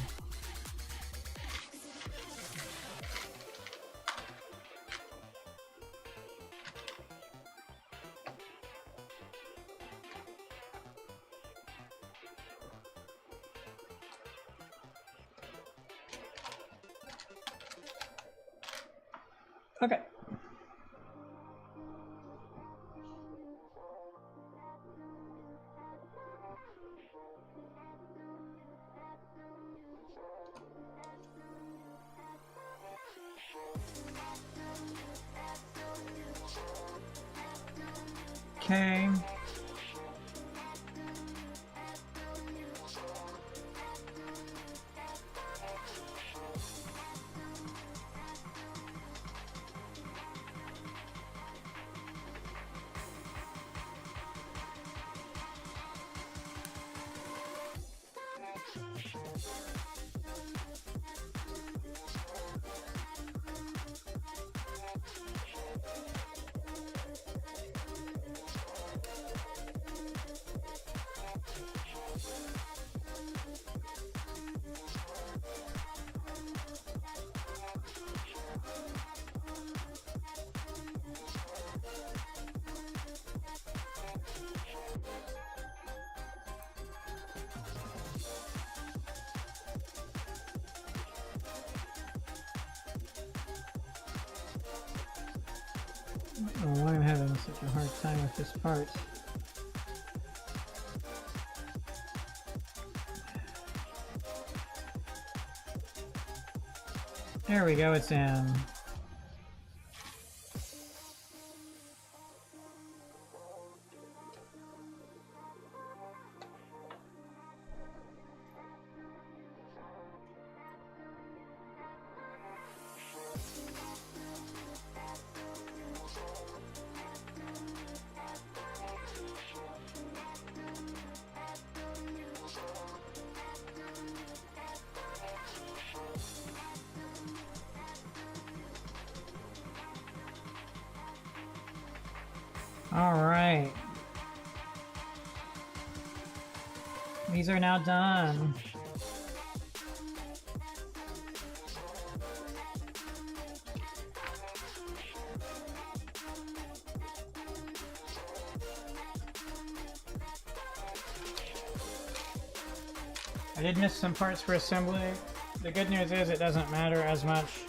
Speaker 1: Okay. Okay. I don't know why I'm having such a hard time with this part. There we go, it's in. All right. These are now done. I did miss some parts for assembly. The good news is it doesn't matter as much.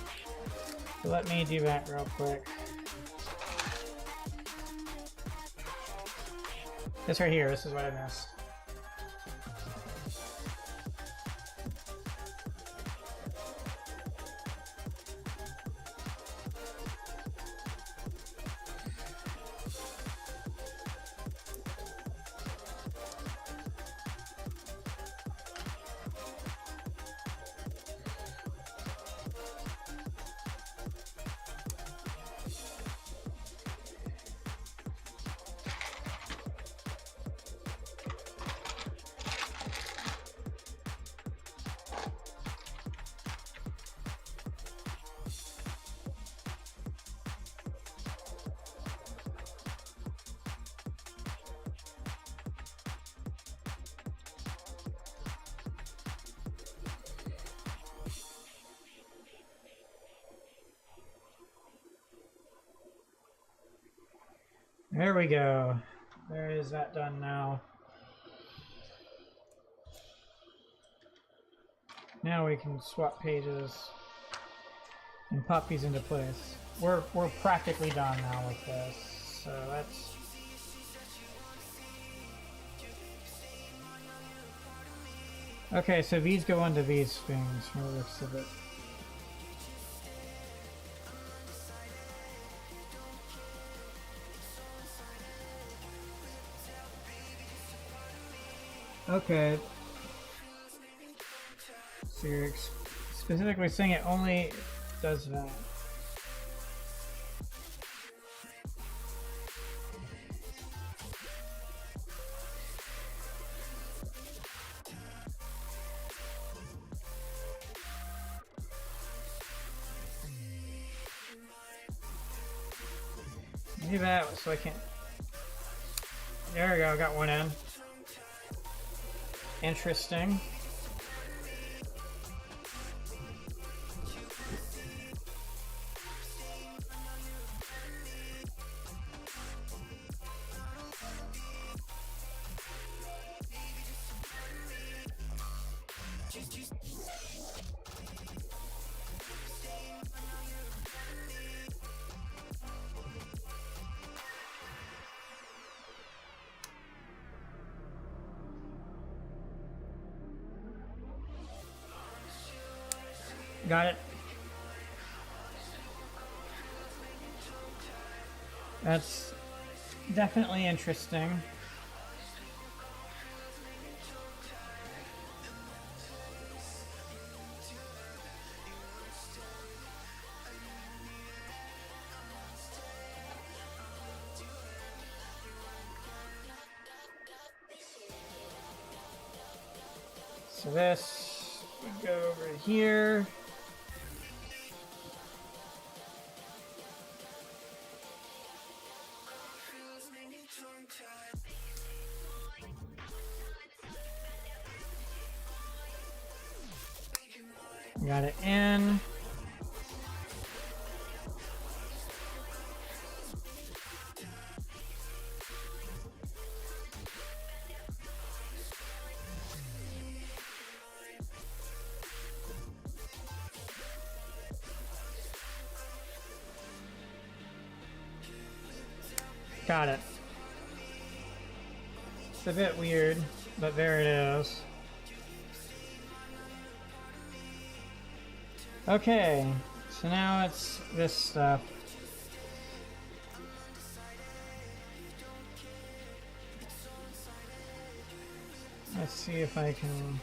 Speaker 1: So let me do that real quick. This right here, this is what I missed. There we go. There is that done now. Now we can swap pages and pop these into place. We're practically done now with this. So that's okay. So these go into these things from the looks of it. Okay. So you're specifically saying it only does that. Do that so I can't. There we go, got one in. Interesting. Got it. That's definitely interesting. So this would go over here. Got it in. Got it. It's a bit weird, but there it is. Okay, so now it's this stuff. Let's see if I can.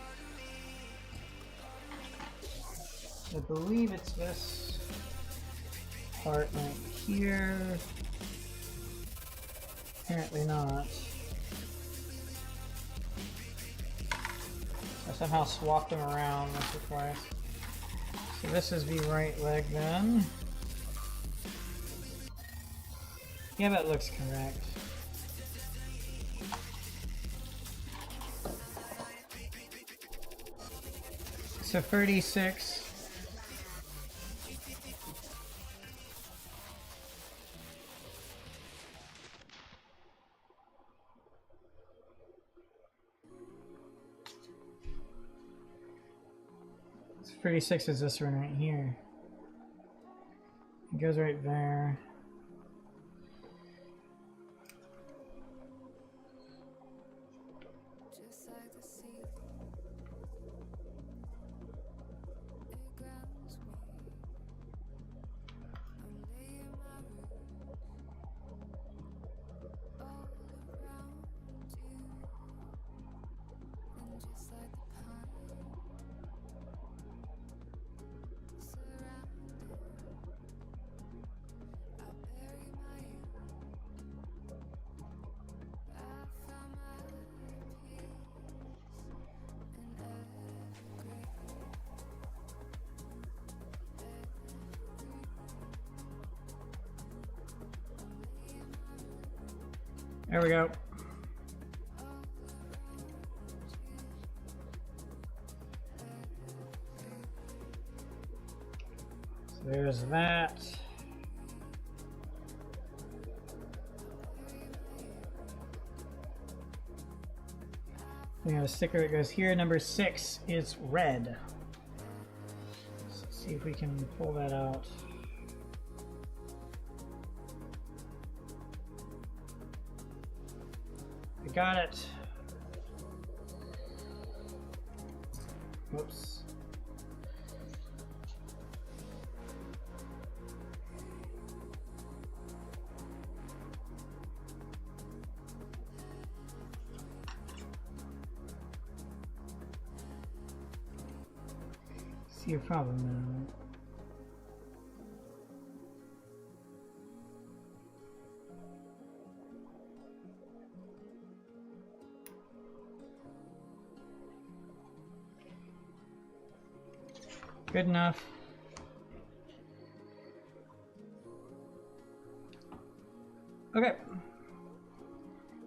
Speaker 1: I believe it's this part right here. Apparently not. I somehow swapped them around once or twice. So this is the right leg then. Yeah, that looks correct. So 36. Pretty 6 is this one right here. It goes right there. There we go. So there's that. We have a sticker that goes here. Number 6 is red. So let's see if we can pull that out. I got it. Whoops. See your problem now. Good enough. Okay.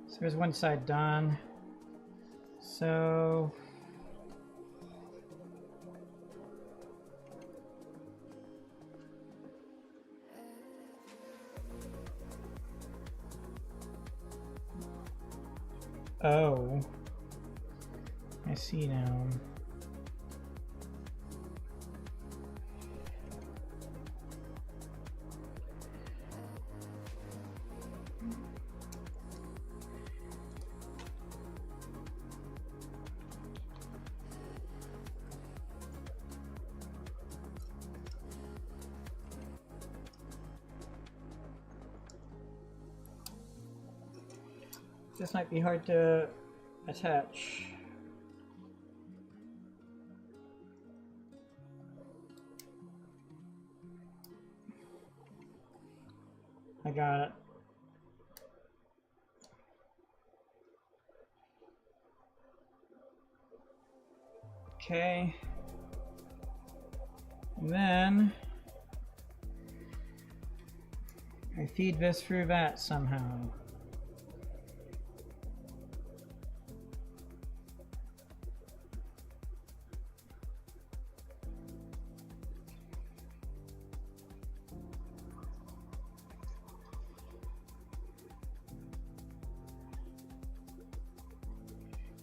Speaker 1: So there's one side done. So oh, I see now. This might be hard to attach. I got it. Okay. And then I feed this through that somehow.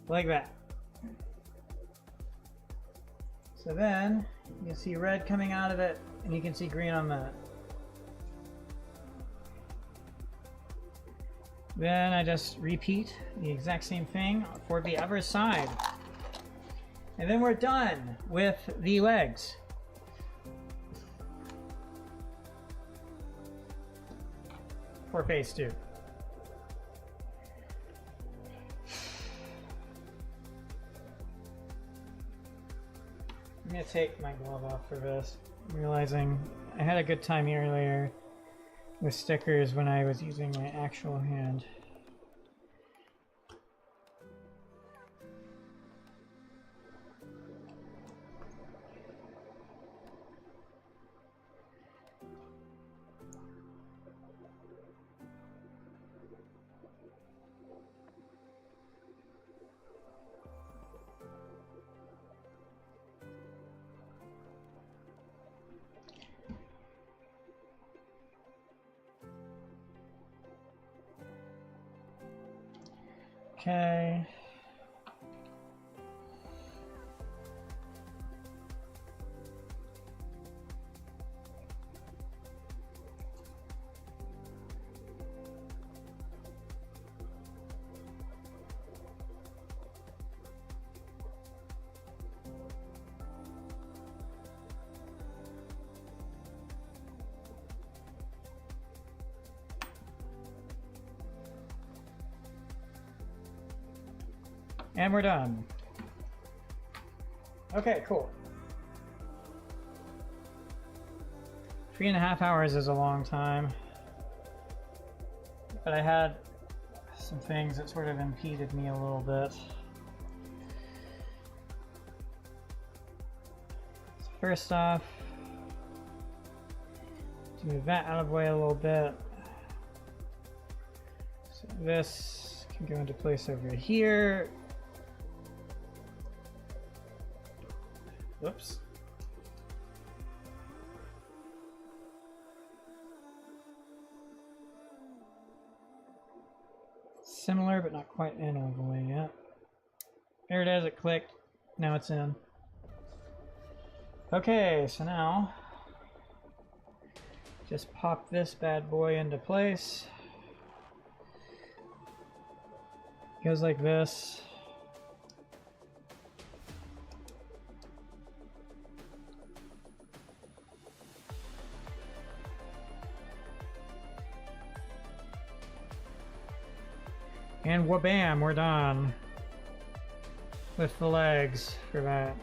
Speaker 1: Like that. So then you can see red coming out of it, and you can see green on that. Then I just repeat the exact same thing for the other side. And then we're done with the legs. For phase 2. I'm gonna take my glove off for this. I'm realizing I had a good time earlier with stickers when I was using my actual hand. Okay. And we're done. Okay, cool. 3.5 hours is a long time. But I had some things that sort of impeded me a little bit. So first off, to move that out of the way a little bit. So this can go into place over here. Whoops. Similar, but not quite in all the way yet. There it is, it clicked. Now it's in. Okay, so now just pop this bad boy into place. Goes like this. And wha-bam, we're done with the legs for that.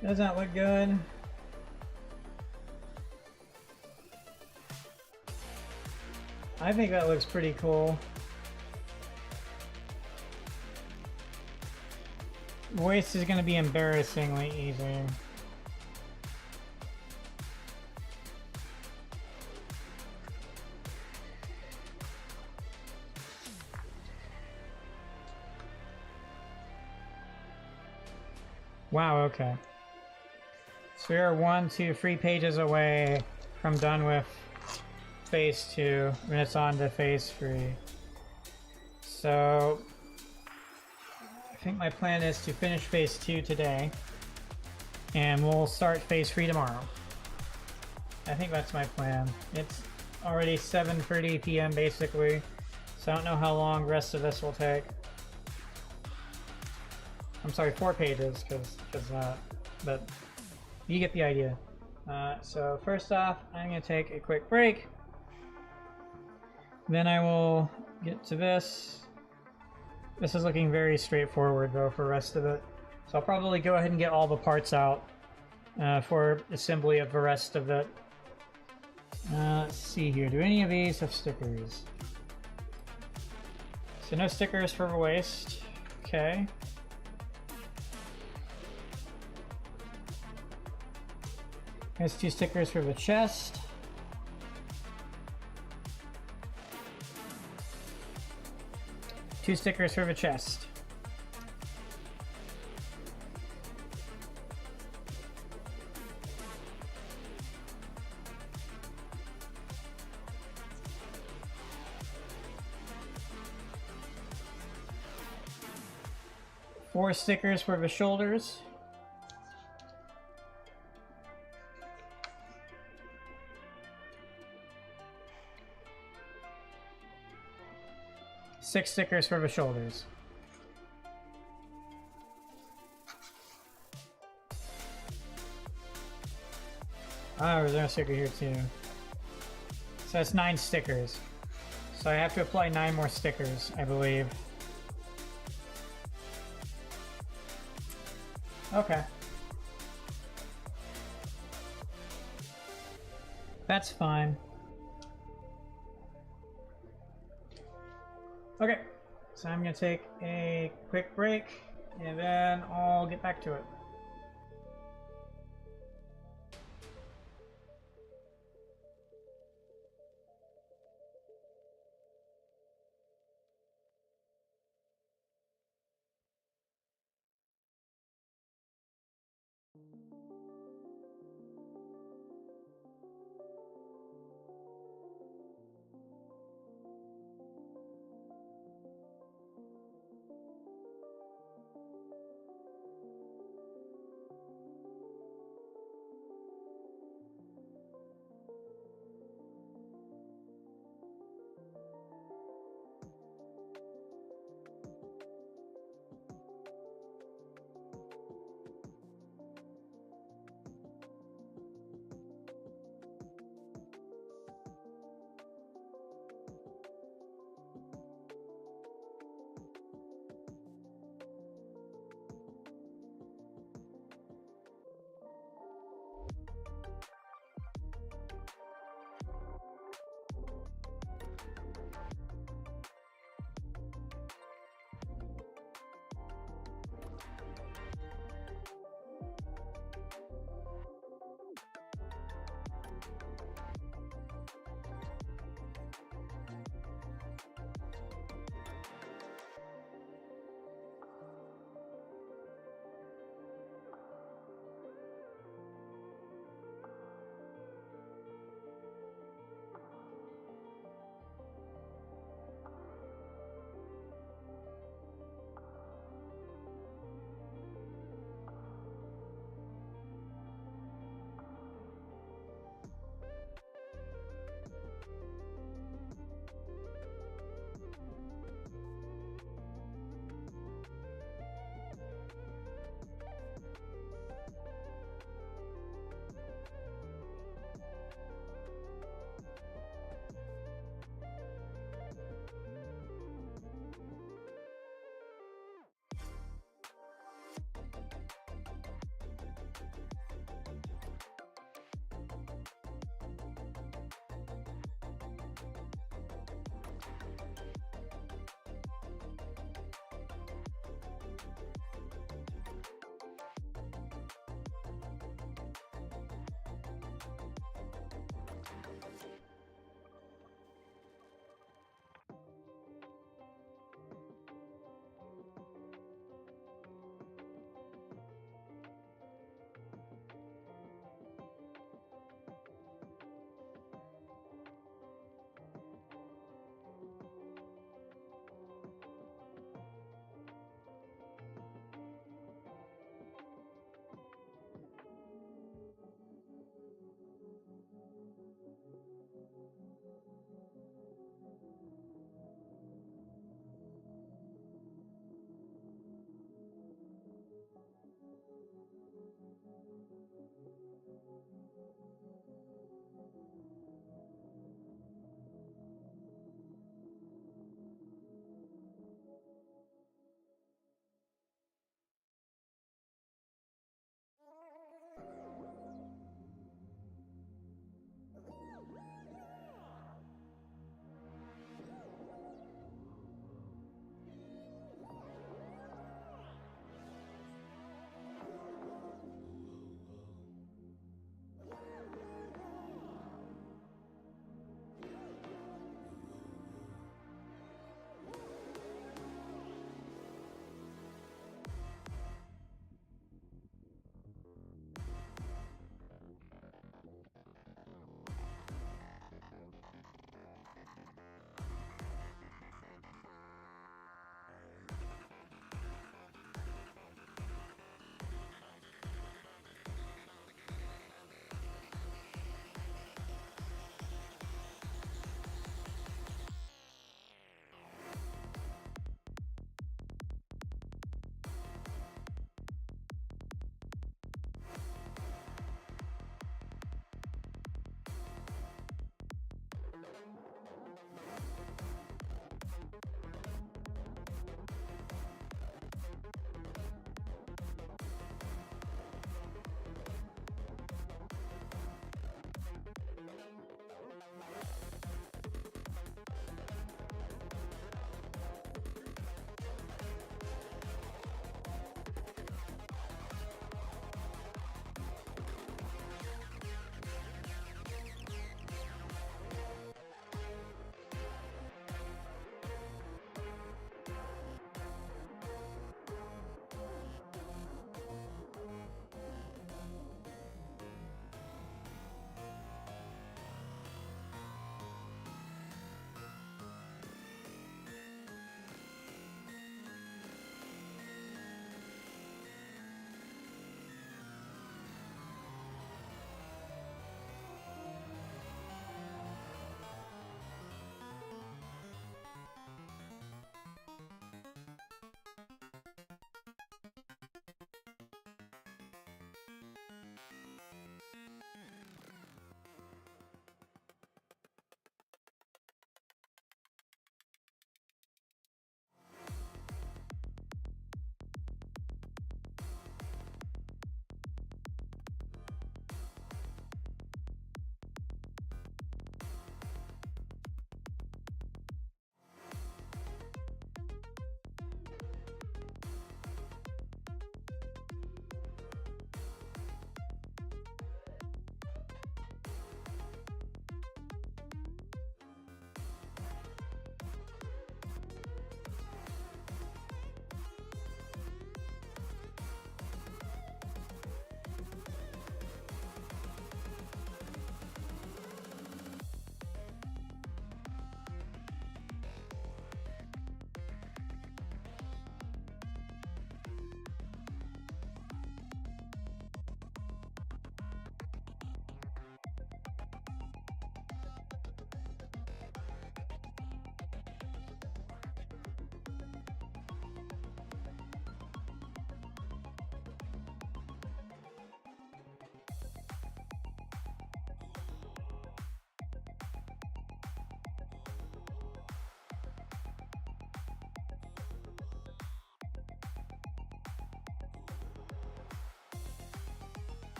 Speaker 1: Does that look good? I think that looks pretty cool. Waist is going to be embarrassingly easy. Wow, okay. So we are 1, 2, 3 pages away from done with phase 2, and it's on to phase 3. So I think my plan is to finish phase 2 today, and we'll start phase 3 tomorrow. I think that's my plan. It's already 7:30 p.m. basically, so I don't know how long the rest of this will take. I'm sorry, 4 pages, because but you get the idea. So first off, I'm going to take a quick break. Then I will get to this. This is looking very straightforward though for the rest of it. So I'll probably go ahead and get all the parts out for assembly of the rest of it. Let's see here, do any of these have stickers? So no stickers for the waist, okay. There's 2 stickers for the chest. Two stickers for the chest. Four stickers for the shoulders. Six stickers for the shoulders. Oh, there's a sticker here too. So that's 9 stickers. So I have to apply 9 more stickers, I believe. Okay. That's fine. Okay, so I'm gonna take a quick break and then I'll get back to it.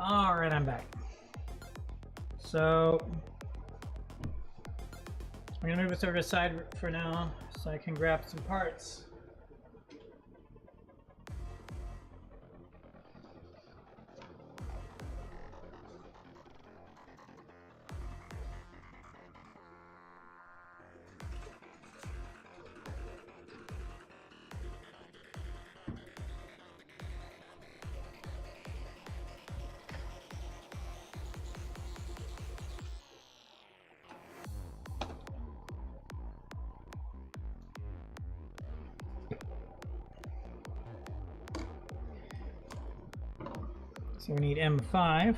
Speaker 1: All right, I'm back. So I'm gonna move this over to the side for now so I can grab some parts. So we need M5.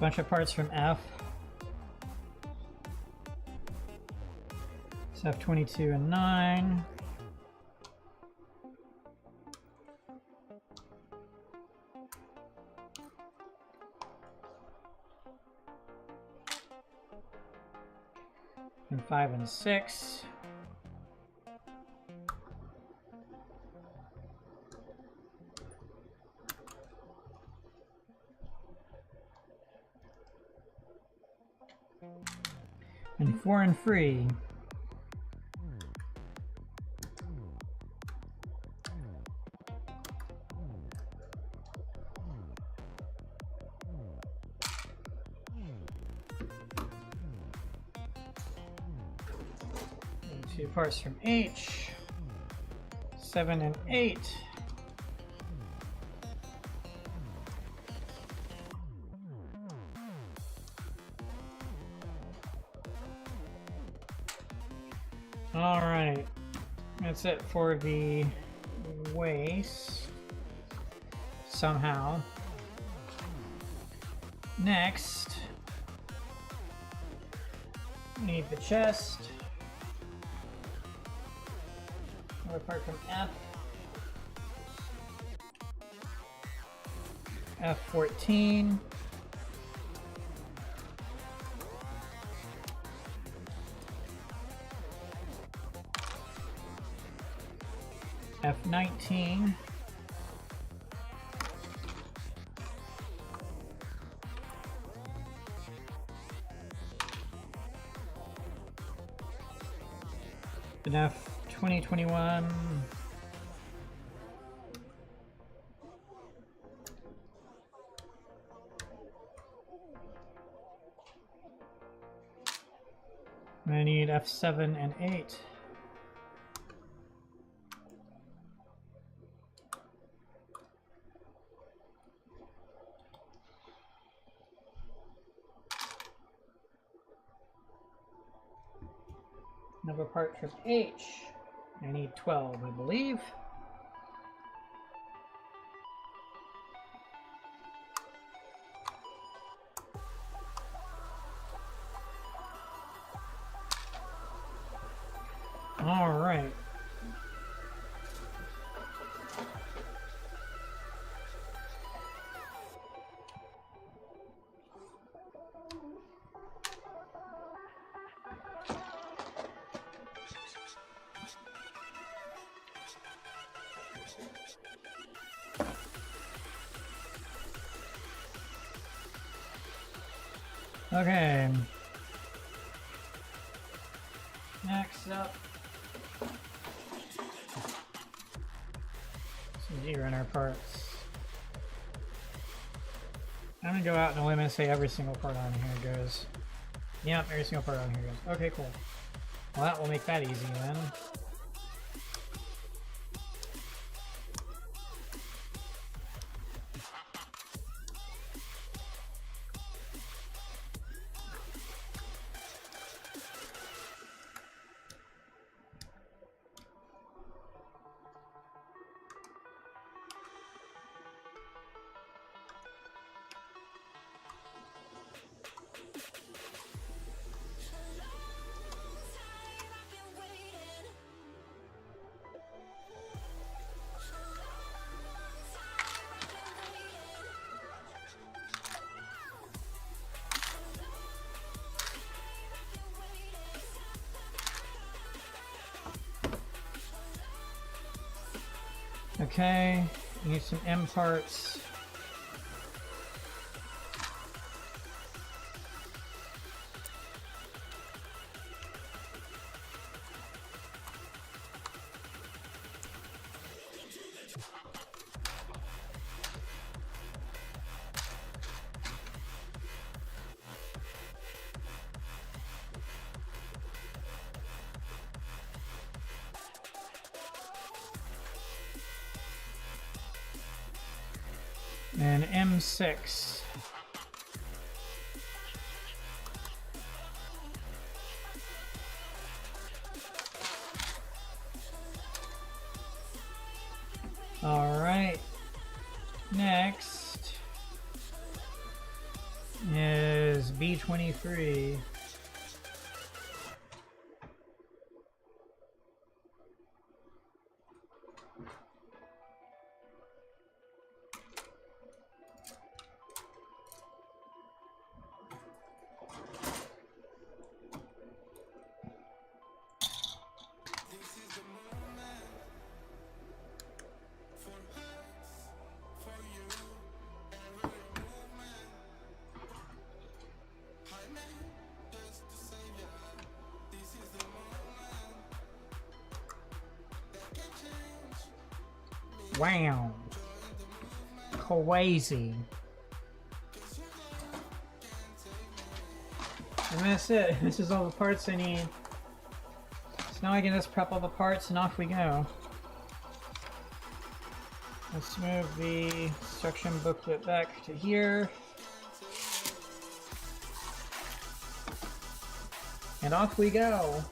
Speaker 1: Bunch of parts from F. It's F22 and 9. And 5 and 6. And 4 and 3. And 2 parts from H. 7 and 8. All right, that's it for the waist, somehow. Next, we need the chest. Apart from F. F14. F19. And F2021. I need F7 and 8. Another part from H. I need 12, I believe. All right. Okay. Next up, some Z-runner parts. I'm gonna go out on a limb and say every single part on here goes. Yep, every single part on here goes. Okay, cool. Well, that will make that easy then. Okay, need some M parts. And M6. All right. Next is B23. Wow. Crazy. And that's it. This is all the parts I need. So now I can just prep all the parts and off we go. Let's move the instruction booklet back to here. And off we go.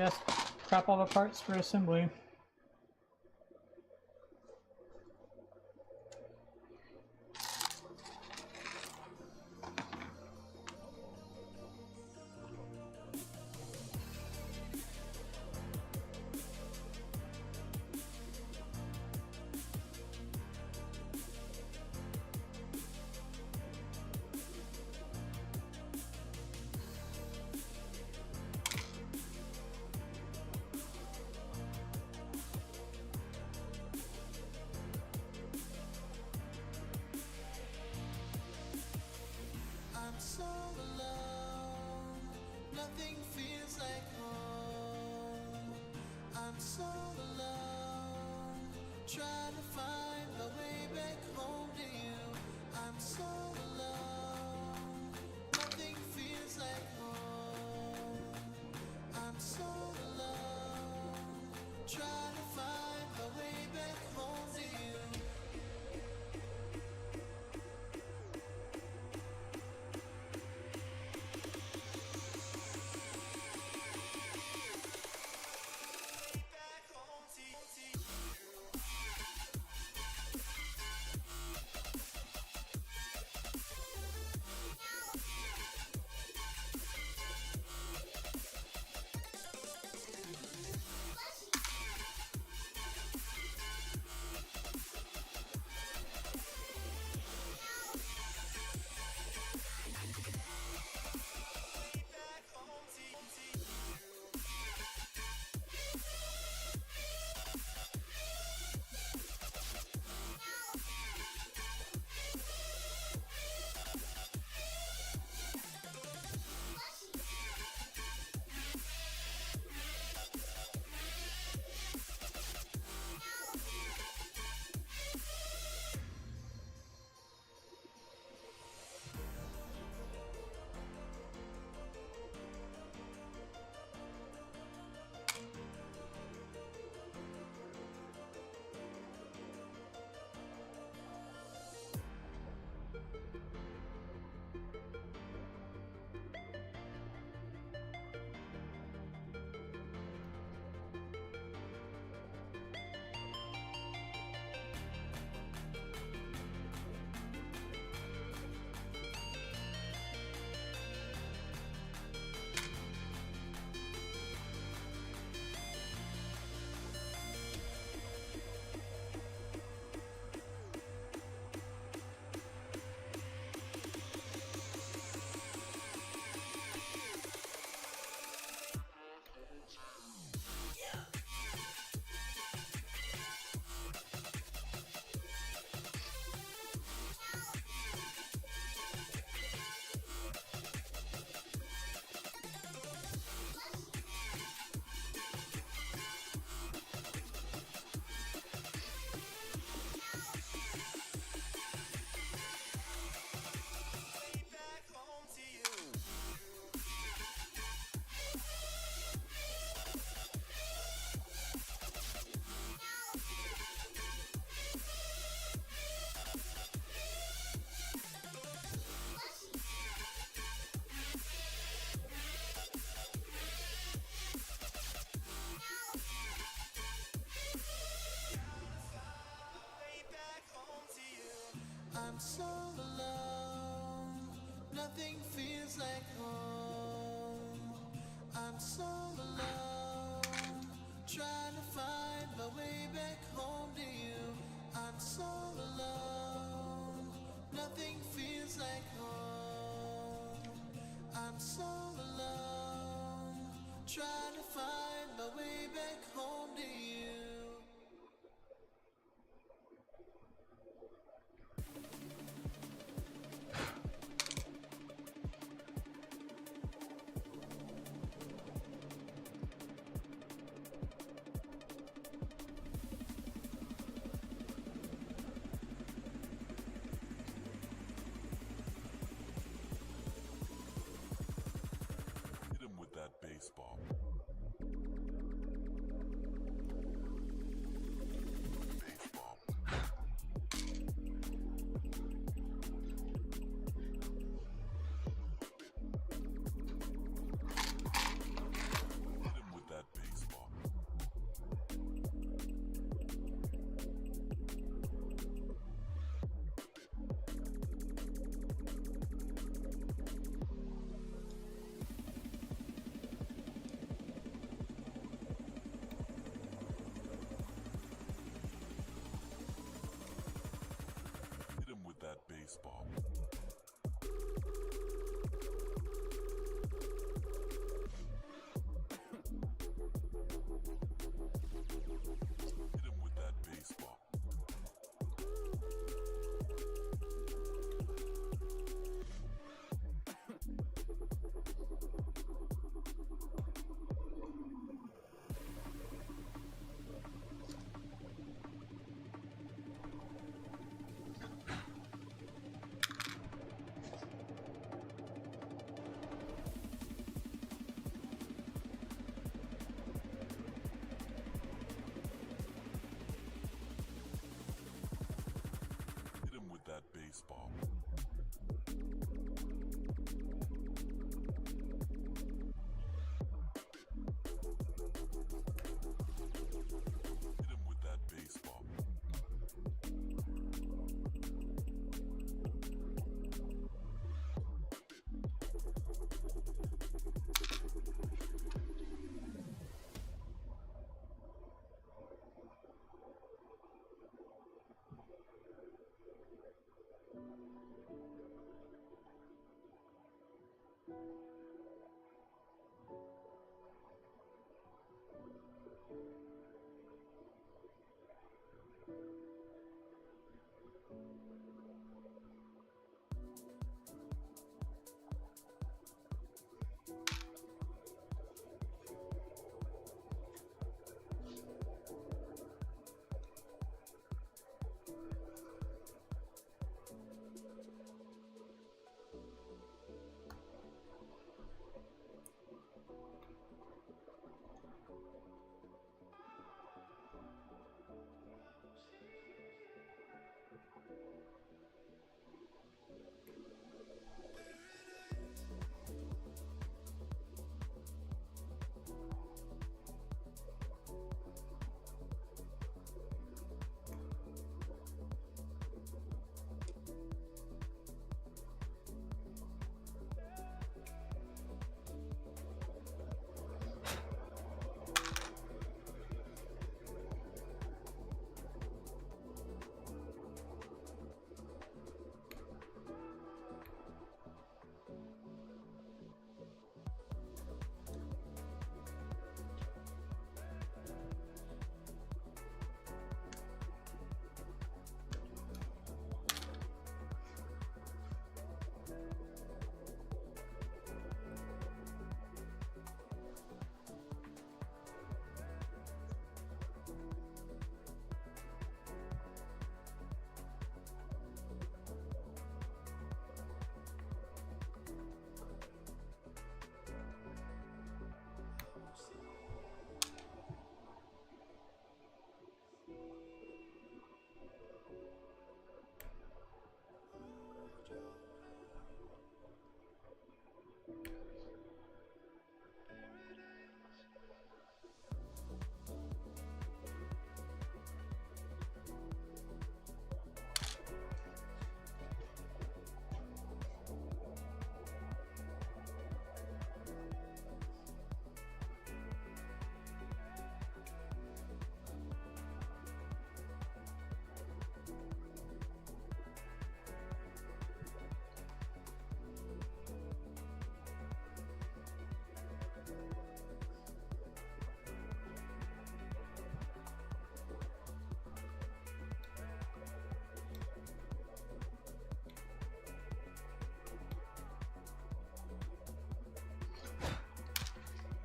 Speaker 1: just prep all the parts for assembly.
Speaker 2: I'm so alone, nothing feels like home. I'm so alone, trying to find my way back home to you. I'm so alone, nothing feels like home. I'm so alone, trying to find my way back home to you.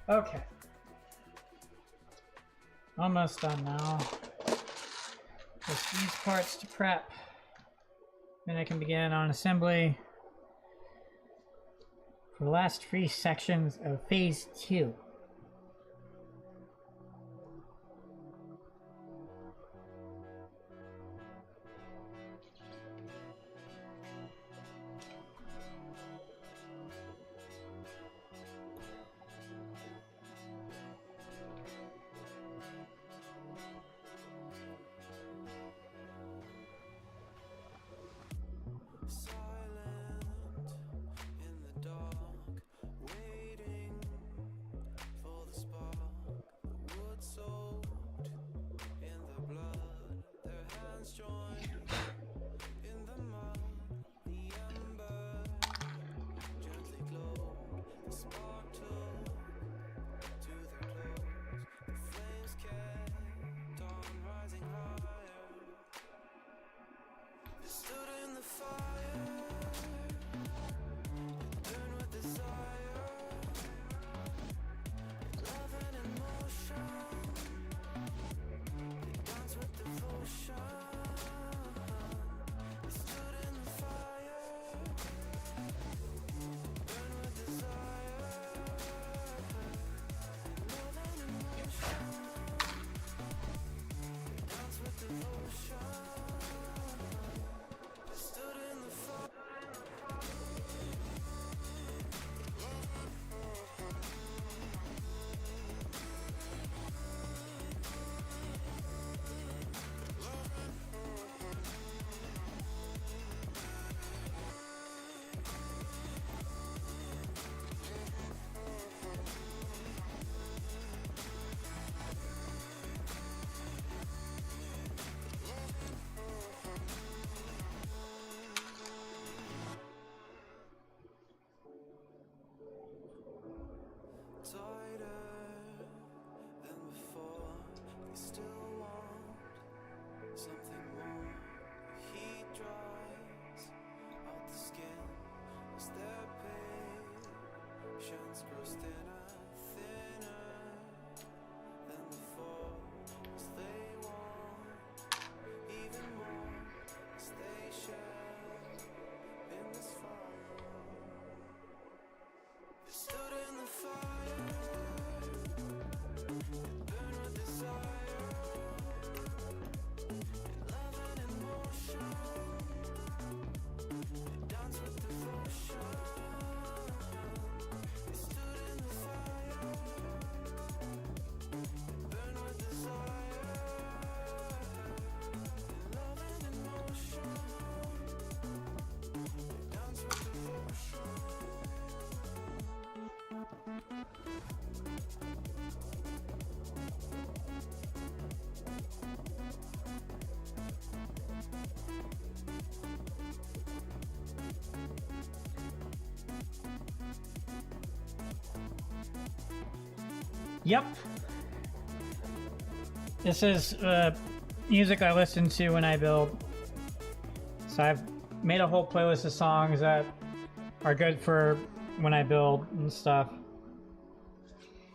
Speaker 1: Okay. Almost done now. Just these parts to prep. Then I can begin on assembly for the last 3 sections of phase 2. Yep. This is music I listen to when I build. So I've made a whole playlist of songs that are good for when I build and stuff.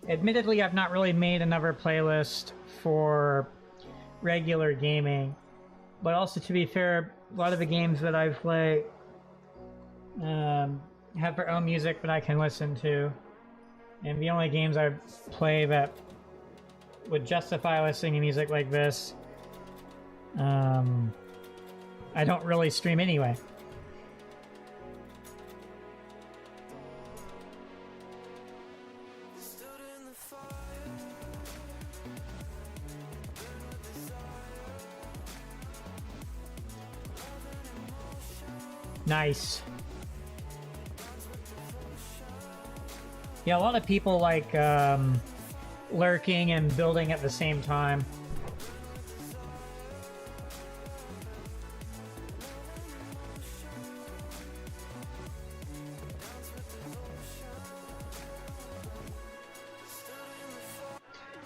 Speaker 1: Admittedly, I've not really made another playlist for regular gaming, but also, to be fair, a lot of the games that I play have their own music that I can listen to. And the only games I play that would justify listening to music like this, I don't really stream anyway. Nice. Yeah, a lot of people like lurking and building at the same time.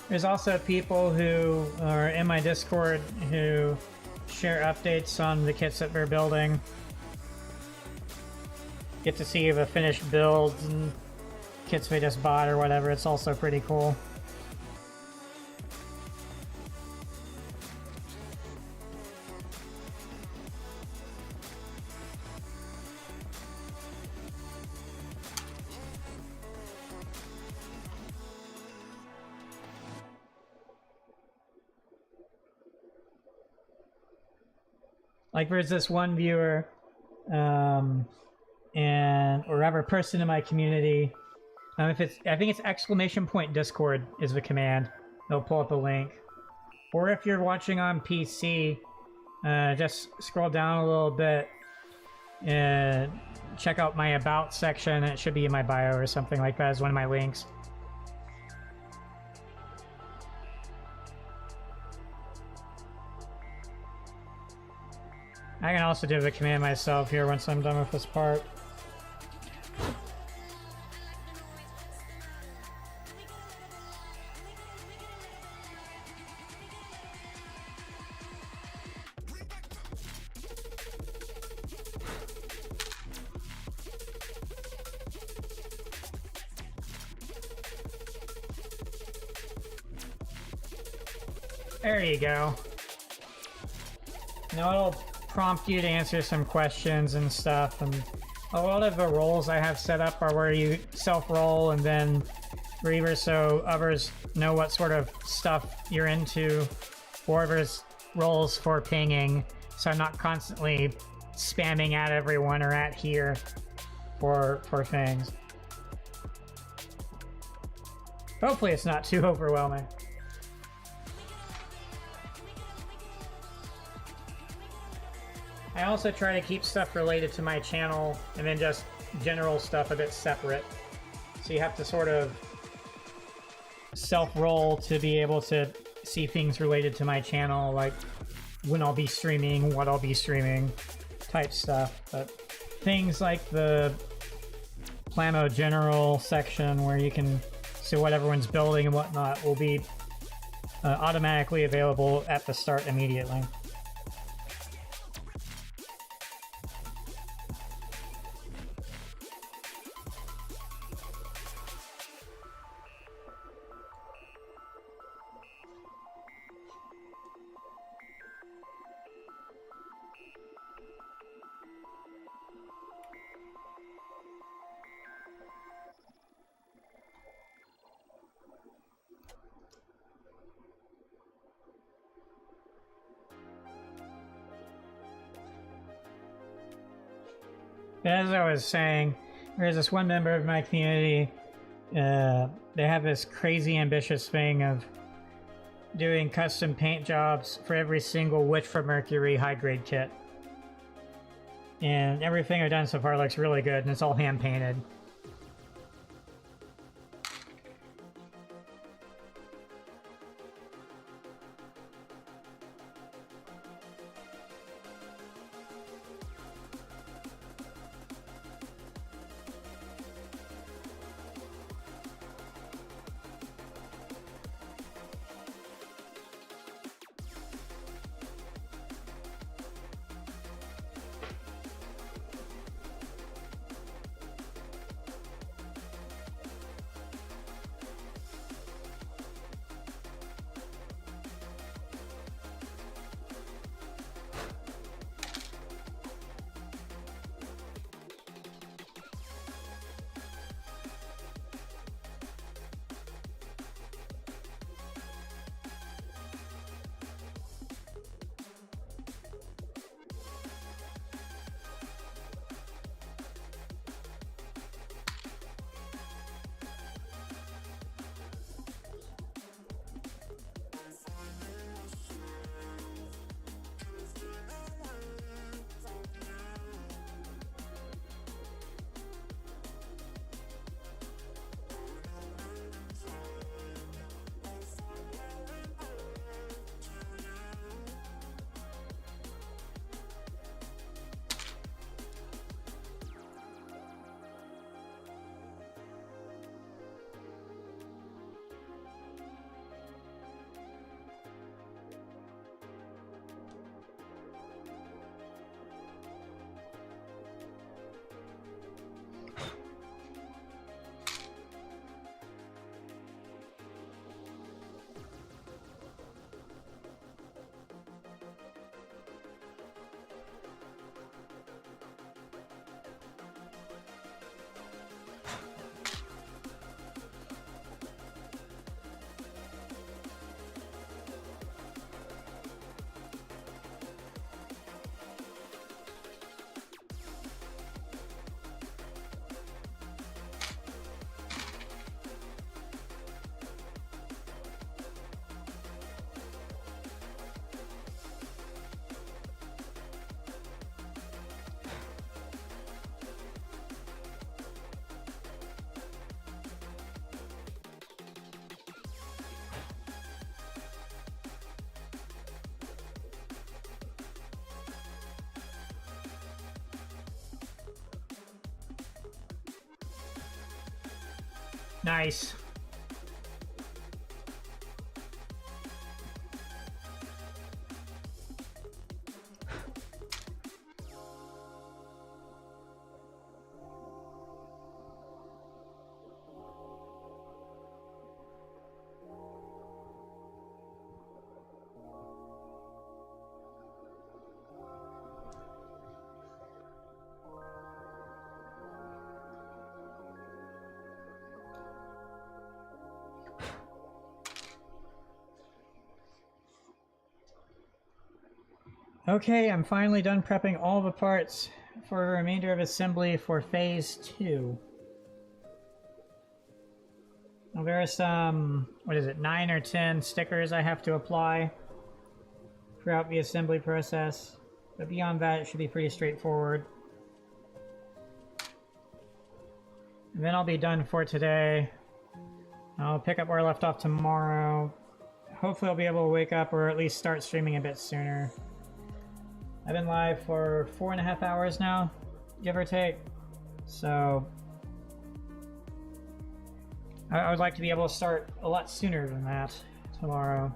Speaker 1: There's also people who are in my Discord who share updates on the kits that they're building. Get to see the finished builds and kits we just bought or whatever. It's also pretty cool. Like there's this one viewer and or rather person in my community. If it's, I think it's !Discord is the command. It'll pull up a link. Or if you're watching on PC, just scroll down a little bit and check out my About section. It should be in my bio or something like that as one of my links. I can also do the command myself here once I'm done with this part. There you go. Now it'll prompt you to answer some questions and stuff, and a lot of the roles I have set up are where you self-roll and then reaver so others know what sort of stuff you're into, or there's roles for pinging so I'm not constantly spamming at everyone or at here for things. Hopefully it's not too overwhelming. I also try to keep stuff related to my channel and then just general stuff a bit separate. So you have to sort of self-roll to be able to see things related to my channel, like when I'll be streaming, what I'll be streaming, type stuff. But things like the Plamo General section where you can see what everyone's building and whatnot will be automatically available at the start immediately. As I was saying, there's this one member of my community, they have this crazy ambitious thing of doing custom paint jobs for every single Witch for Mercury high-grade kit. And everything I've done so far looks really good, and it's all hand-painted. Nice. Okay, I'm finally done prepping all the parts for the remainder of assembly for phase 2. Now there are some, 9 or 10 stickers I have to apply throughout the assembly process. But beyond that, it should be pretty straightforward. And then I'll be done for today. I'll pick up where I left off tomorrow. Hopefully I'll be able to wake up or at least start streaming a bit sooner. I've been live for 4.5 hours now, give or take. So I would like to be able to start a lot sooner than that tomorrow.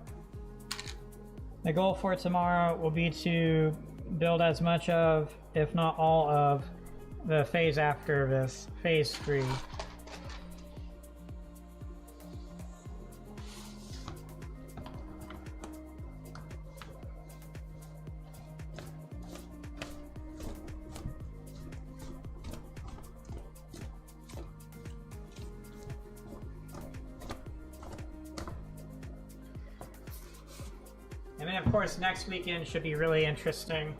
Speaker 1: The goal for tomorrow will be to build as much of, if not all of, the phase after this, phase 3. And then, of course, next weekend should be really interesting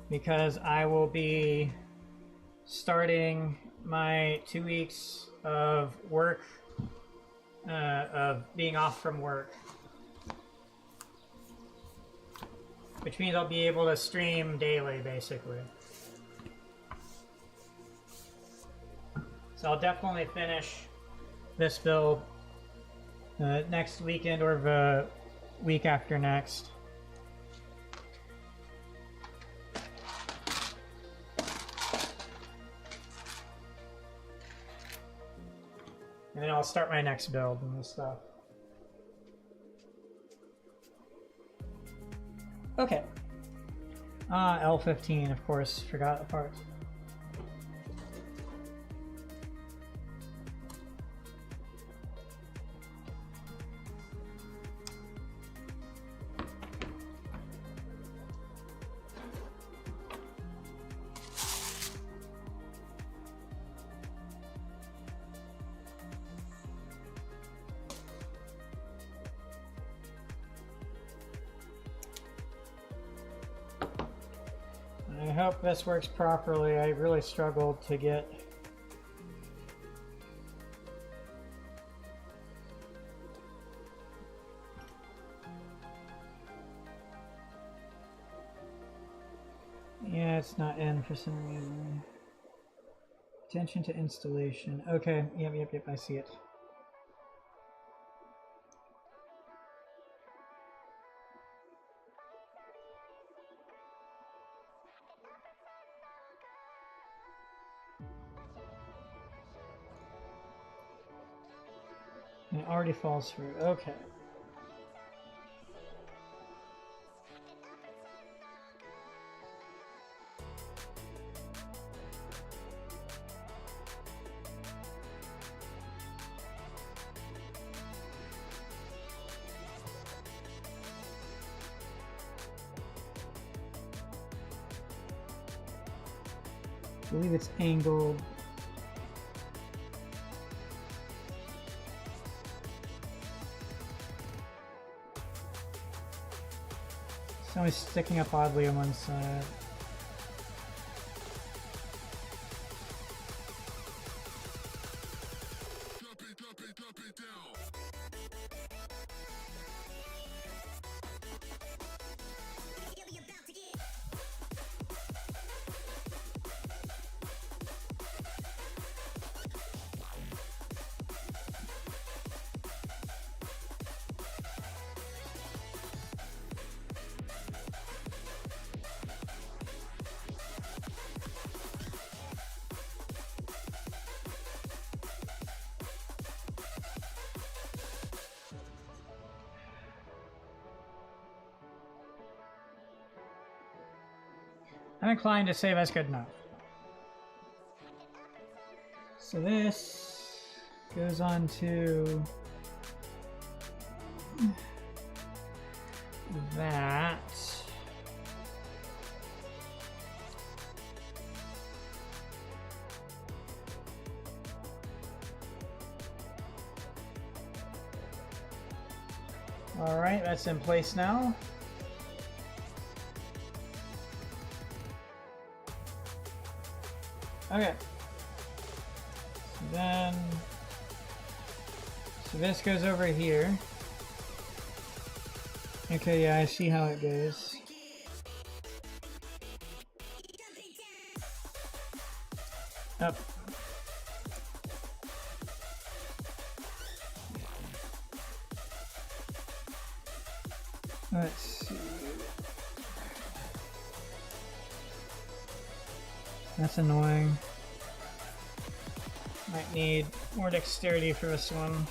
Speaker 1: because I will be starting my 2 weeks of work, of being off from work, which means I'll be able to stream daily, basically. So I'll definitely finish this build next weekend or the week after next. And then I'll start my next build and this stuff. Okay. L15, of course, forgot the part. I hope this works properly. I really struggled to get yeah, it's not in for some reason. Attention to installation. Okay, yep, I see it. And it already falls through. Okay. I believe it's angled. It's only sticking up oddly on one side. I'm inclined to say that's good enough. So this goes on to that. All right, that's in place now. Okay. So this goes over here. Okay, yeah, I see how it goes. Up. Let's see. That's annoying. Might need more dexterity for this one.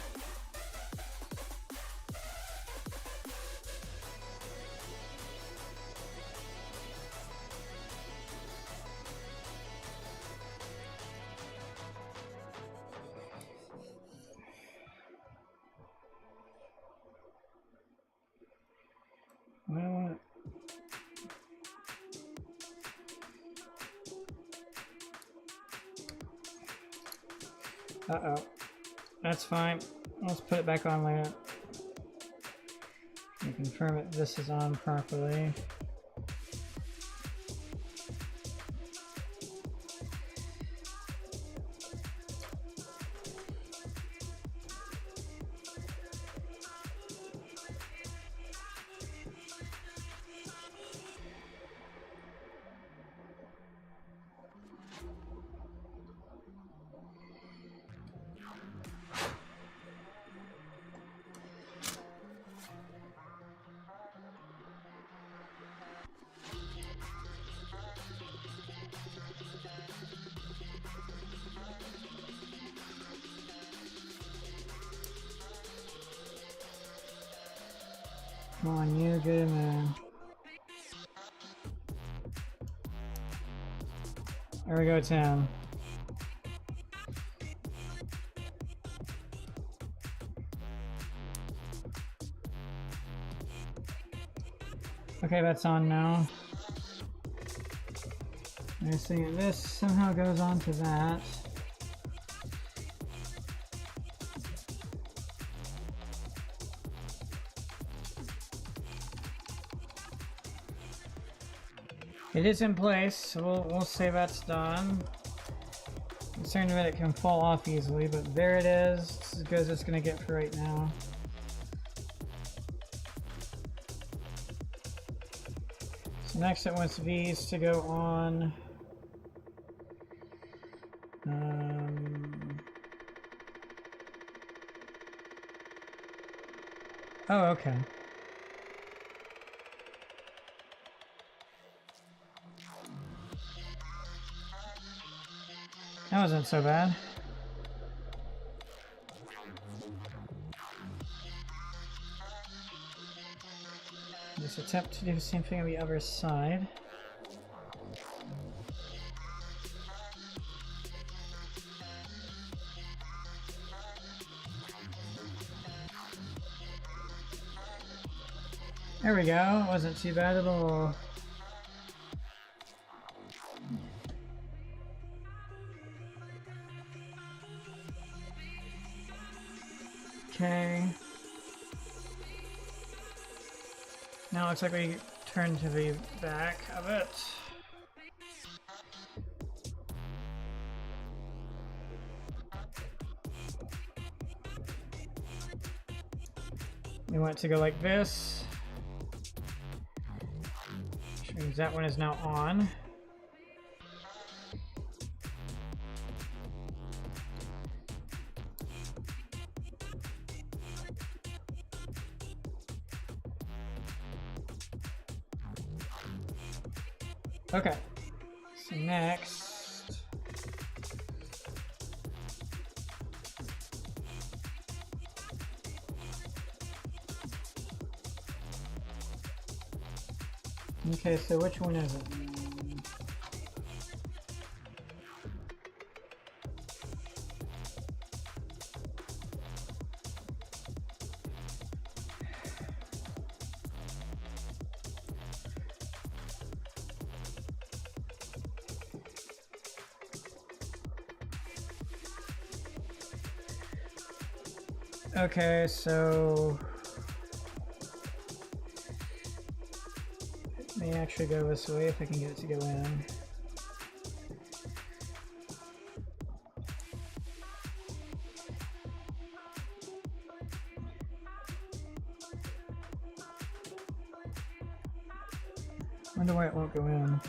Speaker 1: Uh-oh. That's fine. Let's put it back on like that. And confirm that this is on properly. Come on, you good man. There we go, 10. Okay, that's on now. I see this somehow goes on to that. It is in place, so we'll say that's done. I'm concerned that it can fall off easily, but there it is. This is as good as it's going to get for right now. So next it wants V's to go on. Oh, okay. That wasn't so bad. Just attempt to do the same thing on the other side. There we go. Wasn't too bad at all. Okay. Now it looks like we turn to the back of it. We want it to go like this, which means that one is now on. Okay, so next, okay, so which one is it? Okay, so it may actually go this way if I can get it to go in. Wonder why it won't go in.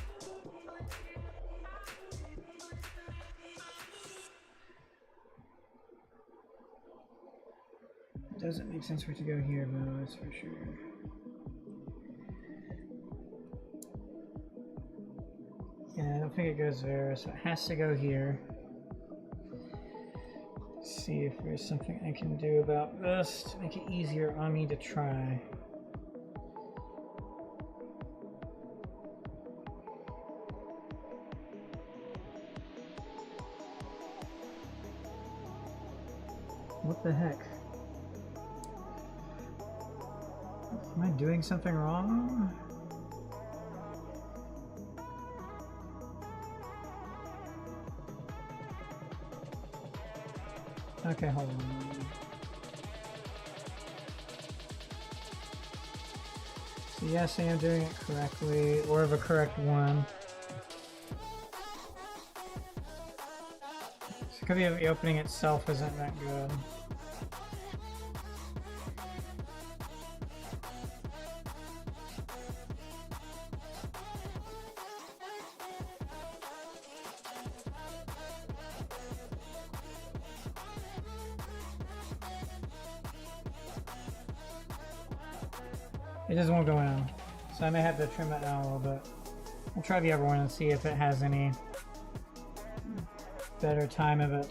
Speaker 1: It doesn't make sense for it to go here though, that's for sure. Yeah, I don't think it goes there, so it has to go here. Let's see if there's something I can do about this to make it easier on me to try. What the heck? Am I doing something wrong? Okay, hold on. So yes, I am doing it correctly, or the correct one. So it could be the opening itself isn't that good. It just won't go in, so I may have to trim that down a little bit. We'll try the other one and see if it has any better time of it.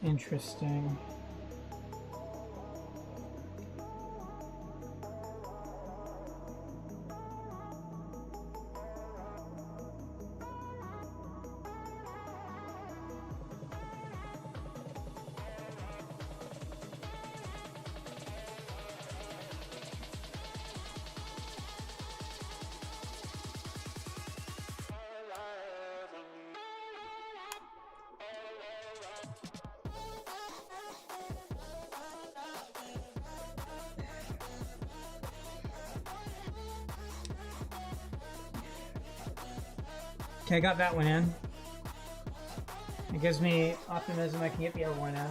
Speaker 1: Interesting. Okay, I got that one in. It gives me optimism I can get the other one in.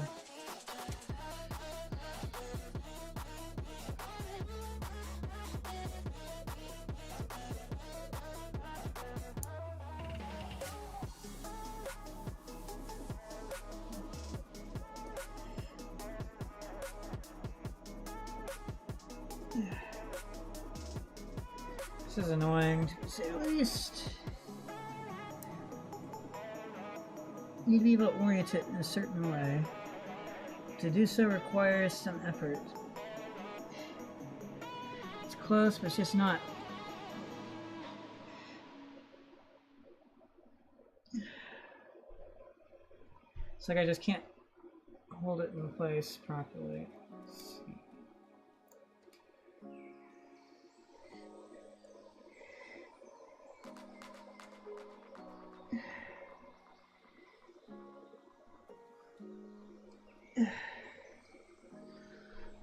Speaker 1: This is annoying, to say the least. You need to be able to orient it in a certain way. To do so requires some effort. It's close, but it's just not. It's like I just can't hold it in place properly. Let's see.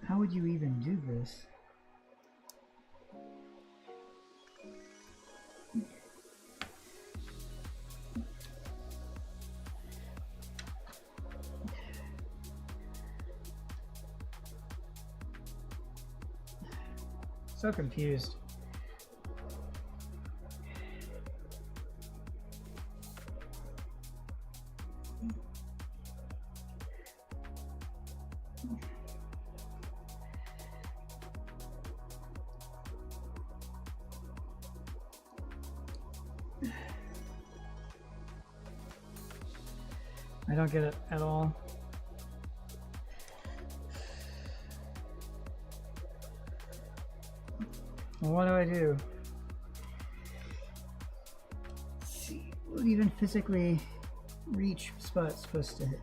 Speaker 1: How would you even do this? So confused. I don't get it at all. Well, what do I do? Let's see, will it even physically reach spot it's supposed to hit.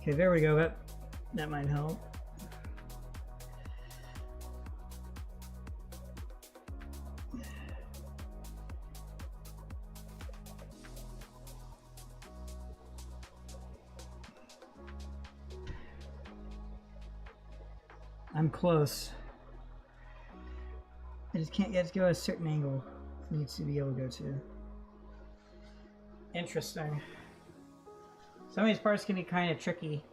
Speaker 1: Okay, there we go. That might help. I'm close. I just can't get to go at a certain angle. It needs to be able to go to. Interesting. Some of these parts can be kind of tricky.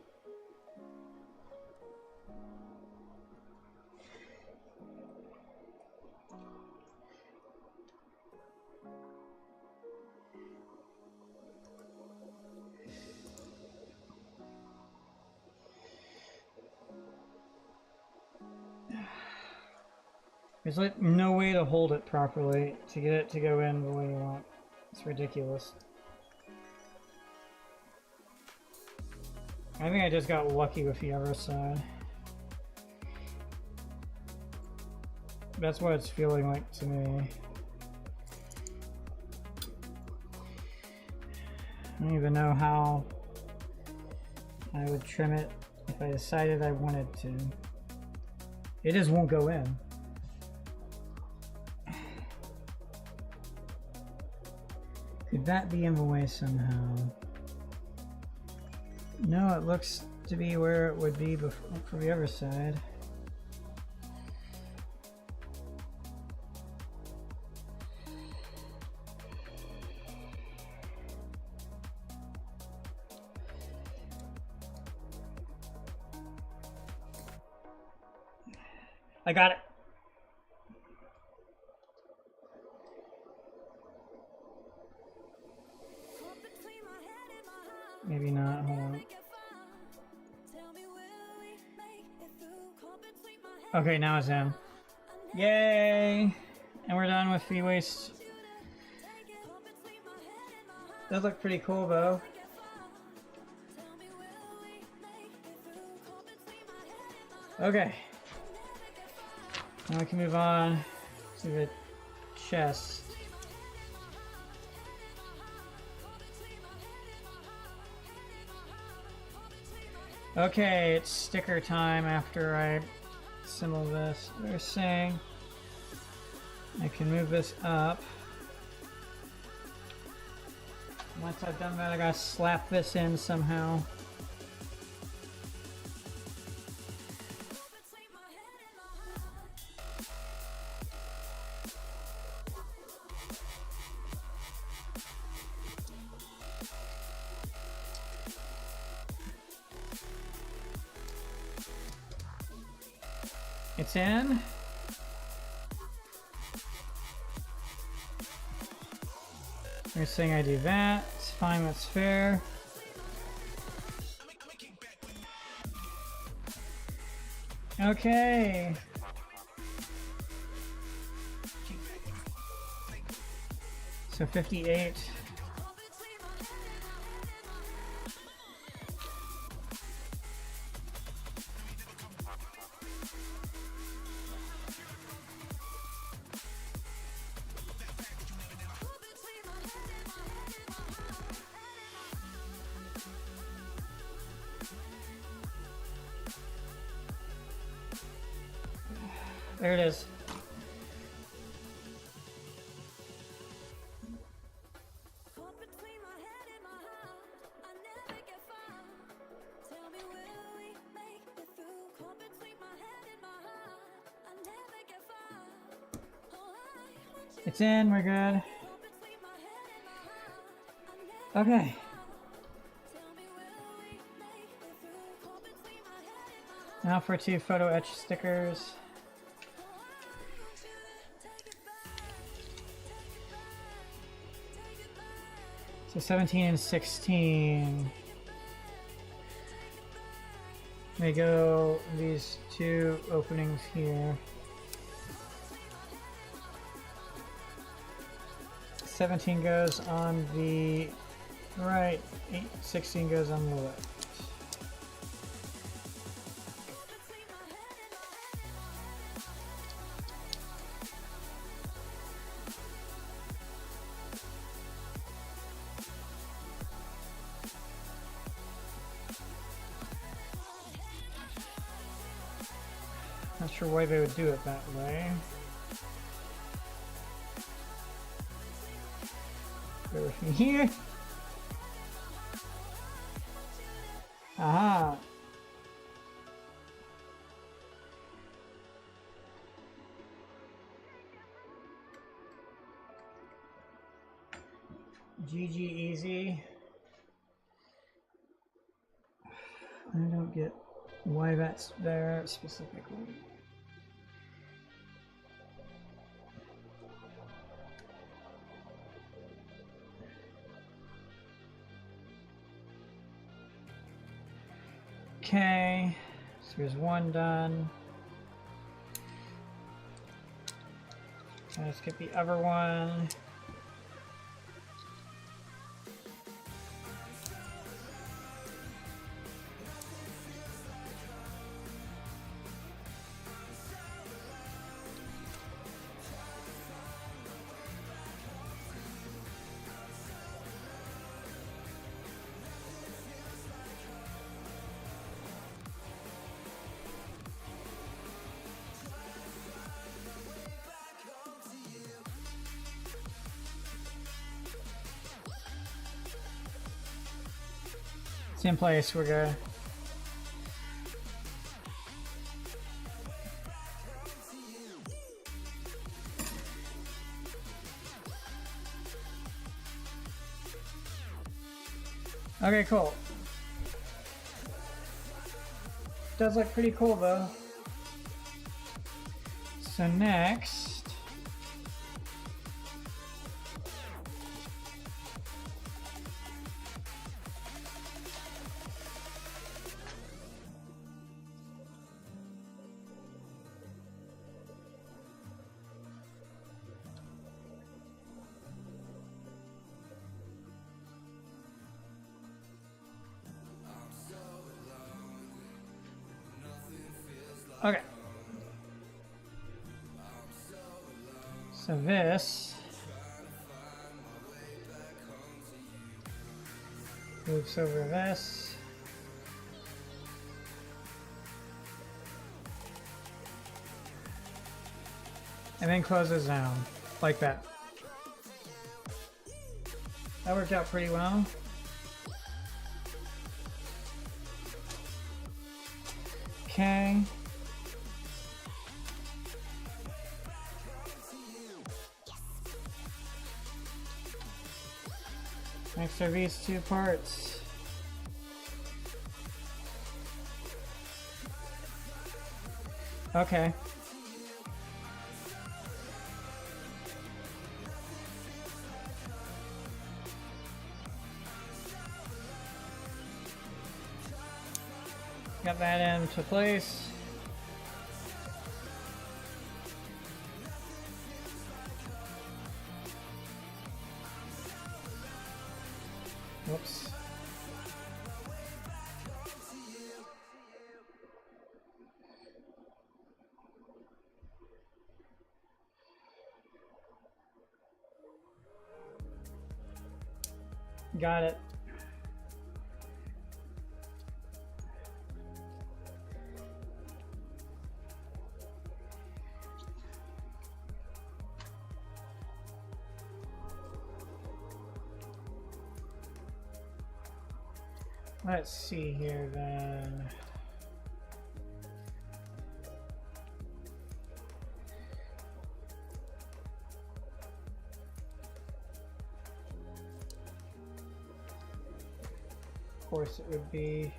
Speaker 1: There's like no way to hold it properly to get it to go in the way you want. It's ridiculous. I think I just got lucky with the other side. That's what it's feeling like to me. I don't even know how I would trim it if I decided I wanted to. It just won't go in. Could that be in the way somehow? No, it looks to be where it would be for the other side. I got it. Maybe not, hold on. Okay, now it's in. Yay! And we're done with the waste. Does look pretty cool though. Okay. Now we can move on to the chest. Okay, it's sticker time after I assemble this. They're saying I can move this up. Once I've done that, I gotta slap this in somehow. It's in. They're saying I do that. It's fine, that's fair. Okay. So 58. There it is. It's in, we're good. Okay. Now for 2 photo etch stickers. So 17 and 16. They go these 2 openings here. 17 goes on the right, 16 goes on the left. Not sure why they would do it that way. Go with me here. Aha. GG easy. I don't get why that's there specifically. Okay, so here's one done. Let's get the other one. Same place, we're good. Okay, cool. Does look pretty cool though. So next, okay. So this moves over this. And then closes down, like that. That worked out pretty well. Okay. Next are these two parts. Okay. Got that into place. Whoops. Got it. Let's see here then. Of course it would be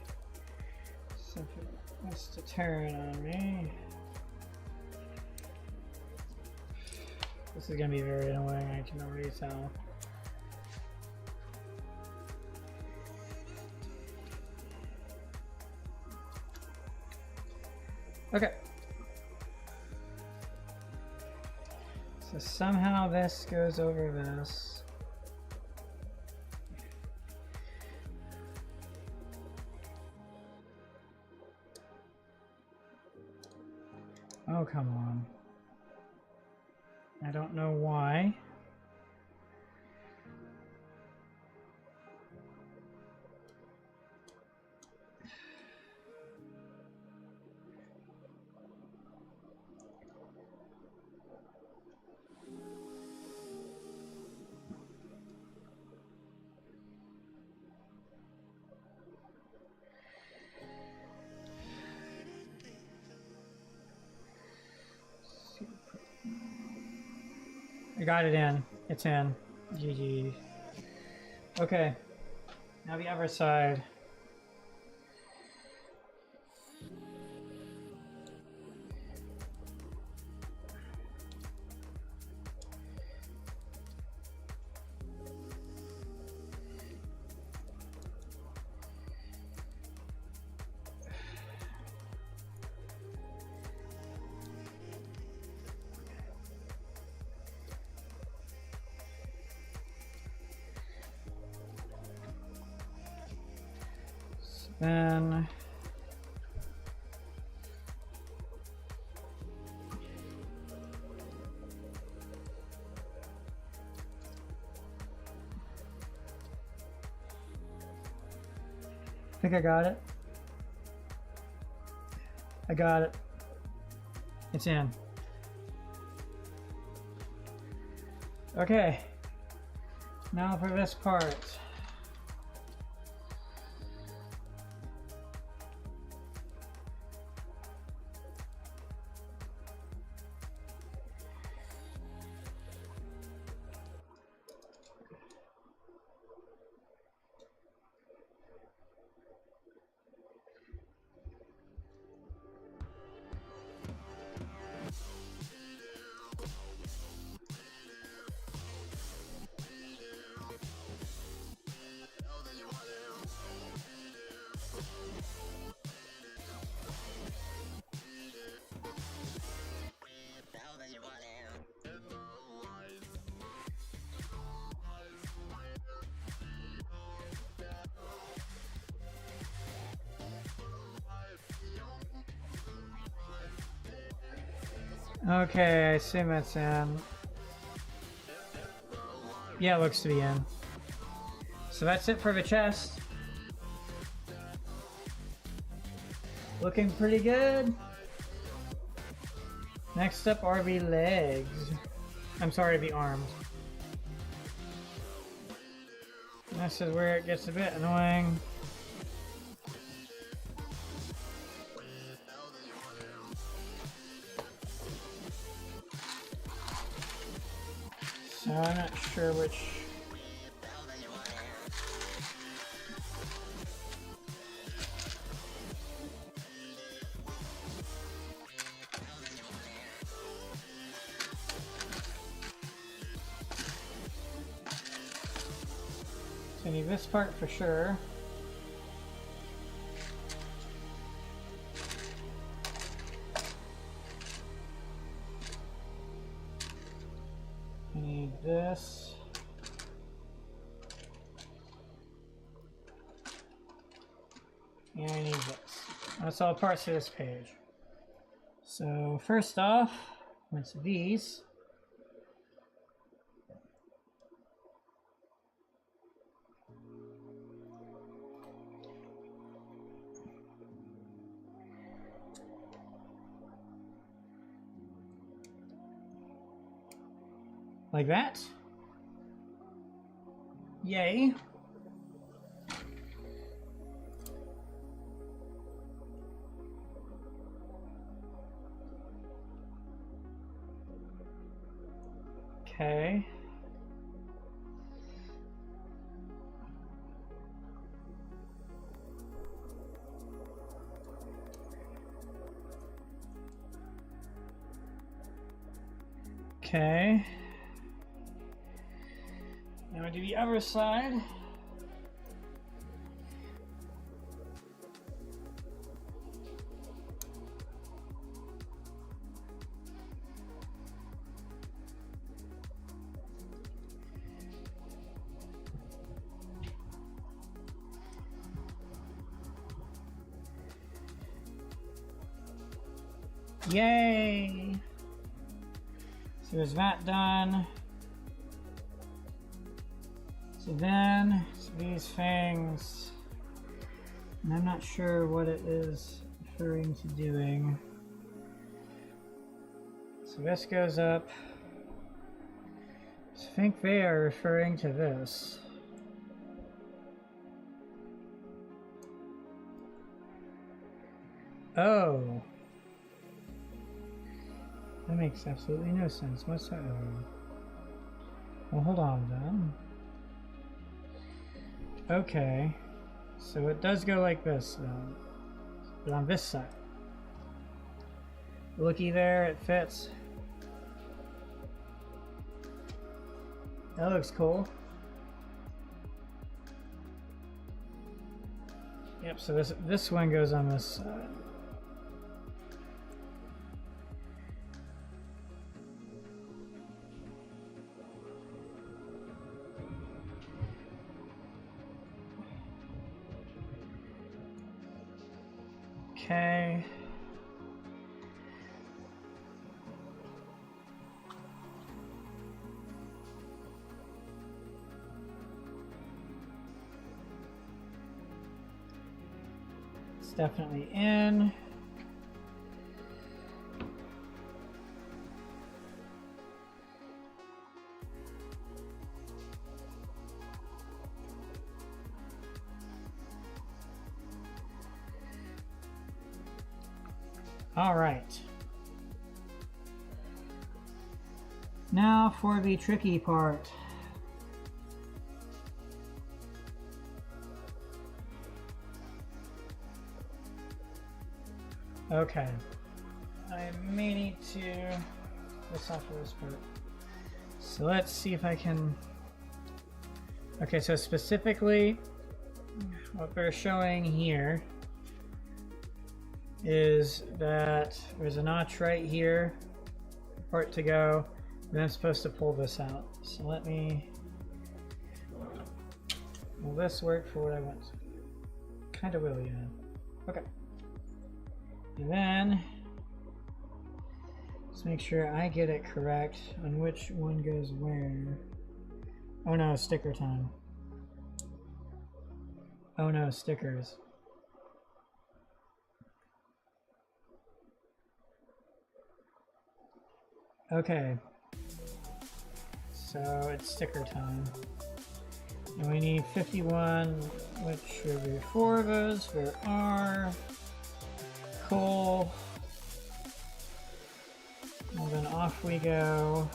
Speaker 1: something that wants to turn on me. This is gonna be very annoying, I can already tell. Okay. So somehow this goes over this. Oh, come on. I don't know why. got it in. It's in. GG. Okay. Now the other side. Then I think I got it. I got it. It's in. Okay. Now for this part. Okay, I assume it's in. Yeah, it looks to be in. So that's it for the chest. Looking pretty good. Next up are the legs. I'm sorry, the arms. This is where it gets a bit annoying. So I'm not sure which. So I need this part for sure. I need this. And I need this. That's all parts of this page. So first off, it's these. Like that. Yay. Okay. Okay. Now we do the other side. Yay! So there's that done. So then, it's these things, and I'm not sure what it is referring to doing. So this goes up. So I think they are referring to this. Oh. That makes absolutely no sense whatsoever. Well, hold on then. Okay. So it does go like this then. But on this side. Looky there, it fits. That looks cool. Yep, so this one goes on this side. Okay. It's definitely in. All right. Now for the tricky part. Okay. I may need to this off of this part. So let's see if I can. Okay, so specifically what they're showing here is that there's a notch right here, part to go, and then I'm supposed to pull this out. So let me, will this work for what I want? Kind of will, yeah. Okay. And then, let's make sure I get it correct on which one goes where. Oh no, sticker time. Oh no, stickers. Okay, so it's sticker time. And we need 51, which should be 4 of those. There are. Cool. And then off we go.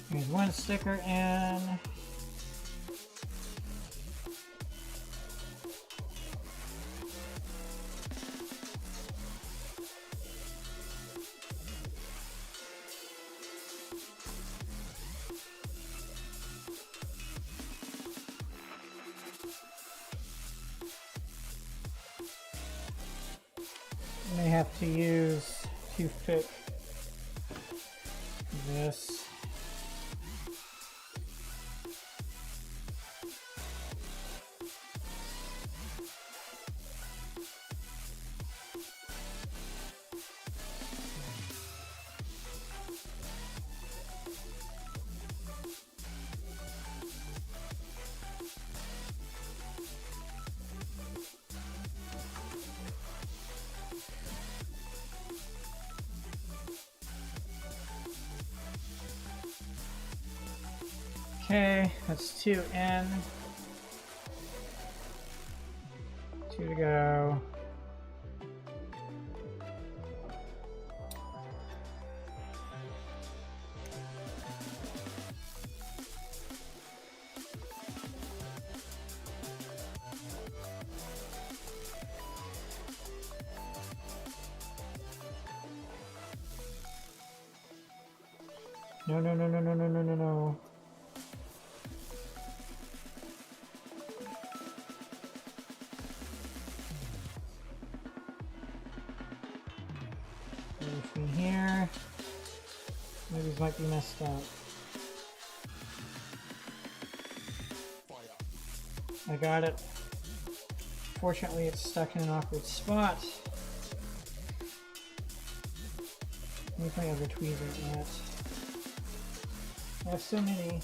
Speaker 1: There's one sticker in. May have to use to fit this. Okay, that's 2 in. 2 to go. No, no, no, no, no, no, no, no, no. Between here. Maybe these might be messed up. I got it. Fortunately, it's stuck in an awkward spot. Let me find other tweezer yet. I have so many.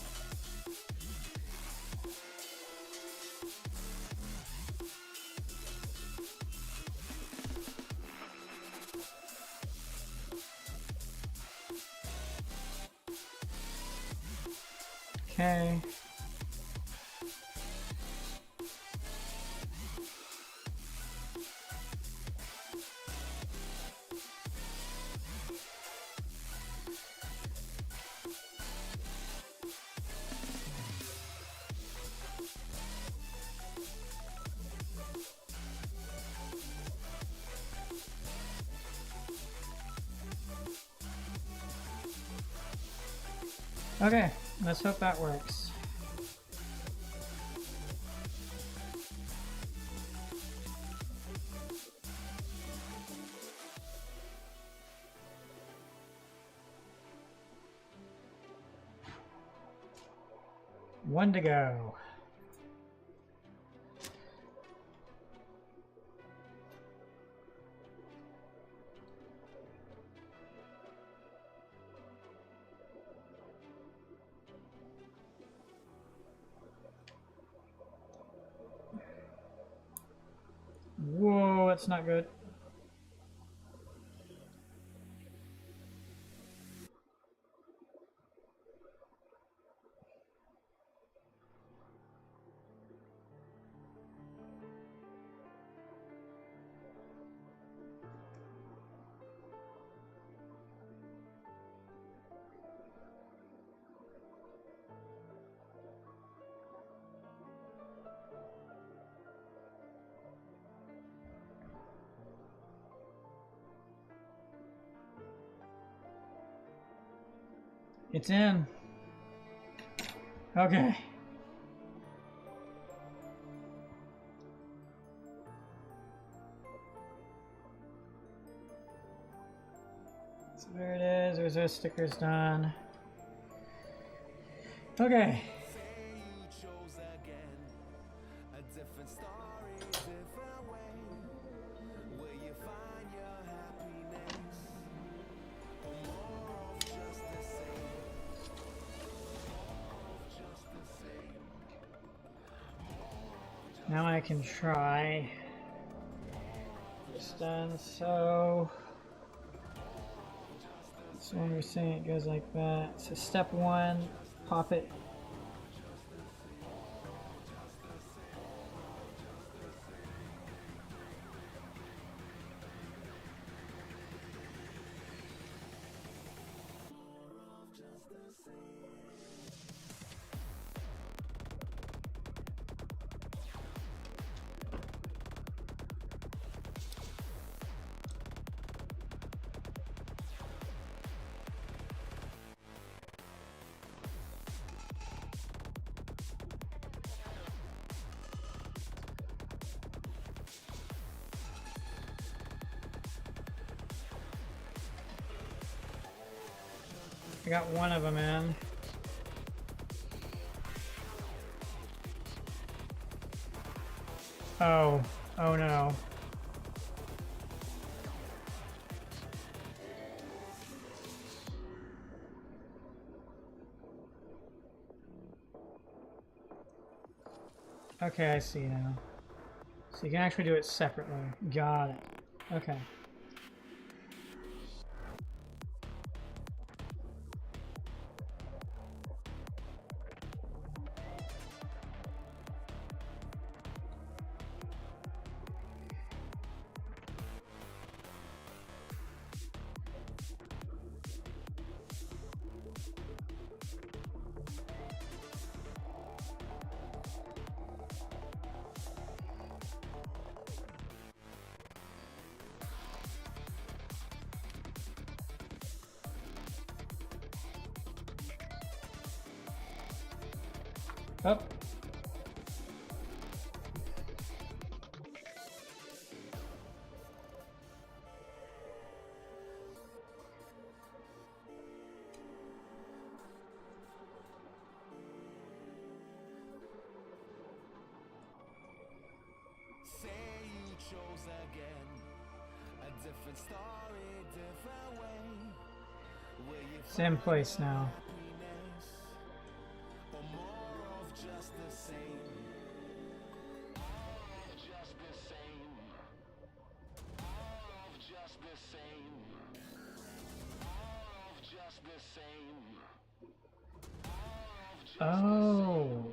Speaker 1: Okay. Okay, let's hope that works. One to go. Whoa, that's not good. It's in. Okay. So there it is. There's those stickers done. Okay. Now I can try. It's done. So this one we're saying it goes like that. So step one, pop it. I got one of them in. Oh no. Okay, I see now. So you can actually do it separately. Got it. Okay. Oh.
Speaker 2: Say you chose again, a different story, different way.
Speaker 1: Same place now. Oh.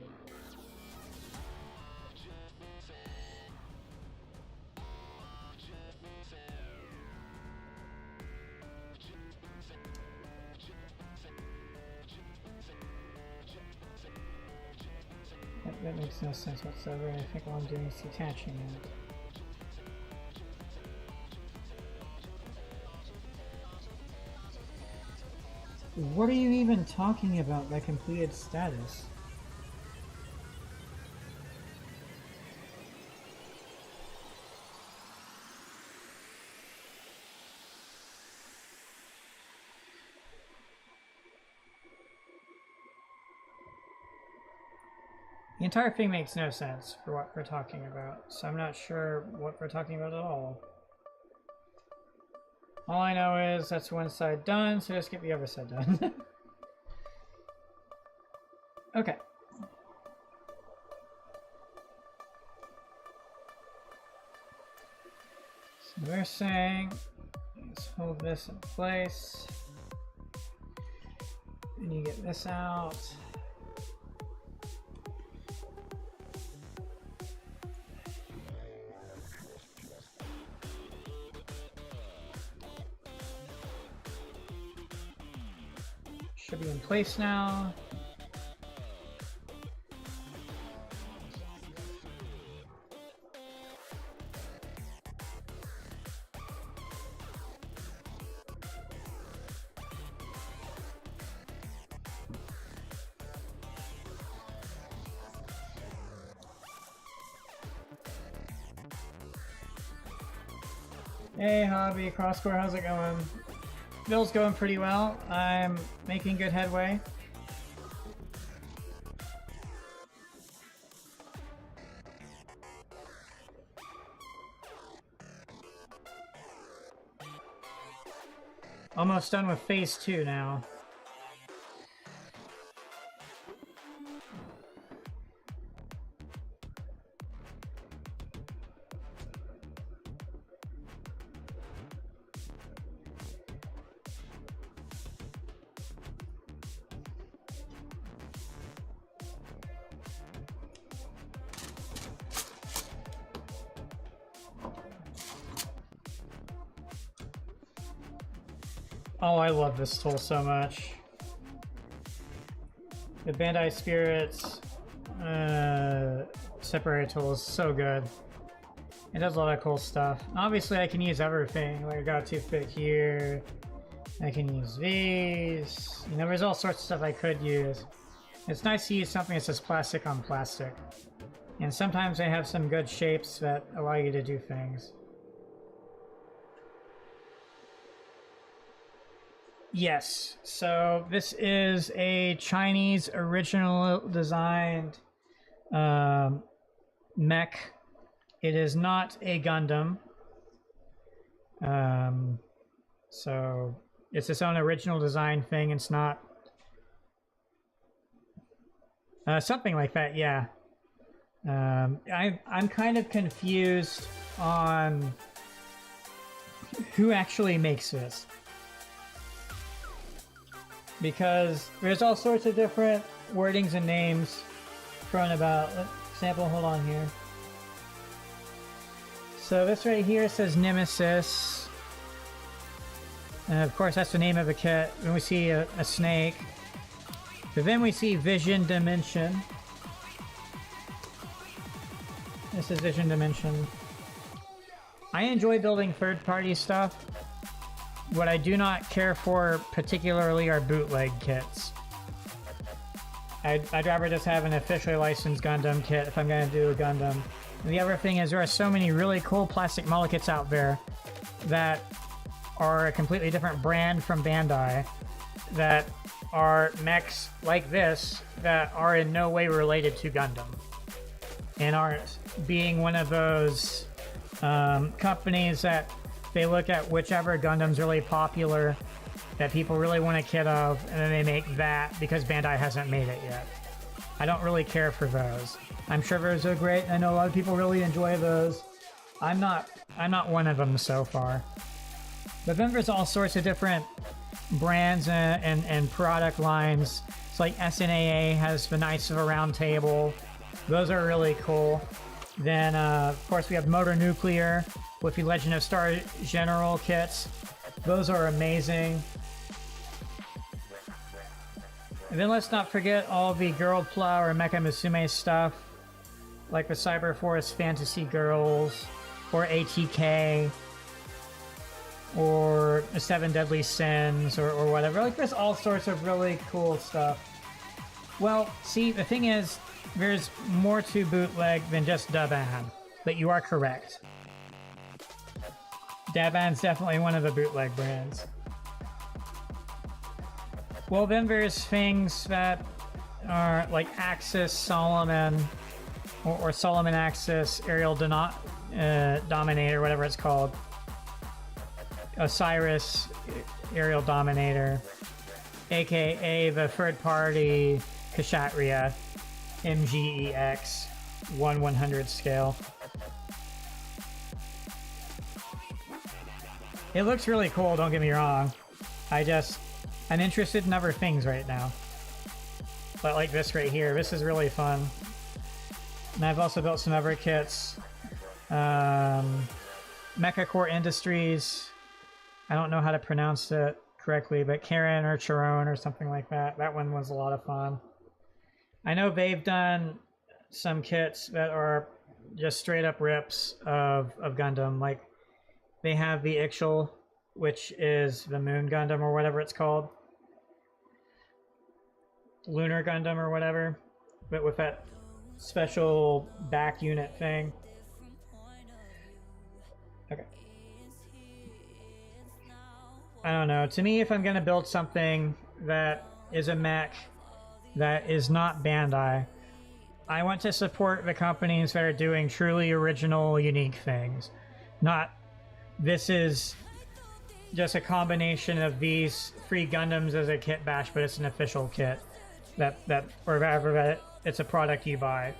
Speaker 1: That makes no sense whatsoever. I think all I'm doing is detaching it. What are you even talking about by completed status? The entire thing makes no sense for what we're talking about, so I'm not sure what we're talking about at all. All I know is that's one side done, so let's get the other side done. Okay. So we're saying, let's hold this in place. And you get this out. Should be in place now. Hey Hobby, Crosscore, how's it going? Bill's going pretty well. I'm making good headway. Almost done with phase 2 now. Oh, I love this tool so much. The Bandai Spirits separator tool is so good. It does a lot of cool stuff. Obviously, I can use everything. Like I got a toothpick here. I can use these. You know, there's all sorts of stuff I could use. It's nice to use something that says plastic on plastic. And sometimes they have some good shapes that allow you to do things. Yes, so this is a Chinese original designed mech. It is not a Gundam. So it's its own original design thing. It's not something like that, yeah. I'm kind of confused on who actually makes this. Because there's all sorts of different wordings and names thrown about. Sample, hold on here. So this right here says Nemesis. And of course that's the name of the kit. Then we see a snake. But then we see Vision Dimension. This is Vision Dimension. I enjoy building third-party stuff. What I do not care for particularly are bootleg kits. I'd rather just have an officially licensed Gundam kit if I'm going to do a Gundam. And the other thing is there are so many really cool plastic model kits out there that are a completely different brand from Bandai that are mechs like this that are in no way related to Gundam. And are being one of those companies that they look at whichever Gundam's really popular that people really want a kit of, and then they make that because Bandai hasn't made it yet. I don't really care for those. I'm sure those are great. I know a lot of people really enjoy those. I'm not one of them so far. But then there's all sorts of different brands and product lines. It's like SNAA has the Knights of the Round Table. Those are really cool. Then, of course, we have Motor Nuclear with the Legend of Star General kits. Those are amazing. And then let's not forget all the Girl Plow or Mecha Musume stuff, like the Cyber Force Fantasy Girls, or ATK, or the Seven Deadly Sins, or whatever. Like, there's all sorts of really cool stuff. Well, see, the thing is, there's more to bootleg than just Daban, but you are correct. Daban's definitely one of the bootleg brands. Well, then there's things that are like Axis Solomon, or Solomon Axis Aerial Dominator, whatever it's called. Osiris Aerial Dominator, aka the third-party Kshatriya MGEX 1/100 scale. It looks really cool, don't get me wrong. I'm interested in other things right now. But like this right here, this is really fun. And I've also built some other kits. Mecha Core Industries. I don't know how to pronounce it correctly, but Karen or Chiron or something like that. That one was a lot of fun. I know they've done some kits that are just straight up rips of Gundam. Like, they have the Ixchel, which is the Moon Gundam or whatever it's called. Lunar Gundam or whatever, but with that special back unit thing. Okay. I don't know. To me, if I'm going to build something that is a mech that is not Bandai, I want to support the companies that are doing truly original, unique things. Not, this is just a combination of these 3 Gundams as a kit bash, but it's an official kit. Or whatever, that it's a product you buy.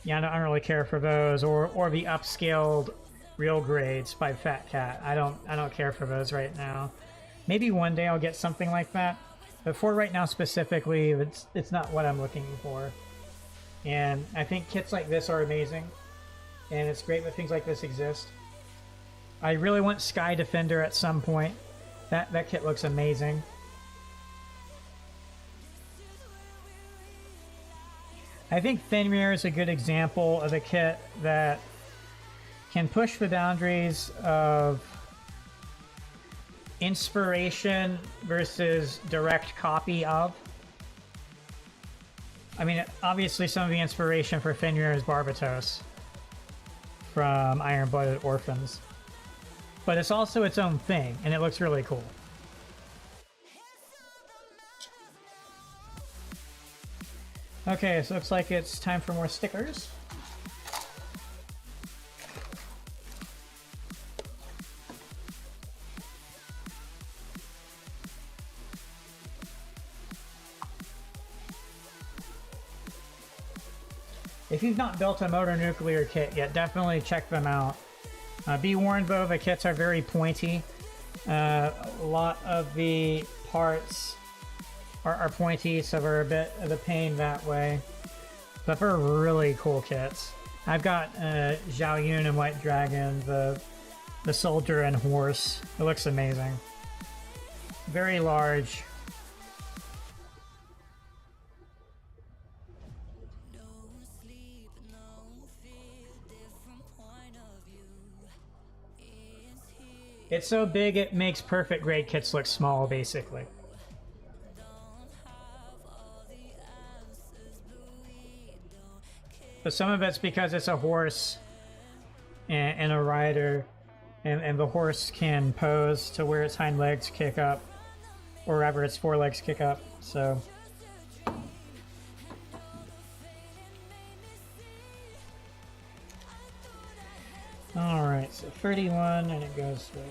Speaker 1: Yeah, I don't really care for those, or the upscaled real grades by Fat Cat. I don't care for those right now. Maybe one day I'll get something like that, but for right now specifically, it's not what I'm looking for. And I think kits like this are amazing, and it's great that things like this exist. I really want Sky Defender at some point. That kit looks amazing. I think Fenrir is a good example of a kit that can push the boundaries of inspiration versus direct copy of. I mean, obviously some of the inspiration for Fenrir is Barbatos from Iron-Blooded Orphans. But it's also its own thing, and it looks really cool. Okay, so it looks like it's time for more stickers. If you've not built a Motor Nuclear kit yet, definitely check them out. Be warned though, the kits are very pointy. A lot of the parts are pointy, so they're a bit of a pain that way. But they're really cool kits. I've got Zhao Yun and White Dragon, the soldier and horse. It looks amazing. Very large. It's so big it makes perfect grade kits look small, basically. But some of it's because it's a horse and a rider, and the horse can pose to where its hind legs kick up, or wherever its forelegs kick up, so... Alright, so 31, and it goes there.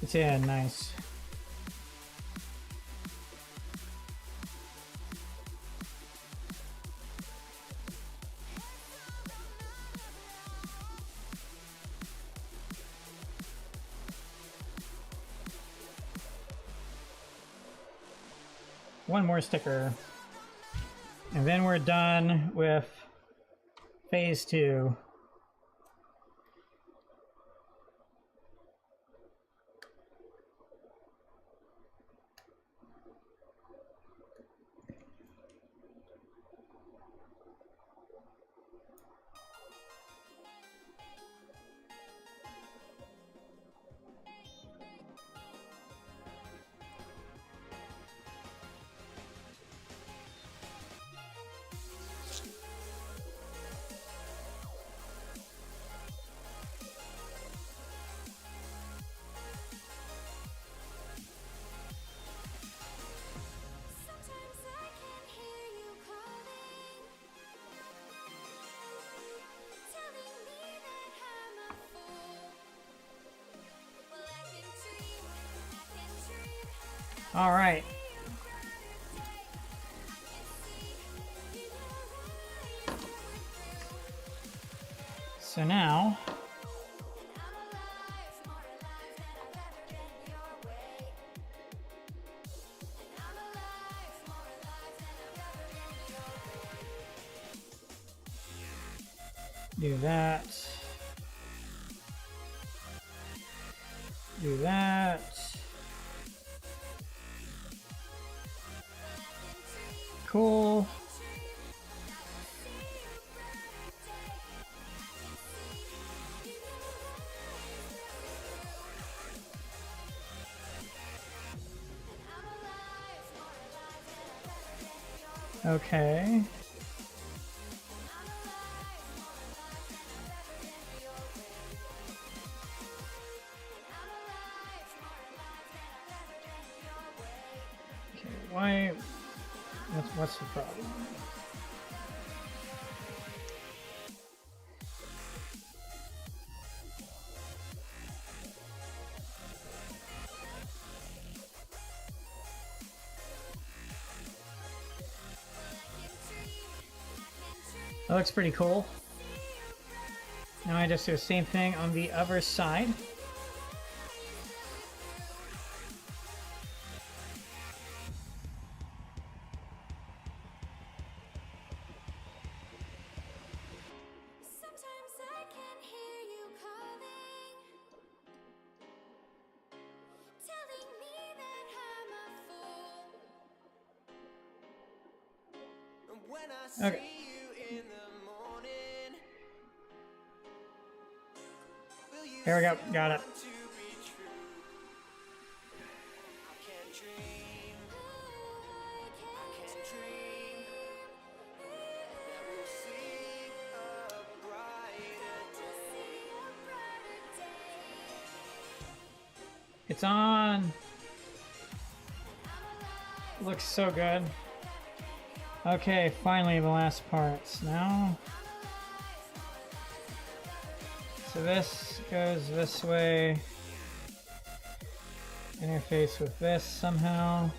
Speaker 1: It's in, nice. One more sticker. And then we're done with phase 2. All right. So now do that. Do that. Cool. Okay. Okay, why? What's the problem? That looks pretty cool. Now I just do the same thing on the other side. Okay. Here we go. Got it. It's on. Looks so good. Okay, finally the last parts now. So this goes this way. Interface with this somehow.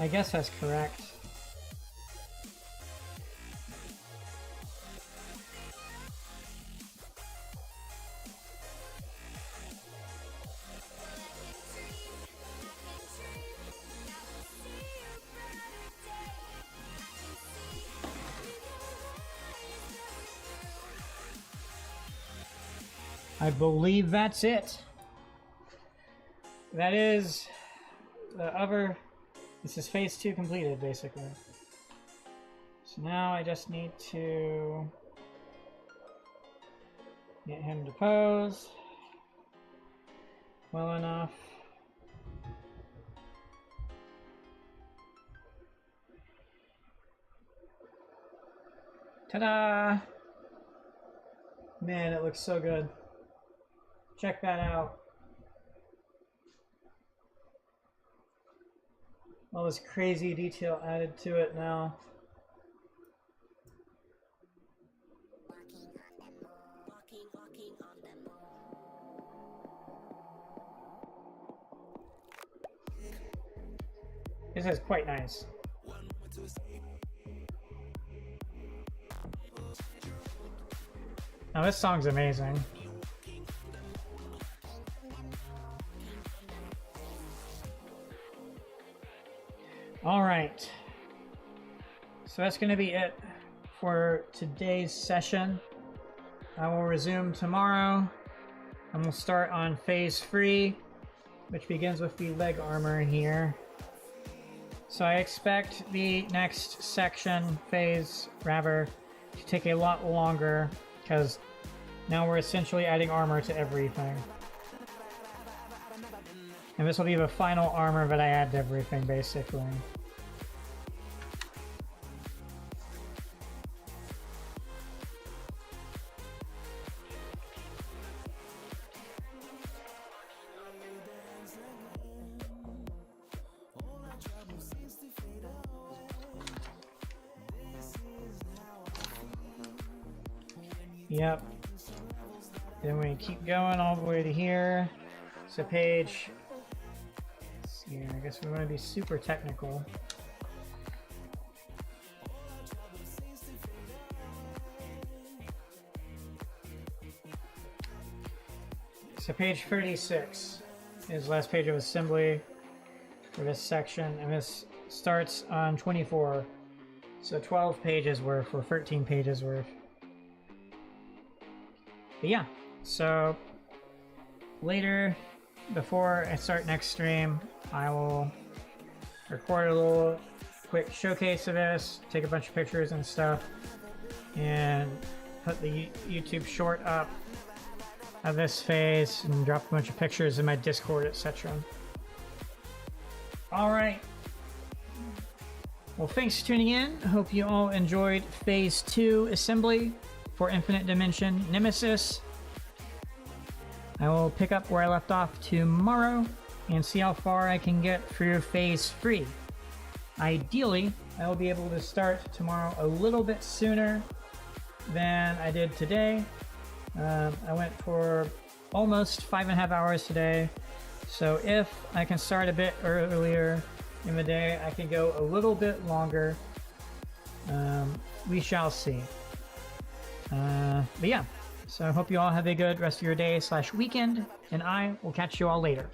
Speaker 1: I guess that's correct. I believe that's it. That is the other. This is phase 2 completed, basically. So now I just need to get him to pose well enough. Ta-da! Man, it looks so good. check that out. All this crazy detail added to it now. This is quite nice. Now this song's amazing. All right. So that's going to be it for today's session. I will resume tomorrow, and we'll start on phase 3, which begins with the leg armor here. So I expect the next section, phase, rather, to take a lot longer, because now we're essentially adding armor to everything. And this will be the final armor that I add to everything, basically. Yep. Then we keep going all the way to here. So page... let's see here, I guess we want to be super technical. So page 36 is the last page of assembly for this section, and this starts on 24. So 12 pages worth, or 13 pages worth. But yeah, so later, before I start next stream, I will record a little quick showcase of this, take a bunch of pictures and stuff, and put the YouTube short up of this phase and drop a bunch of pictures in my Discord, etc. Alright. Well, thanks for tuning in. Hope you all enjoyed phase 2 assembly for Infinite Dimension Nemesis. I will pick up where I left off tomorrow and see how far I can get through phase 3. Ideally, I will be able to start tomorrow a little bit sooner than I did today. I went for almost 5.5 hours today, so if I can start a bit earlier in the day, I can go a little bit longer. We shall see. But yeah, so I hope you all have a good rest of your day / weekend, and I will catch you all later.